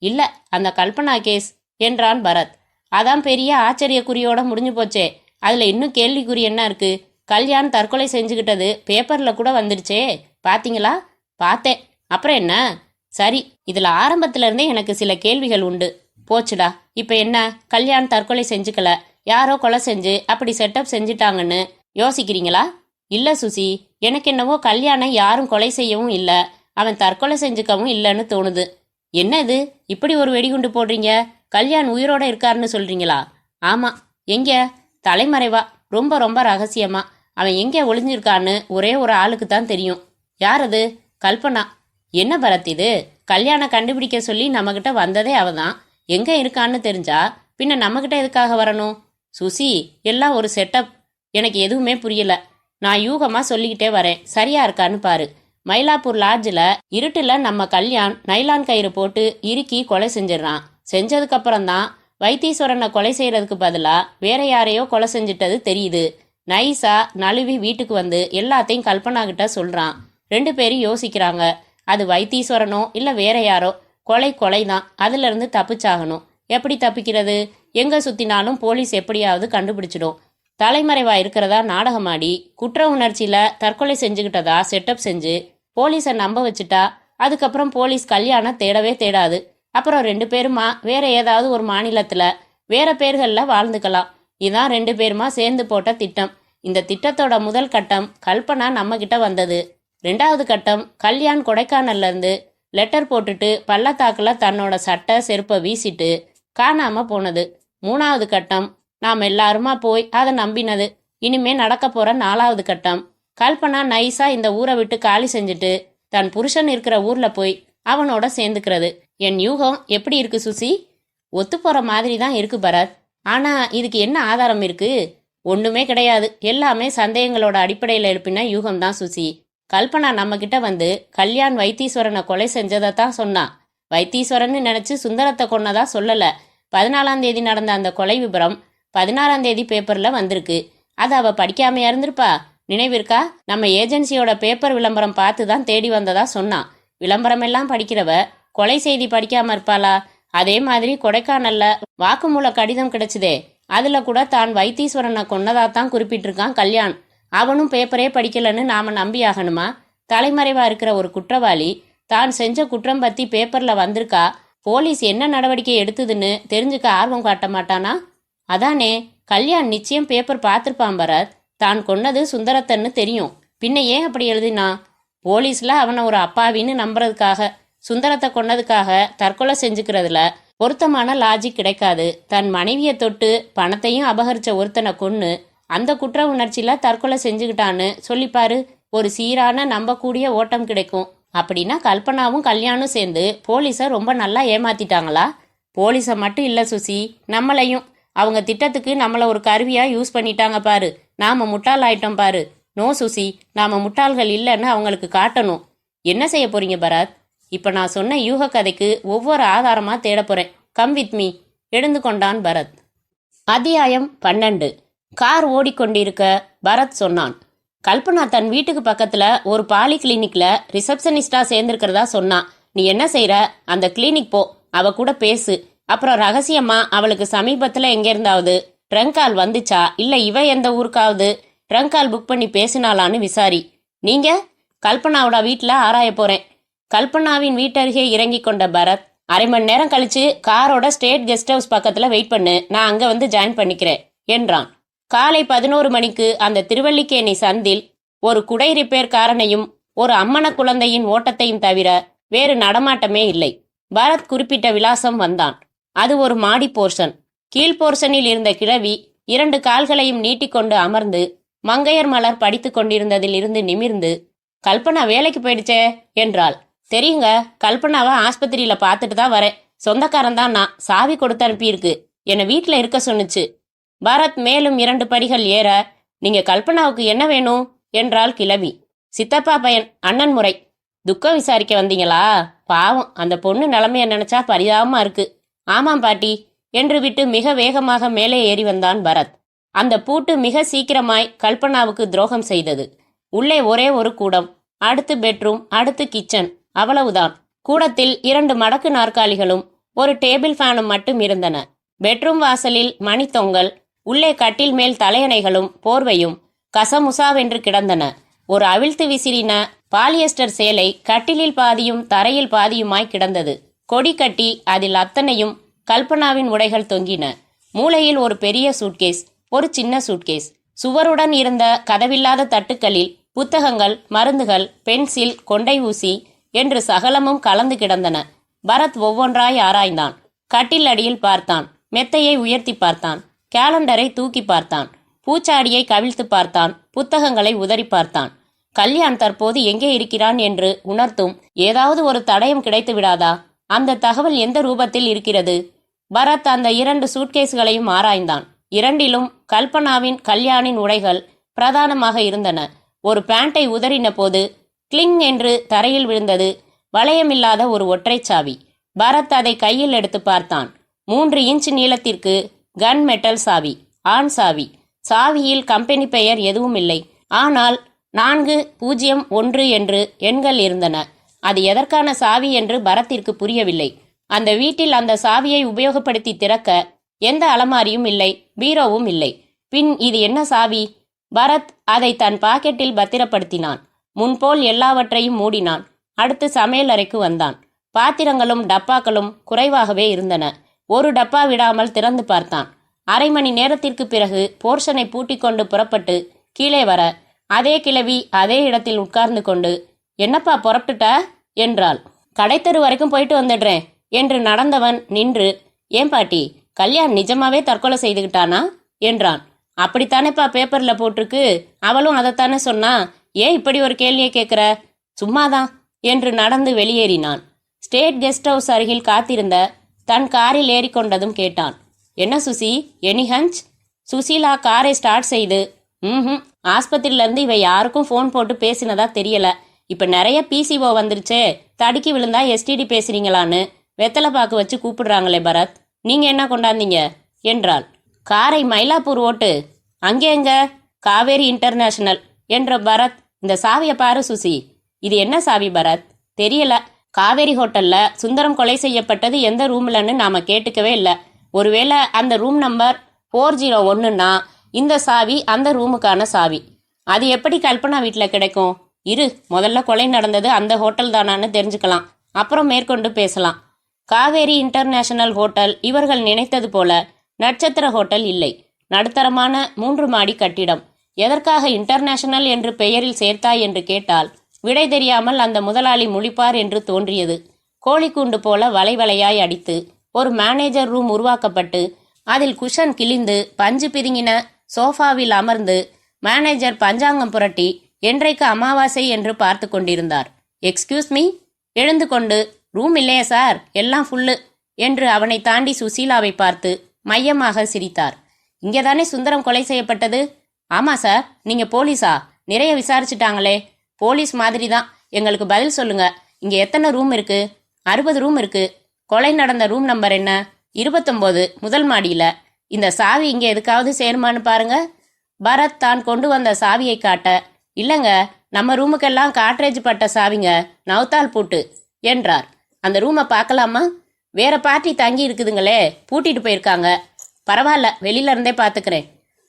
A: இல்ல, அந்த கல்பனா கேஸ் என்றான் பரத். அதான் பெரிய ஆச்சரியக்குறியோட முடிஞ்சு போச்சே. அதுல இன்னும் கேள்விக்குறி என்ன இருக்கு? கல்யாண் தற்கொலை செஞ்சுக்கிட்டது பேப்பர்ல கூட வந்துடுச்சே, பாத்தீங்களா? பார்த்தேன். அப்புறம் என்ன? சரி, இதுல ஆரம்பத்துல இருந்தே எனக்கு சில கேள்விகள் உண்டு. போச்சுடா. இப்ப என்ன, கல்யாண் தற்கொலை செஞ்சுக்கல, யாரோ கொலை செஞ்சு அப்படி செட்டப் செஞ்சுட்டாங்கன்னு யோசிக்கிறீங்களா? இல்ல சுசி, எனக்கு என்னவோ கல்யாணம் யாரும் கொலை செய்யவும் இல்ல, அவன் தற்கொலை செஞ்சுக்கவும் இல்லைன்னு தோணுது. என்ன இது, இப்படி ஒரு வெடிகுண்டு போடுறீங்க? கல்யாண் உயிரோட இருக்காருன்னு சொல்றீங்களா? ஆமா. எங்க? தலைமறைவா, ரொம்ப ரொம்ப ரகசியமா. அவன் எங்க ஒளிஞ்சிருக்கான்னு ஒரே ஒரு ஆளுக்கு தான் தெரியும். யார் அது? கல்பனா. என்ன பரத் இது, கல்யாணம் கண்டுபிடிக்க சொல்லி நம்மகிட்ட வந்ததே அவதான். எங்க இருக்கான்னு தெரிஞ்சா பின்ன நம்மகிட்ட எதுக்காக வரணும்? சுசி, எல்லாம் ஒரு செட்டப். எனக்கு எதுவுமே புரியல. நான் யூகமா சொல்லிக்கிட்டே வரேன், சரியா இருக்கான்னு பாரு. மயிலாப்பூர் லாட்ஜில் இருட்டுல நம்ம கல்யாண் நைலான் கயிறு போட்டு இறுக்கி கொலை செஞ்சிடறான். செஞ்சதுக்கு அப்புறம்தான் வைத்தீஸ்வரனை கொலை செய்யறதுக்கு பதிலா வேற யாரையோ கொலை செஞ்சிட்டது தெரியுது. நைஸா நழுவி வீட்டுக்கு வந்து எல்லாத்தையும் கல்பனா கிட்ட சொல்றான். 2 பேரும் யோசிக்கிறாங்க, அது வைத்தீஸ்வரனோ இல்ல வேற யாரோ. கொலைதான். அதுல இருந்து தப்பிச்சாகணும். எப்படி தப்பிக்கிறது? எங்க சுத்தினாலும் போலீஸ் எப்படியாவது கண்டுபிடிச்சிடும். தலைமறைவா இருக்கிறதா நாடகமாடி குற்ற உணர்ச்சியில தற்கொலை செஞ்சுக்கிட்டதா செட்டப் செஞ்சு போலீஸை நம்ப வச்சுட்டா அதுக்கப்புறம் போலீஸ் கல்யாணம் தேடவே தேடாது. அப்புறம் 2 பேருமா வேற ஏதாவது ஒரு மாநிலத்துல வேற பேர்கள்ல வாழ்ந்துக்கலாம். இதான் 2 பேருமா சேர்ந்து போட்ட திட்டம். இந்த திட்டத்தோட முதல் கட்டம் கல்பனா நம்ம கிட்ட வந்தது. 2வது கட்டம் கல்யாண் கொடைக்கானல்ல இருந்து லெட்டர் போட்டுட்டு பள்ளத்தாக்குல தன்னோட சட்டை செருப்பை வீசிட்டு காணாம போனது. 3வது கட்டம் நாம் எல்லாருமா போய் அதை நம்பினது. இனிமே நடக்க போற 4வது கட்டம் கல்பனா நைஸா இந்த ஊரை விட்டு காலி செஞ்சுட்டு தன் புருஷன் இருக்கிற ஊர்ல போய் அவனோட சேர்ந்துக்கிறது. என் யூகம் எப்படி இருக்கு சுசி? ஒத்து போற மாதிரி தான் இருக்கு பரத். ஆனா இதுக்கு என்ன ஆதாரம் இருக்கு? ஒண்ணுமே கிடையாது. எல்லாமே சந்தேகங்களோட அடிப்படையில் எழுப்பின யூகம்தான் சுசி. கல்பனா நம்ம கிட்ட வந்து கல்யாண் வைத்தீஸ்வரனை கொலை செஞ்சதை தான் சொன்னான். வைத்தீஸ்வரன்னு நினைச்சு சுந்தரத்தை கொன்னதா சொல்லல. 14ஆம் தேதி நடந்த அந்த கொலை விபரம் 16ஆம் தேதி பேப்பர்ல வந்திருக்கு. அது அவ படிக்காமையா இருந்திருப்பா? நினைவிருக்கா? நம்ம ஏஜென்சியோட பேப்பர் விளம்பரம் பார்த்து தான் தேடி வந்ததா சொன்னான். விளம்பரம் எல்லாம் படிக்கிறவ கொலை செய்தி படிக்காம இருப்பாளா? அதே மாதிரி கொடைக்கானல்ல வாக்குமூல கடிதம் கிடைச்சதே, அதுல கூட தான் வைத்தீஸ்வரனை கொன்னதாத்தான் குறிப்பிட்டிருக்கான் கல்யாண். அவனும் பேப்பரே படிக்கலன்னு நாம நம்பி ஆகணுமா? தலைமறைவா இருக்கிற ஒரு குற்றவாளி தான் செஞ்ச குற்றம் பத்தி பேப்பர்ல வந்திருக்கா, போலீஸ் என்ன நடவடிக்கை எடுத்ததுன்னு தெரிஞ்சுக்க ஆர்வம் காட்ட மாட்டானா? அதானே, கல்யாண் நிச்சயம் பேப்பர் பார்த்திருப்பான் பரத். தான் கொன்னது சுந்தரத்தன்னு தெரியும். பின்ன ஏன் அப்படி எழுதினா? போலீஸ்ல அவனை ஒரு அப்பாவின்னு நம்புறதுக்காக. சுந்தரத்தை கொன்னதுக்காக தற்கொலை செஞ்சுக்கிறதுல பொருத்தமான லாஜிக் கிடைக்காது. தன் மனைவியை தொட்டு பணத்தையும் அபகரிச்ச ஒருத்தனை கொன்னு அந்த குற்ற உணர்ச்சியில தற்கொலை செஞ்சுக்கிட்டான்னு சொல்லிப்பாரு. ஒரு சீரான நம்பக்கூடிய ஓட்டம் கிடைக்கும். அப்படின்னா கல்பனாவும் கல்யாணும் சேர்ந்து போலீஸை ரொம்ப நல்லா ஏமாத்திட்டாங்களா? போலீஸை மட்டும் இல்ல சுசி, நம்மளையும். அவங்க திட்டத்துக்கு நம்மளை ஒரு கருவியா யூஸ் பண்ணிட்டாங்க பாரு. நாம முட்டாள் ஆயிட்டோம் பாரு. நோ சுசி, நாம முட்டாள்கள் இல்லைன்னு அவங்களுக்கு காட்டணும். என்ன செய்ய போறீங்க பரத்? இப்ப நான் சொன்ன யூக கதைக்கு ஒவ்வொரு ஆதாரமா தேட போறேன். Come with me. எழுந்து கொண்டான் பரத். அத்தியாயம் 12. கார் ஓடிக்கொண்டிருக்க பரத் சொன்னான், கல்பனா தன் வீட்டுக்கு பக்கத்துல ஒரு பாலி கிளினிக்ல ரிசப்ஷனிஸ்டா சேர்ந்திருக்கிறதா சொன்னான். நீ என்ன செய்யற? அந்த கிளினிக் போ, அவ கூட பேசு. அப்புறம் ரகசியமா அவளுக்கு சமீபத்துல எங்க இருந்தாவது ட்ரங்க் கால் வந்துச்சா, இல்ல இவ எந்த ஊருக்காவது ட்ரங்க் கால் புக் பண்ணி பேசினாலான்னு விசாரி. நீங்க? கல்பனாவோட வீட்டுல ஆராய போறேன். கல்பனாவின் வீட்டருகே இறங்கி கொண்ட பரத், அரை மணி நேரம் கழிச்சு காரோட ஸ்டேட் கெஸ்ட் ஹவுஸ் பக்கத்துல வெயிட் பண்ணு, நான் அங்க வந்து ஜாயின் பண்ணிக்கிறேன் என்றான். காலை 11 மணிக்கு அந்த திருவல்லிக்கேணி சந்தில் ஒரு குடை ரிப்பேர் காரனையும் ஒரு அம்மன குழந்தையின் ஓட்டத்தையும் தவிர வேறு நடமாட்டமே இல்லை. பரத் குறிப்பிட்ட விலாசம் வந்தான். அது ஒரு மாடி போர்ஷன். கீழ் போர்ஷனில் இருந்த கிழவி 2 கால்களையும் நீட்டிக்கொண்டு அமர்ந்து மங்கையர் மலர் படித்து கொண்டிருந்ததில் இருந்து நிமிர்ந்து, கல்பனா வேலைக்கு போயிடுச்சே என்றாள். தெரியுங்க, கல்பனாவை ஆஸ்பத்திரியில பார்த்துட்டு தான் வரேன். சொந்தக்காரன் தான், நான் சாவி கொடுத்து அனுப்பியிருக்கு. என்னை வீட்டுல இருக்க சொன்னுச்சு. பரத் மேலும் 2 படிகள் ஏற, நீங்க கல்பனாவுக்கு என்ன வேணும் என்றாள் கிழவி. சித்தப்பா பையன், அண்ணன் முறை. துக்கம் விசாரிக்க வந்தீங்களா? பாவம், அந்த பொண்ணு நிலைமைய நினைச்சா பரிதாபமா இருக்கு. ஆமாம் பாட்டி என்று விட்டு மிக வேகமாக மேலே ஏறி வந்தான் பரத். அந்த பூட்டு மிக சீக்கிரமாய் கல்பனாவுக்கு துரோகம் செய்தது. உள்ளே ஒரே ஒரு கூடம், அடுத்து பெட்ரூம், அடுத்து கிச்சன், அவ்வளவுதான். கூடத்தில் 2 மடக்கு நாற்காலிகளும் ஒரு டேபிள் ஃபேனும் மட்டும் இருந்தன. பெட்ரூம் வாசலில் மணி தொங்கல், உள்ளே கட்டில் மேல் தலையணைகளும் போர்வையும் கசமுசாவென்று கிடந்தன. ஒரு அவிழ்த்து விசிறின பாலியஸ்டர் சேலை கட்டிலில் பாதியும் தரையில் பாதியுமாய் கிடந்தது. கொடி கட்டி அதில் அத்தனையும் கல்பனாவின் உடைகள் தொங்கின. மூலையில் ஒரு பெரிய சூட்கேஸ், ஒரு சின்ன சூட்கேஸ். சுவருடன் இருந்த கதவில்லாத தட்டுக்களில் புத்தகங்கள், மருந்துகள், பென்சில், கொண்டை ஊசி என்று சகலமும் கலந்து கிடந்தன. பரத் ஒவ்வொன்றாய் ஆராய்ந்தான். கட்டில் அடியில் பார்த்தான். மெத்தையை உயர்த்தி பார்த்தான். கேலண்டரை தூக்கி பார்த்தான். பூச்சாடியை கவிழ்த்து பார்த்தான். புத்தகங்களை உதறி பார்த்தான். கல்யாண் தற்போது எங்கே இருக்கிறான் என்று உணர்த்தும் ஏதாவது ஒரு தடயம் கிடைத்து விடாதா? அந்த தகவல் எந்த ரூபத்தில் இருக்கிறது? பரத் அந்த 2 சூட்கேஸ்களையும் ஆராய்ந்தான். 2லும் கல்பனாவின் கல்யாணின் உடைகள் பிரதானமாக இருந்தன. ஒரு பேண்டை உதறின போது கிளிங் என்று தரையில் விழுந்தது வளையமில்லாத ஒரு ஒற்றை சாவி. பரத் அதை கையில் எடுத்து பார்த்தான். 3 இன்ச் நீளத்திற்கு கன் மெட்டல் சாவி, ஆண் சாவி. சாவியில் கம்பெனி பெயர் எதுவும் இல்லை. ஆனால் 401 என்று எண்கள் இருந்தன. அது எதற்கான சாவி என்று பரத்திற்கு புரியவில்லை. அந்த வீட்டில் அந்த சாவியை உபயோகப்படுத்தி திறக்க எந்த அலமாரியும் இல்லை, பீரோவும் இல்லை. பின் இது என்ன சாவி? பரத் அதை தன் பாக்கெட்டில் பத்திரப்படுத்தினான். முன்போல் எல்லாவற்றையும் மூடினான். அடுத்து சமையல் அறைக்கு வந்தான். பாத்திரங்களும் டப்பாக்களும் குறைவாகவே இருந்தன. ஒரு டப்பா விடாமல் திறந்து பார்த்தான். அரை மணி நேரத்திற்கு பிறகு போர்ஷனை பூட்டிக்கொண்டு புறப்பட்டு கீழே வர அதே கிழவி அதே இடத்தில் உட்கார்ந்து கொண்டு, என்னப்பா புறப்பட்டுட்ட என்றாள். கடைத்தெரு வரைக்கும் போயிட்டு வந்துடுறேன் என்று நடந்தவன் நின்று, ஏன் பாட்டி, கல்யாண் நிஜமாவே தற்கொலை செய்துகிட்டானா என்றான். அப்படித்தானேப்பா பேப்பர்ல போட்டிருக்கு, அவளும் அதைத்தானே சொன்னா, ஏன் இப்படி ஒரு கேள்வியை கேட்குற? சும்மாதான் என்று நடந்து வெளியேறினான். ஸ்டேட் கெஸ்ட் ஹவுஸ் அருகில் காத்திருந்த தன் காரில் ஏறிக்கொண்டதும் கேட்டான், என்ன சுசி, எனி ஹஞ்ச்? சுசீலா காரை ஸ்டார்ட் செய்து, ஆஸ்பத்திரியிலேருந்து இவ யாருக்கும் ஃபோன் போட்டு பேசினதா தெரியல. இப்போ நிறைய பிசிஓ வந்துருச்சே, தடுக்கி விழுந்தா எஸ்டிடி பேசுறீங்களான்னு வெத்தலை பாக்கு வச்சு கூப்பிடுறாங்களே பரத், நீங்க என்ன கொண்டாந்தீங்க என்றாள். காரை மயிலாப்பூர் ஓட்டு. அங்கே எங்க? காவேரி இன்டர்நேஷனல் என்ற பரத். இந்த சாவியை பாரு சுசி. இது என்ன சாவி பரத்? தெரியல. காவேரி ஹோட்டல்ல சுந்தரம் கொலை செய்யப்பட்டது எந்த ரூம்லன்னு நாம கேட்டுக்கவே இல்லை. ஒருவேளை அந்த ரூம் நம்பர் 401ன்னா இந்த சாவி அந்த ரூமுக்கான சாவி. அது எப்படி கல்பனா வீட்டில் கிடைக்கும்? இரு, முதல்ல கொலை நடந்தது அந்த ஹோட்டல் தானான்னு தெரிஞ்சுக்கலாம், அப்புறம் மேற்கொண்டு பேசலாம். காவேரி இன்டர்நேஷனல் ஹோட்டல் இவர்கள் நினைத்தது போல நட்சத்திர ஹோட்டல் இல்லை. நடுத்தரமான 3 மாடி கட்டிடம். எதற்காக இன்டர்நேஷனல் என்று பெயரில் சேர்த்தாய் என்று கேட்டால் விடை தெரியாமல் அந்த முதலாளி முழிப்பார் என்று தோன்றியது. கோழிக்கூண்டு போல வலைவலையாய் அடித்து ஒரு மேனேஜர் ரூம் உருவாக்கப்பட்டு அதில் குஷன் கிழிந்து பஞ்சு பிதுங்கின சோஃபாவில் அமர்ந்து மேனேஜர் பஞ்சாங்கம் புரட்டி என்றைக்கு அமாவாசை என்று பார்த்து கொண்டிருந்தார். எக்ஸ்கியூஸ் மீ, எழுந்து கொண்டு, ரூம் இல்லையே சார், எல்லாம் ஃபுல்லு என்று அவனை தாண்டி சுசீலாவை பார்த்து மையமாக சிரித்தார். இங்கேதானே சுந்தரம் கொலை செய்யப்பட்டது? ஆமா சார். நீங்க போலீஸா? நிறைய விசாரிச்சுட்டாங்களே. போலீஸ் மாதிரி தான், எங்களுக்கு பதில் சொல்லுங்க. இங்க எத்தனை ரூம் இருக்கு? 60 ரூம் இருக்கு. கொலை நடந்த ரூம் நம்பர் என்ன? 29, முதல் மாடியில. இந்த சாவி இங்க எதுக்காவது சேருமான்னு பாருங்க. பரத் தான் கொண்டு வந்த சாவியை காட்ட, இல்லைங்க, நம்ம ரூமுக்கெல்லாம் காட்ரேஜ் பட்ட சாவிங்க, நவுத்தால் பூட்டு என்றார். அந்த ரூமை பார்க்கலாமா? வேற பார்ட்டி தங்கி இருக்குதுங்களே, பூட்டிட்டு போயிருக்காங்க. பரவாயில்ல, வெளியில இருந்தே பார்த்துக்கிறேன்.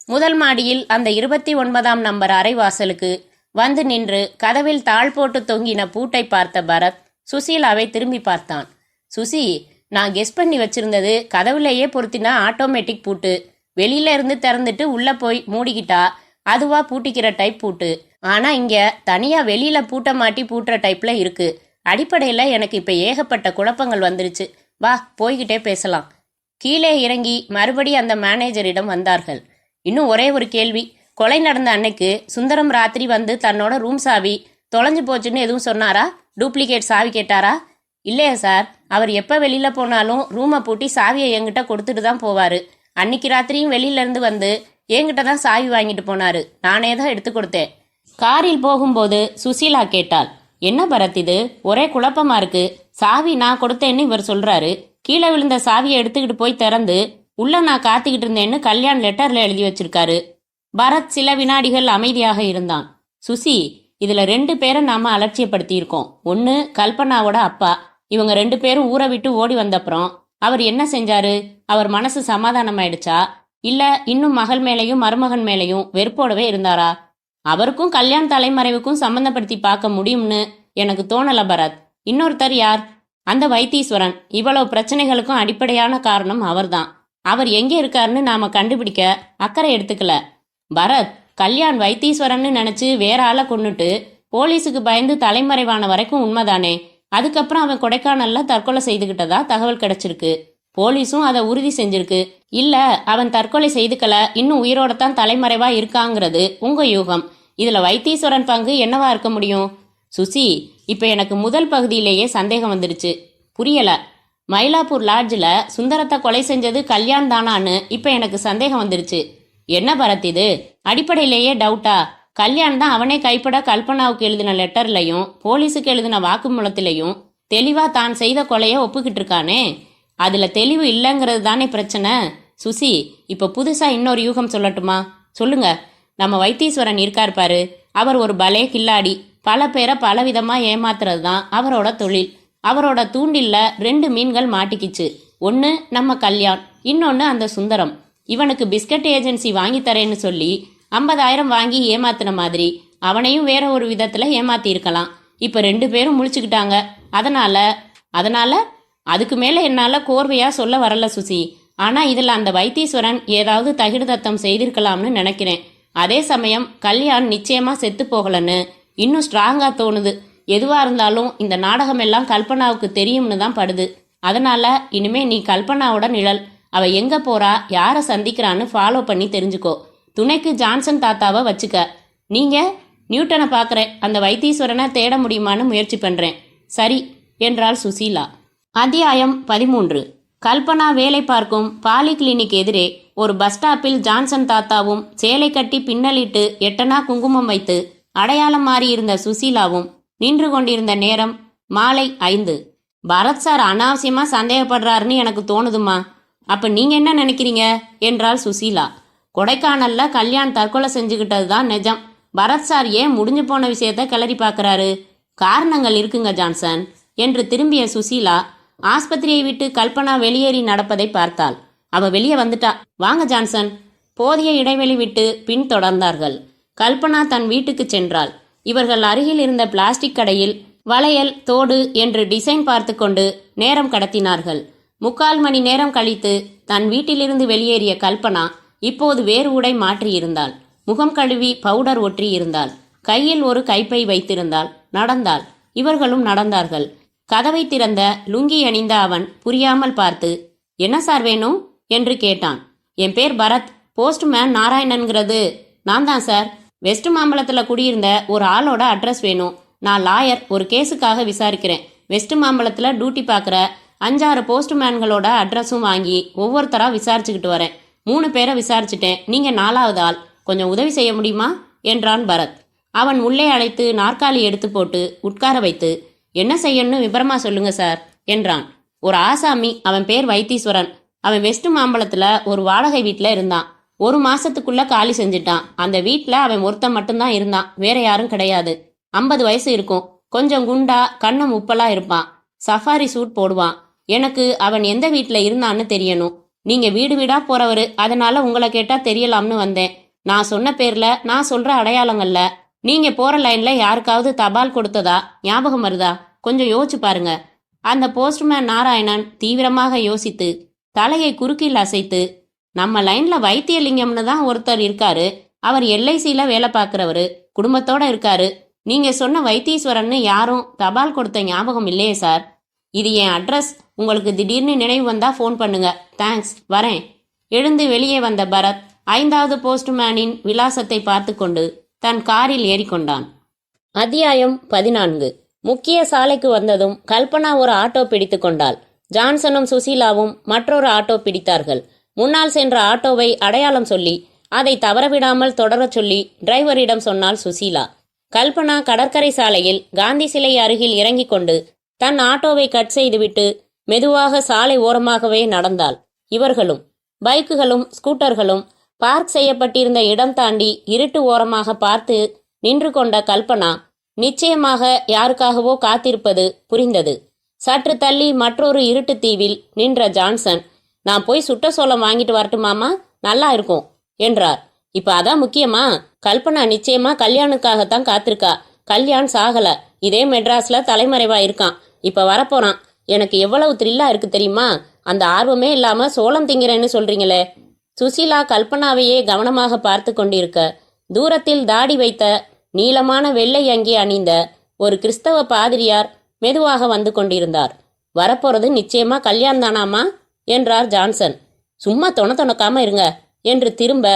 A: முதல் மாடியில் அந்த 29ஆம் நம்பர் அறைவாசலுக்கு வந்து நின்று கதவில் தாழ் போட்டு தொங்கின பூட்டை பார்த்த பரத் சுசீலாவை திரும்பி பார்த்தான். சுசி, நான் கெஸ் பண்ணி வச்சிருந்தது கதவுலையே பொருத்தினா ஆட்டோமேட்டிக் பூட்டு, வெளியில இருந்து திறந்துட்டு உள்ள போய் மூடிக்கிட்டா அதுவா பூட்டிக்கிற டைப் பூட்டு. ஆனா இங்க தனியா வெளியில பூட்ட மாட்டி பூட்டுற டைப்ல இருக்கு. அடிப்படையில எனக்கு இப்ப ஏகப்பட்ட குழப்பங்கள் வந்துருச்சு. வா, போய்கிட்டே பேசலாம். கீழே இறங்கி மறுபடி அந்த மேனேஜரிடம் வந்தார்கள். இன்னும் ஒரே ஒரு கேள்வி. கொலை நடந்த அன்னைக்கு சுந்தரம் ராத்திரி வந்து தன்னோட ரூம் சாவி தொலைஞ்சு போச்சுன்னு எதுவும் சொன்னாரா? டூப்ளிகேட் சாவி கேட்டாரா? இல்லையா சார், அவர் எப்போ வெளியில போனாலும் ரூமை பூட்டி சாவியை என்கிட்ட கொடுத்துட்டு தான் போவாரு. அன்னைக்கு ராத்திரியும் வெளியில இருந்து வந்து என்கிட்ட தான் சாவி வாங்கிட்டு போனாரு. நானே தான் எடுத்து கொடுத்தேன். காரில் போகும்போது சுசீலா கேட்டாள், என்ன பரத் இது, ஒரே குழப்பமா இருக்கு. சாவி நான் கொடுத்தேன்னு இவர் சொல்றாரு. கீழே விழுந்த சாவியை எடுத்துக்கிட்டு போய் திறந்து உள்ள நான் காத்துக்கிட்டு இருந்தேன்னு கல்யாண் லெட்டர்ல எழுதி வச்சிருக்காரு. பரத் சில வினாடிகள் அமைதியாக இருந்தான். சுசி, இதுல 2 பேரை நாம அலட்சியப்படுத்தி இருக்கோம். ஒன்னு கல்பனாவோட அப்பா. இவங்க 2 பேரும் ஊரை விட்டு ஓடி வந்தப்புறம் அவர் என்ன செஞ்சாரு? அவர் மனசு சமாதானம் ஆயிடுச்சா, இல்ல இன்னும் மகள் மேலையும் மருமகன் மேலையும் வெறுப்போடவே இருந்தாரா? அவருக்கும் கல்யாண் தலைமறைவுக்கும் சம்பந்தப்படுத்தி பார்க்க முடியும்னு எனக்கு தோணல பரத். இன்னொருத்தர் யார்? அந்த வைத்தீஸ்வரன். இவ்வளவு பிரச்சனைகளுக்கும் அடிப்படையான காரணம் அவர்தான். அவர் எங்கே இருக்காருன்னு நாம கண்டுபிடிக்க அக்கறை எடுத்துக்கல. பரத், கல்யாண் வைத்தீஸ்வரன்னு நினைச்சு வேற ஆளை கொன்னுட்டு போலீஸுக்கு பயந்து தலைமறைவான வரைக்கும் உண்மைதானே. அதுக்கப்புறம் அவன் கொடைக்கானல்ல தற்கொலை செய்துகிட்டதா தகவல் கிடைச்சிருக்கு. போலீஸும் அதை உறுதி செஞ்சிருக்கு. இல்ல அவன் தற்கொலை செய்துக்கல, இன்னும் உயிரோடத்தான் தலைமறைவா இருக்காங்கிறது உங்க யூகம். இதுல வைத்தீஸ்வரன் பங்கு என்னவா இருக்க முடியும்? சுசி, இப்ப எனக்கு முதல் பகுதியிலேயே சந்தேகம் வந்துருச்சு. புரியல. மயிலாப்பூர் லாட்ஜில் சுந்தரத்தை கொலை செஞ்சது கல்யாண் தானான்னு இப்ப எனக்கு சந்தேகம் வந்துருச்சு. என்ன பரத் இது, அடிப்படையிலேயே டவுட்டா? கல்யாண் தான் அவனே கைப்பட கல்பனாவுக்கு எழுதின லெட்டர்லையும் போலீஸுக்கு எழுதின வாக்குமூலத்திலையும் தெளிவா தான் செய்த கொலையை ஒப்புக்கிட்டு இருக்கானே. அதுல தெளிவு இல்லைங்கிறது தானே பிரச்சனை. சுசி, இப்ப புதுசா இன்னொரு யூகம் சொல்லட்டுமா? சொல்லுங்க. நம்ம வைத்தீஸ்வரன் இருக்கார் பாரு, அவர் ஒரு பலே கில்லாடி. பல பேரை பலவிதமா ஏமாத்துறது தான் அவரோட தொழில். அவரோட தூண்டில்ல 2 மீன்கள் மாட்டிக்கிச்சு. ஒன்று நம்ம கல்யாண், இன்னொன்று அந்த சுந்தரம். இவனுக்கு பிஸ்கட் ஏஜென்சி வாங்கி தரேன்னு சொல்லி 50,000 வாங்கி ஏமாத்தின மாதிரி அவனையும் வேற ஒரு விதத்துல ஏமாத்தி இருக்கலாம். இப்ப 2 பேரும் முழிச்சுக்கிட்டாங்க. அதனால அதுக்கு மேல என்னால கோர்வையா சொல்ல வரல சுசி. ஆனா இதுல அந்த வைத்தீஸ்வரன் ஏதாவது தகிடு தத்தம் செய்திருக்கலாம்னு நினைக்கிறேன். அதே சமயம் கல்யாண் நிச்சயமா செத்து போகலன்னு இன்னும் ஸ்ட்ராங்கா தோணுது. எதுவா இருந்தாலும் இந்த நாடகம் எல்லாம் கல்பனாவுக்கு தெரியும்னு தான் படுது. அதனால இனிமே நீ கல்பனாவோட நிழல். அவ எங்க போறா, யாரை சந்திக்கிறான்னு ஃபாலோ பண்ணி தெரிஞ்சுக்கோ. துணைக்கு ஜான்சன் தாத்தாவை வச்சுக்க. நீங்க நியூட்டனை பார்க்குறேன், அந்த வைத்தீஸ்வரனை தேட முடியுமான்னு முயற்சி பண்றேன். சரி என்றாள் சுசீலா. அத்தியாயம் 13. கல்பனா வேலை பார்க்கும் பாலி கிளினிக் எதிரே ஒரு பஸ் ஸ்டாப்பில் ஜான்சன் தாத்தாவும் சேலை கட்டி பின்னலிட்டு எட்டனா குங்குமம் வைத்து அடையாளம் மாறியிருந்த சுசீலாவும் நின்று கொண்டிருந்த நேரம் மாலை 5. பரத் சார் அனாவசியமா சந்தேகப்படுறாருன்னு எனக்கு தோணுதுமா. அப்ப நீங்க என்ன நினைக்கிறீங்க என்றாள் சுசீலா. கொடைக்கானல்ல கல்யாண் தற்கொலை செஞ்சுக்கிட்டது தான் நிஜம். பரத் சார் ஏன் முடிஞ்சு போன விஷயத்த கிளறி பார்க்கறாரு? காரணங்கள் இருக்குங்க ஜான்சன் என்று திரும்பிய சுசீலா ஆஸ்பத்திரியை விட்டு கல்பனா வெளியேறி நடப்பதை பார்த்தாள். அவ வெளியே வந்துட்டா. வாங்க ஜான்சன். போதிய இடைவெளி விட்டு பின் தொடர்ந்தார்கள். கல்பனா தன் வீட்டுக்கு சென்றாள். இவர்கள் அருகில் இருந்த பிளாஸ்டிக் கடையில் வளையல், தோடு என்று டிசைன் பார்த்து கொண்டு நேரம் கடத்தினார்கள். 3/4 மணி நேரம் கழித்து தன் வீட்டிலிருந்து வெளியேறிய கல்பனா இப்போது வேறு உடை மாற்றியிருந்தாள். முகம் கழுவி பவுடர் ஒற்றி இருந்தாள். கையில் ஒரு கைப்பை வைத்திருந்தாள். நடந்தாள். இவர்களும் நடந்தார்கள். கதவை திறந்த லுங்கி அணிந்த அவன் புரியாமல் பார்த்து, என்ன சார் வேணும் என்று கேட்டான். என் பேர் பரத், போஸ்ட்மேன் நாராயணன்கிறது நான் தான் சார். வெஸ்ட் மாம்பலத்தில் குடியிருந்த ஒரு ஆளோட அட்ரஸ் வேணும். நான் லாயர், ஒரு கேஸுக்காக விசாரிக்கிறேன். வெஸ்ட் மாம்பலத்தில் டியூட்டி பார்க்குற 5-6 போஸ்ட்மேன்களோட அட்ரஸும் வாங்கி ஒவ்வொருத்தரா விசாரிச்சுக்கிட்டு வரேன். 3 பேரை விசாரிச்சுட்டேன். நீங்க 4வது ஆள். கொஞ்சம் உதவி செய்ய முடியுமா என்றான் பரத். அவன் உள்ளே அழைத்து நாற்காலி எடுத்து போட்டு உட்கார வைத்து, என்ன செய்யணும்னு விபரமா சொல்லுங்க சார் என்றான். ஒரு ஆசாமி, அவன் பேர் வைத்தீஸ்வரன். அவன் வெஸ்ட் மாம்பலத்துல ஒரு வாடகை வீட்டில் இருந்தான். 1 மாசத்துக்குள்ள காலி செஞ்சிட்டான். அந்த வீட்டில் அவன் ஒருத்தன் மட்டும்தான் இருந்தான், வேற யாரும் கிடையாது. 50 வயசு இருக்கும். கொஞ்சம் குண்டா, கண்ணம் உப்பலா இருப்பான். சஃபாரி சூட் போடுவான். எனக்கு அவன் எந்த வீட்டில் இருந்தான்னு தெரியணும். நீங்க வீடு வீடா போறவரு, அதனால உங்களை கேட்டா தெரியலாம்னு வந்தேன். நான் சொன்ன பேர்ல, நான் சொல்ற அடையாளங்கள்ல நீங்க போற லைன்ல யாருக்காவது தபால் கொடுத்ததா ஞாபகம் வருதா? கொஞ்சம் யோசிச்சு பாருங்க. அந்த போஸ்ட்மேன் நாராயணன் தீவிரமாக யோசித்து தலையை குறுக்கில் அசைத்து, நம்ம லைன்ல வைத்தியலிங்கம்னு தான் ஒருத்தர் இருக்காரு. அவர் எல்ஐசியில வேலை பார்க்கிறவரு, குடும்பத்தோட இருக்காரு. நீங்க சொன்ன வைத்தீஸ்வரன்னு யாரும் தபால் கொடுத்த ஞாபகம் இல்லையே சார். இது என் அட்ரஸ். உங்களுக்கு திடீர்னு நினைவு வந்தா ஃபோன் பண்ணுங்க. தேங்க்ஸ், வரேன். எழுந்து வெளியே வந்த பரத் 5வது போஸ்ட்மேனின் விலாசத்தை பார்த்து கொண்டு தன் காரில் ஏறிக்கொண்டான். அத்தியாயம் 14. முக்கிய சாலைக்கு வந்ததும் கல்பனா ஒரு ஆட்டோ பிடித்து கொண்டாள். ஜான்சனும் சுசீலாவும் மற்றொரு ஆட்டோ பிடித்தார்கள். முன்னால் சென்ற ஆட்டோவை அடையாளம் சொல்லி அதை தவறவிடாமல் தொடரச் சொல்லி டிரைவரிடம் சொன்னாள் சுசீலா. கல்பனா கடற்கரை சாலையில் காந்தி சிலை அருகில் இறங்கிக் கொண்டு தன் ஆட்டோவை கட் செய்துவிட்டு மெதுவாக சாலை ஓரமாகவே நடந்தாள். இவர்களும் பைக்குகளும் ஸ்கூட்டர்களும் பார்க் செய்யப்பட்டிருந்த இடம் தாண்டி இருட்டு ஓரமாக பார்த்து நின்று கொண்ட கல்பனா நிச்சயமாக யாருக்காகவோ காத்திருப்பது புரிந்தது. சற்று தள்ளி மற்றொரு இருட்டு தீவில் நின்ற ஜான்சன், நான் போய் சுட்ட சோளம் வாங்கிட்டு வரட்டுமாமா, நல்லா இருக்கும் என்றார். இப்ப அதான் முக்கியமா? கல்பனா நிச்சயமா கல்யாணுக்காகத்தான் காத்திருக்கா. கல்யாண் சாகல, இதே மெட்ராஸ்ல தலைமறைவா இருக்கான். இப்ப வரப்போறான். எனக்கு எவ்வளவு த்ரில்லா இருக்கு தெரியுமா? அந்த ஆர்வமே இல்லாம சோளம் திங்கிறேன்னு சொல்றீங்களே. சுசீலா கல்பனாவையே கவனமாக பார்த்து கொண்டிருக்க, தூரத்தில் தாடி வைத்த நீளமான வெள்ளை அங்கி அணிந்த ஒரு கிறிஸ்தவ பாதிரியார் மெதுவாக வந்து கொண்டிருந்தார். வரப்போறது நிச்சயமா கல்யாணம் தானாமா என்றார் ஜான்சன். சும்மா தொணக்காம இருங்க என்று திரும்ப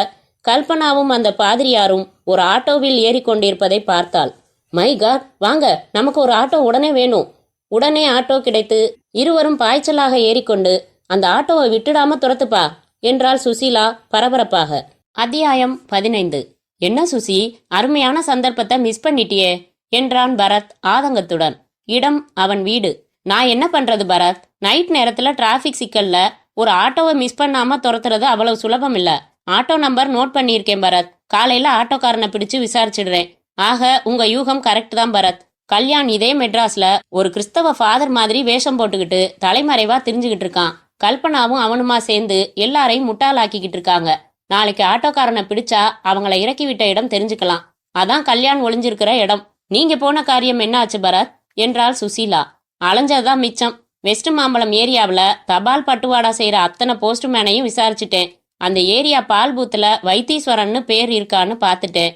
A: கல்பனாவும் அந்த பாதிரியாரும் ஒரு ஆட்டோவில் ஏறிக்கொண்டிருப்பதை பார்த்தாள். மை காட், வாங்க, நமக்கு ஒரு ஆட்டோ உடனே வேணும். உடனே ஆட்டோ கிடைத்து இருவரும் பாய்ச்சலாக ஏறிக்கொண்டு, அந்த ஆட்டோவை விட்டுடாம துரத்துப்பா என்றாள் சுசீலா பரபரப்பாக. அத்தியாயம் 15. என்ன சுசி, அருமையான சந்தர்ப்பத்தை மிஸ் பண்ணிட்டியே என்றான் பரத் ஆதங்கத்துடன். இடம் அவன் வீடு. நான் என்ன பண்றது பரத், நைட் நேரத்துல டிராபிக் சிக்கல்ல ஒரு ஆட்டோவை மிஸ் பண்ணாம துரத்துறது அவ்வளவு சுலபம் இல்ல. ஆட்டோ நம்பர் நோட் பண்ணியிருக்கேன் பரத். காலையில ஆட்டோக்காரனை பிடிச்சு விசாரிச்சிடுறேன். ஆக உங்க யூகம் கரெக்ட் தான் பரத். கல்யாண் இதே மெட்ராஸ்ல ஒரு கிறிஸ்தவ ஃபாதர் மாதிரி வேஷம் போட்டுக்கிட்டு தலைமறைவா திரிஞ்சுக்கிட்டு இருக்கான். கல்பனாவும் அவனுமா சேர்ந்து எல்லாரையும் முட்டாளாக்கிக்கிட்டு இருக்காங்க. நாளைக்கு ஆட்டோக்காரனை பிடிச்சா அவங்கள இறக்கி விட்ட இடம் தெரிஞ்சுக்கலாம். அதான் கல்யாண் ஒளிஞ்சிருக்கிற இடம். நீங்க போன காரியம் என்ன ஆச்சு பரத் என்றாள் சுசீலா. அலைஞ்சதுதான் மிச்சம். வெஸ்ட் மாம்பலம் ஏரியாவில் தபால் பட்டுவாடா செய்யற அத்தனை போஸ்ட்மேனையும் விசாரிச்சுட்டேன். அந்த ஏரியா பால் பூத்துல வைத்தீஸ்வரன்னு பேர் இருக்கான்னு பார்த்துட்டேன்.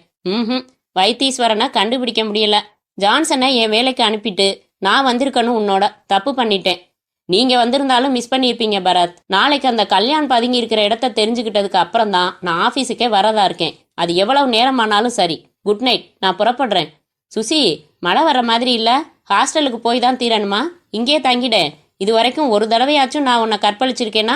A: வைத்தீஸ்வரனை கண்டுபிடிக்க முடியல. ஜான்சனை என் வேலைக்கு அனுப்பிட்டு நான் வந்திருக்கணும். உன்னோட தப்பு பண்ணிட்டேன். நீங்க வந்திருந்தாலும் மிஸ் பண்ணியிருப்பீங்க பரத். நாளைக்கு அந்த கல்யாண் பதுங்கி இருக்கிற இடத்த தெரிஞ்சுக்கிட்டதுக்கு அப்புறம் தான் நான் ஆஃபீஸுக்கே வரதா இருக்கேன். அது எவ்வளவு நேரமானாலும் சரி. குட் நைட், நான் புறப்படுறேன். சுசி, மழை வர்ற மாதிரி இல்ல? ஹாஸ்டலுக்கு போய் தான் தீரணுமா? இங்கே தங்கிடேன். இது வரைக்கும் ஒரு தடவையாச்சும் நான் உன்னை கற்பழிச்சிருக்கேனா?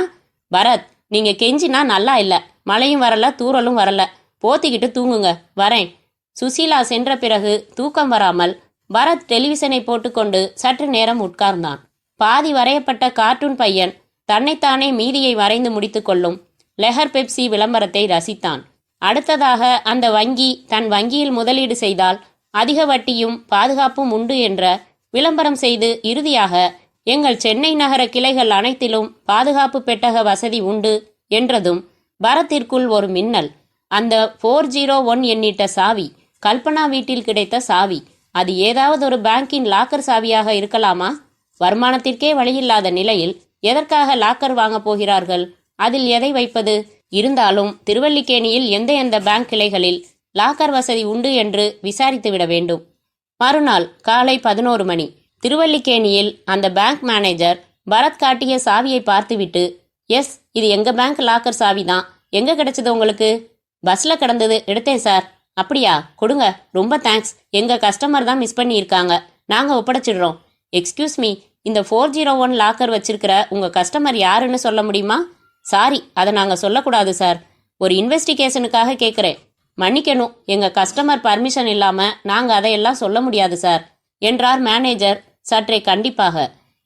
A: பரத், நீங்க கெஞ்சினா நல்லா இல்ல. மழையும் வரல, தூறலும் வரல. போத்திக்கிட்டு தூங்குங்க. வரேன். சுசீலா சென்ற பிறகு தூக்கம் வராமல் பரத் டெலிவிஷனை போட்டுக்கொண்டு சற்று நேரம் உட்கார்ந்தான். பாதி வரையப்பட்ட கார்ட்டூன் பையன் தன்னைத்தானே மீதியை வரைந்து முடித்து கொள்ளும் லெஹர் பெப்சி விளம்பரத்தை ரசித்தான். அடுத்ததாக அந்த வங்கி தன் வங்கியில் முதலீடு செய்தால் அதிக வட்டியும் பாதுகாப்பும் உண்டு என்ற விளம்பரம் செய்து இறுதியாக எங்கள் சென்னை நகர கிளைகள் அனைத்திலும் பாதுகாப்பு பெட்டக வசதி உண்டு என்றதும் பரத்திற்குள் ஒரு மின்னல். அந்த 401 எண்ணிட்ட சாவி கல்பனா வீட்டில் கிடைத்த சாவி. அது ஏதாவது ஒரு பேங்கின் லாக்கர் சாவியாக இருக்கலாமா? வருமானத்திற்கே வழியில்லாத நிலையில் எதற்காக லாக்கர் வாங்க போகிறார்கள்? அதில் எதை வைப்பது? இருந்தாலும் திருவல்லிக்கேணியில் எந்த பேங்க் கிளைகளில் லாக்கர் வசதி உண்டு என்று விசாரித்துவிட வேண்டும். மறுநாள் காலை 11 மணி. திருவல்லிக்கேணியில் அந்த பேங்க் மேனேஜர் பரத் காட்டிய சாவியை பார்த்துவிட்டு, எஸ், இது எங்க பேங்க் லாக்கர் சாவி தான். எங்க கிடைச்சது உங்களுக்கு? பஸ்ல கிடந்தது, எடுத்தேன் சார். அப்படியா, கொடுங்க. ரொம்ப தேங்க்ஸ். எங்க கஸ்டமர் தான் மிஸ் பண்ணியிருக்காங்க. நாங்க ஒப்படைச்சிடுறோம். எக்ஸ்கியூஸ் மீ, இந்த 401 லாக்கர் வச்சிருக்கிற உங்க கஸ்டமர் யாருன்னு சொல்ல முடியுமா? சாரி, அதை நாங்க சொல்லக்கூடாது சார். ஒரு இன்வெஸ்டிகேஷனுக்காக கேட்குறேன். மன்னிக்கணும், எங்க கஸ்டமர் பர்மிஷன் இல்லாம நாங்க அதையெல்லாம் சொல்ல முடியாது சார் என்றார் மேனேஜர் சற்றே கண்டிப்பாக.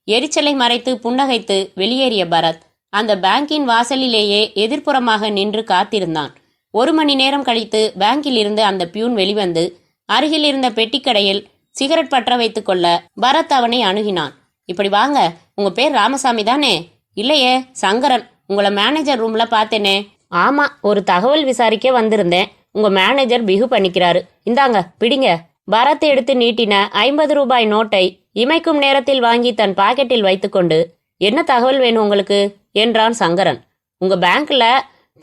A: எரிச்சலை மறைத்து புன்னகைத்து வெளியேறிய பரத் அந்த பேங்கின் வாசலிலேயே எதிர்ப்புறமாக நின்று காத்திருந்தான். 1 மணி நேரம் கழித்து பேங்கில் இருந்து அந்த பியூன் வெளிவந்து அருகில் இருந்த பெட்டிக்கடையில் சிகரெட் பற்ற வைத்துக் கொள்ள பரத் அவனை அணுகினான். இப்படி வாங்க, உங்க பேர் ராமசாமி தானே? இல்லையே, சங்கரன். உங்களை மேனேஜர் ரூம்ல பார்த்தேனே. ஆமா, ஒரு தகவல் விசாரிக்க வந்திருந்தேன். உங்க மேனேஜர் பிகு பண்ணிக்கிறாரு. இந்தாங்க, பிடிங்க. பரத் எடுத்து நீட்டின 50 ரூபாய் நோட்டை இமைக்கும் நேரத்தில் வாங்கி தன் பாக்கெட்டில் வைத்துக்கொண்டு, என்ன தகவல் வேணும் உங்களுக்கு என்றான் சங்கரன். உங்க பேங்க்ல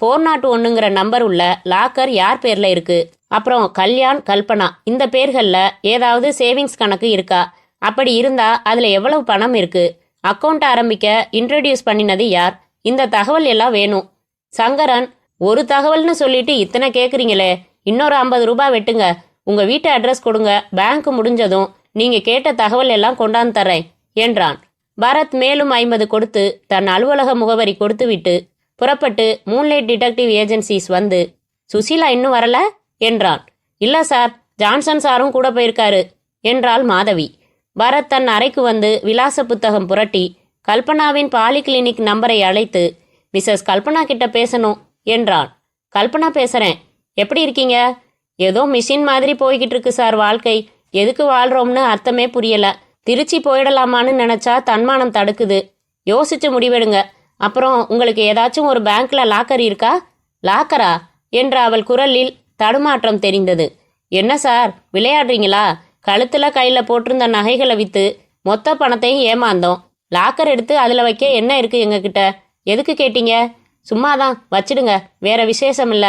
A: 401ங்கிற நம்பர் உள்ள லாக்கர் யார் பேர்ல இருக்கு? அப்புறம் கல்யாண், கல்பனா இந்த பேர்கள்ல ஏதாவது சேவிங்ஸ் கணக்கு இருக்கா? அப்படி இருந்தா அதுல எவ்வளவு பணம் இருக்கு? அக்கௌண்ட் ஆரம்பிக்க இன்ட்ரடியூஸ் பண்ணினது யார்? இந்த தகவல் எல்லாம் வேணும். சங்கரன், ஒரு தகவல்னு சொல்லிட்டு இத்தனை கேக்குறீங்களே, இன்னொரு 50 ரூபாய் வெட்டுங்க. உங்க வீட்டு அட்ரஸ் கொடுங்க. பேங்க் முடிஞ்சதும் நீங்க கேட்ட தகவல் எல்லாம் கொண்டாந்து தர்றேன் என்றான். பரத் மேலும் 50 கொடுத்து தன் அலுவலக முகவரி கொடுத்துவிட்டு புறப்பட்டு மூன்லைட் டிடெக்டிவ் ஏஜென்சிஸ் வந்து, சுசீலா இன்னும் வரல என்றான். இல்ல சார், ஜான்சன் சாரும் கூட போயிருக்காரு என்றாள் மாதவி. பரத் தன் அறைக்கு வந்து விலாச புத்தகம் புரட்டி கல்பனாவின் பாலிகிளினிக் நம்பரை அழைத்து, மிஸ்ஸஸ் கல்பனா கிட்ட பேசணும் என்றான். கல்பனா பேசுறேன். எப்படி இருக்கீங்க? ஏதோ மிஷின் மாதிரி போய்கிட்டு இருக்கு சார் வாழ்க்கை. எதுக்கு வாழ்றோம்னு அர்த்தமே புரியல. திருச்சி போயிடலாமான்னு நினைச்சா தன்மானம் தடுக்குது. யோசிச்சு முடிவெடுங்க. அப்புறம் உங்களுக்கு ஏதாச்சும் ஒரு பேங்க்ல லாக்கர் இருக்கா? லாக்கரா என்ற அவள் குரலில் தடுமாற்றம் தெரிந்தது. என்ன சார், விளையாடுறீங்களா? கழுத்துல கையில போட்டிருந்த நகைகளை வித்து மொத்த பணத்தையும் ஏமாந்தோம். லாக்கர் எடுத்து அதுல வைக்க என்ன இருக்கு எங்ககிட்ட? எதுக்கு கேட்டீங்க? சும்மாதான், வச்சிடுங்க. வேற விசேஷம் இல்ல.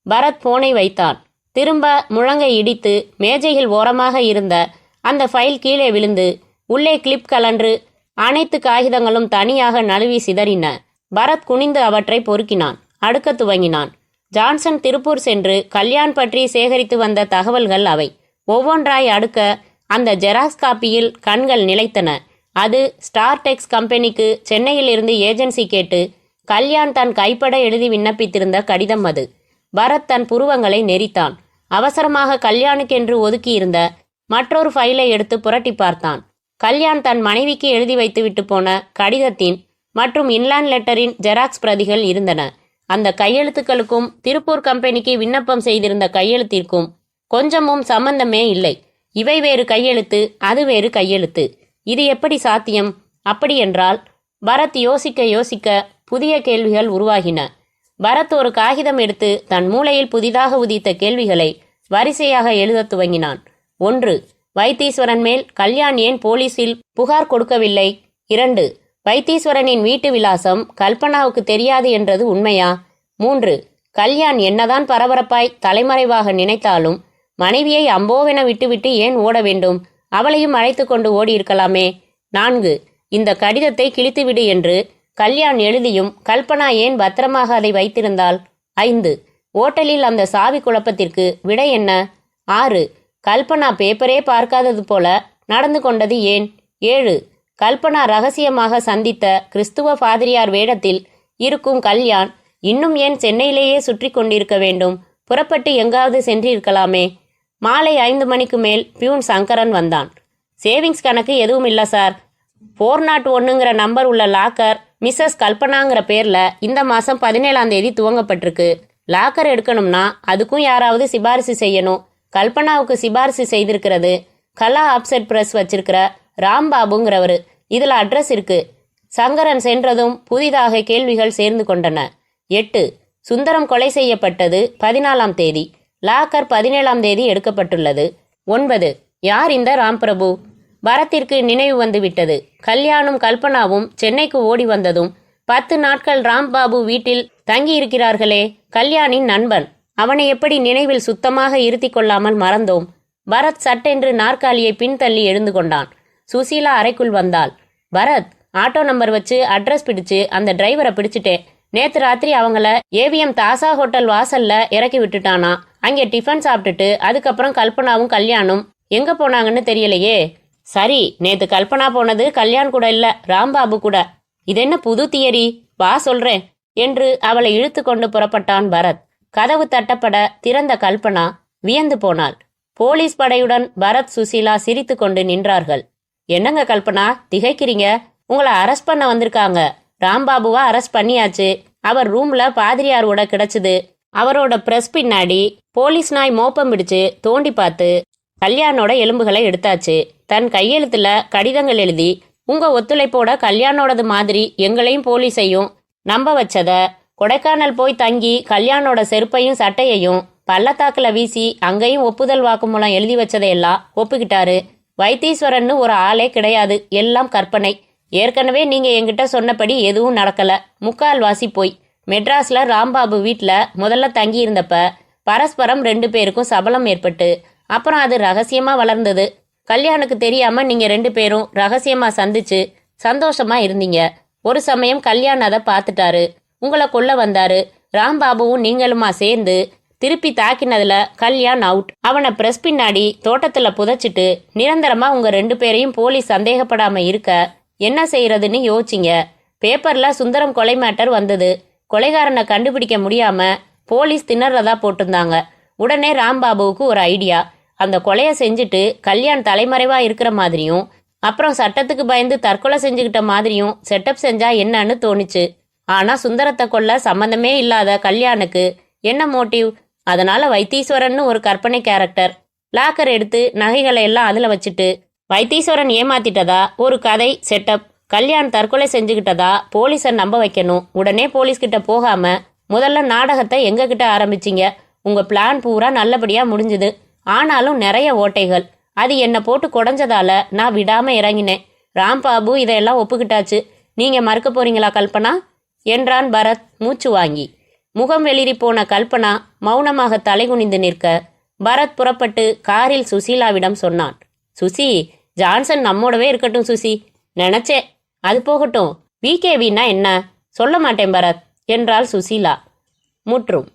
A: பரத் போனை வைத்தான். திரும்ப முழங்கை இடித்து மேஜையில் ஓரமாக இருந்த அந்த ஃபைல் கீழே விழுந்து உள்ளே கிளிப் கலன்று அனைத்து காகிதங்களும் தனியாக நழுவி சிதறின. பரத் குனிந்து அவற்றை பொறுக்கினான். அடுக்க துவங்கினான். ஜான்சன் திருப்பூர் சென்று கல்யாண் பற்றி சேகரித்து வந்த தகவல்கள் அவை. ஒவ்வொன்றாய் அடுக்க அந்த ஜெராக்ஸ் காப்பியில் கண்கள் நிலைத்தன. அது ஸ்டார்டெக்ஸ் கம்பெனிக்கு சென்னையில் இருந்து ஏஜென்சி கேட்டு கல்யாண் தன் கைப்பட எழுதி விண்ணப்பித்திருந்த கடிதம் அது. பரத் தன் புருவங்களை நெரித்தான். அவசரமாக கல்யாணுக்கென்று ஒதுக்கியிருந்த மற்றொரு ஃபைலை எடுத்து புரட்டி பார்த்தான். கல்யாண் தன் மனைவிக்கு எழுதி வைத்துவிட்டு போன கடிதத்தின் மற்றும் இன்லாண்ட் லெட்டரின் ஜெராக்ஸ் பிரதிகள் இருந்தன. அந்த கையெழுத்துக்களுக்கும் திருப்பூர் கம்பெனிக்கு விண்ணப்பம் செய்திருந்த கையெழுத்திற்கும் கொஞ்சமும் சம்பந்தமே இல்லை. இவை வேறு கையெழுத்து, அது வேறு கையெழுத்து. இது எப்படி சாத்தியம்? அப்படி என்றால் பரத் யோசிக்க யோசிக்க புதிய கேள்விகள் உருவாகின. பரத் ஒரு காகிதம் எடுத்து தன் மூளையில் புதிதாக உதித்த கேள்விகளை வரிசையாக எழுதத் துவங்கினான். 1. வைத்தீஸ்வரன் மேல் கல்யாண் ஏன் போலீசில் புகார் கொடுக்கவில்லை? 2. வைத்தீஸ்வரனின் வீட்டு விலாசம் கல்பனாவுக்கு தெரியாது என்றது உண்மையா? 3. கல்யாண் என்னதான் பரபரப்பாய் தலைமறைவாக நினைத்தாலும் மனைவியை அம்போவென விட்டுவிட்டு ஏன் ஓட வேண்டும்? அவளையும் அழைத்து கொண்டு ஓடியிருக்கலாமே. 4. இந்த கடிதத்தை கிழித்துவிடு என்று கல்யாண் எழுதியும் கல்பனா ஏன் பத்திரமாக அதை வைத்திருந்தாள்? 5. ஓட்டலில் அந்த சாவி குழப்பத்திற்கு விடை என்ன? 6. கல்பனா பேப்பரே பார்க்காதது போல நடந்து கொண்டது ஏன்? 7. கல்பனா ரகசியமாக சந்தித்த கிறிஸ்துவ பாதிரியார் வேடத்தில் இருக்கும் கல்யாண் இன்னும் ஏன் சென்னையிலேயே சுற்றி கொண்டிருக்க வேண்டும்? புறப்பட்டு எங்காவது சென்றிருக்கலாமே. மாலை 5 மணிக்கு மேல் பியூன் சங்கரன் வந்தான். சேவிங்ஸ் கணக்கு எதுவும் இல்லை சார். 401ங்கிற நம்பர் உள்ள லாக்கர் மிஸ்ஸஸ் கல்பனாங்கிற பேர்ல இந்த மாசம் 17ஆம் தேதி துவங்கப்பட்டிருக்கு. லாக்கர் எடுக்கணும்னா அதுக்கும் யாராவது சிபாரிசு செய்யணும். கல்பனாவுக்கு சிபாரிசு செய்திருக்கிறது கலா ஆப்செட் பிரஸ் வச்சிருக்கிற ராம்பாபுங்கிறவரு. இதுல அட்ரஸ் இருக்கு. சங்கரன் சென்றதும் புதிதாக கேள்விகள் சேர்ந்து கொண்டன. 8. சுந்தரம் கொலை செய்யப்பட்டது 14ஆம் தேதி. லாக்கர் 17ஆம் தேதி எடுக்கப்பட்டுள்ளது. 9. யார் இந்த ராம்பிரபு? பரத்திற்கு நினைவு வந்து விட்டது. கல்யாணும் கல்பனாவும் சென்னைக்கு ஓடி வந்ததும் 10 நாட்கள் ராம்பாபு வீட்டில் தங்கியிருக்கிறார்களே. கல்யாணின் நண்பன். அவனை எப்படி நினைவில் சுத்தமாக இருத்தி கொள்ளாமல் மறந்தோம்? பரத் சட்டென்று நாற்காலியை பின்தள்ளி எழுந்து கொண்டான். சுசீலா அறைக்குள் வந்தாள். பரத், ஆட்டோ நம்பர் வச்சு அட்ரஸ் பிடிச்சு அந்த டிரைவரை பிடிச்சிட்டேன். நேத்து ராத்திரி அவங்கள ஏவிஎம் தாசா ஹோட்டல் வாசல்ல இறக்கி விட்டுட்டானா. அங்கே டிஃபன் சாப்பிட்டுட்டு அதுக்கப்புறம் கல்பனாவும் கல்யாணும் எங்க போனாங்கன்னு தெரியலையே. சரி, நேத்து கல்பனா போனது கல்யாண் கூட இல்ல, ராம்பாபு கூட. இதென்ன புது தியரி? வா சொல்றேன் என்று அவளை இழுத்து கொண்டு புறப்பட்டான் பரத். கதவு தட்டப்பட திறந்த கல்பனா வியந்து போனாள். போலீஸ் படையுடன் பரத் சுசீலா சிரித்து கொண்டு நின்றார்கள். என்னங்க கல்பனா, திகைக்கிறீங்க? உங்களை அரெஸ்ட் பண்ண வந்திருக்காங்க. ராம்பாபுவா அரெஸ்ட் பண்ணியாச்சு. அவர் ரூம்ல பாதிரியாரோட கிடைச்சது. அவரோட பிரஸ் பின்னாடி போலீஸ் நாய் மோப்பம் பிடிச்சு தோண்டி பார்த்து கல்யாணோட எலும்புகளை எடுத்தாச்சு. தன் கையெழுத்துல கடிதங்கள் எழுதி உங்க ஒத்துழைப்போட கல்யாணோடது மாதிரி எங்களையும் போலீஸையும் நம்ப வச்சத, கொடைக்கானல் போய் தங்கி கல்யாணோட செருப்பையும் சட்டையையும் பள்ளத்தாக்குல வீசி அங்கேயும் ஒப்புதல் வாக்குமூலம் எழுதி வச்சதையெல்லாம் ஒப்புக்கிட்டாரு. வைத்தீஸ்வரன்னு ஒரு ஆளே கிடையாது, எல்லாம் கற்பனை. ஏற்கனவே நீங்க என்கிட்ட சொன்னபடி எதுவும் நடக்கல. முக்கால்வாசி போய் மெட்ராஸ்ல ராம்பாபு வீட்ல முதல்ல தங்கி இருந்தப்ப பரஸ்பரம் 2 பேருக்கும் சபலம் ஏற்பட்டு அப்புறம் அது ரகசியமா வளர்ந்தது. கல்யாணுக்கு தெரியாம நீங்க 2 பேரும் ரகசியமா சந்திச்சு சந்தோஷமா இருந்தீங்க. ஒரு சமயம் கல்யாண் அதை பார்த்துட்டாரு. உங்களை கொல்ல வந்தாரு. ராம்பாபுவும் நீங்களுமா சேர்ந்து திருப்பி தாக்கினதுல கல்யாண் அவுட். அவனை பிரஸ் பின்னாடி தோட்டத்துல புதைச்சிட்டு நிரந்தரமா உங்க 2 பேரையும் போலீஸ் சந்தேகப்படாம இருக்க என்ன செய்யறதுன்னு யோசிச்சிங்க. பேப்பர்ல சுந்தரம் கொலை மேட்டர் வந்தது. கொலைகாரனை கண்டுபிடிக்க முடியாம போலீஸ் திணறதா போட்டிருந்தாங்க. உடனே ராம்பாபுவுக்கு ஒரு ஐடியா. அந்த கொலையை செஞ்சுட்டு கல்யாண் தலைமறைவா இருக்கிற மாதிரியும் அப்புறம் சட்டத்துக்கு பயந்து தற்கொலை செஞ்சுக்கிட்ட மாதிரியும் செட்டப் செஞ்சா என்னன்னு தோணுச்சு. ஆனா சுந்தரத்தை கொல்ல சம்பந்தமே இல்லாத கல்யாணுக்கு என்ன மோட்டிவ்? அதனால வைத்தீஸ்வரன்னு ஒரு கற்பனை கேரக்டர். லாக்கர் எடுத்து நகைகளை எல்லாம் அதுல வச்சுட்டு வைத்தீஸ்வரன் ஏமாத்திட்டதா ஒரு கதை செட்டப். கல்யாண் தற்கொலை செஞ்சுக்கிட்டதா போலீஸை நம்ப வைக்கணும். உடனே போலீஸ்கிட்ட போகாம முதல்ல நாடகத்தை எங்க கிட்ட ஆரம்பிச்சிங்க. உங்க பிளான் பூரா நல்லபடியா முடிஞ்சுது. ஆனாலும் நிறைய ஓட்டைகள். அது என்ன போட்டு குடைஞ்சதால நான் விடாம இறங்கினேன். ராம்பாபு இதையெல்லாம் ஒப்புக்கிட்டாச்சு. நீங்க மறுக்க போறீங்களா கல்பனா என்றான் பரத் மூச்சு வாங்கி. முகம் வெளிரி போன கல்பனா மௌனமாக தலைகுனிந்து நிற்க பரத் புறப்பட்டு காரில் சுசீலாவிடம் சொன்னான். சுசி, ஜான்சன் நம்மோடவே இருக்கட்டும் சுசி. நினைச்சேன். அது போகட்டும். விகேவின்னா என்ன? சொல்ல மாட்டேன் பரத் என்றாள் சுசீலா. முற்றும்.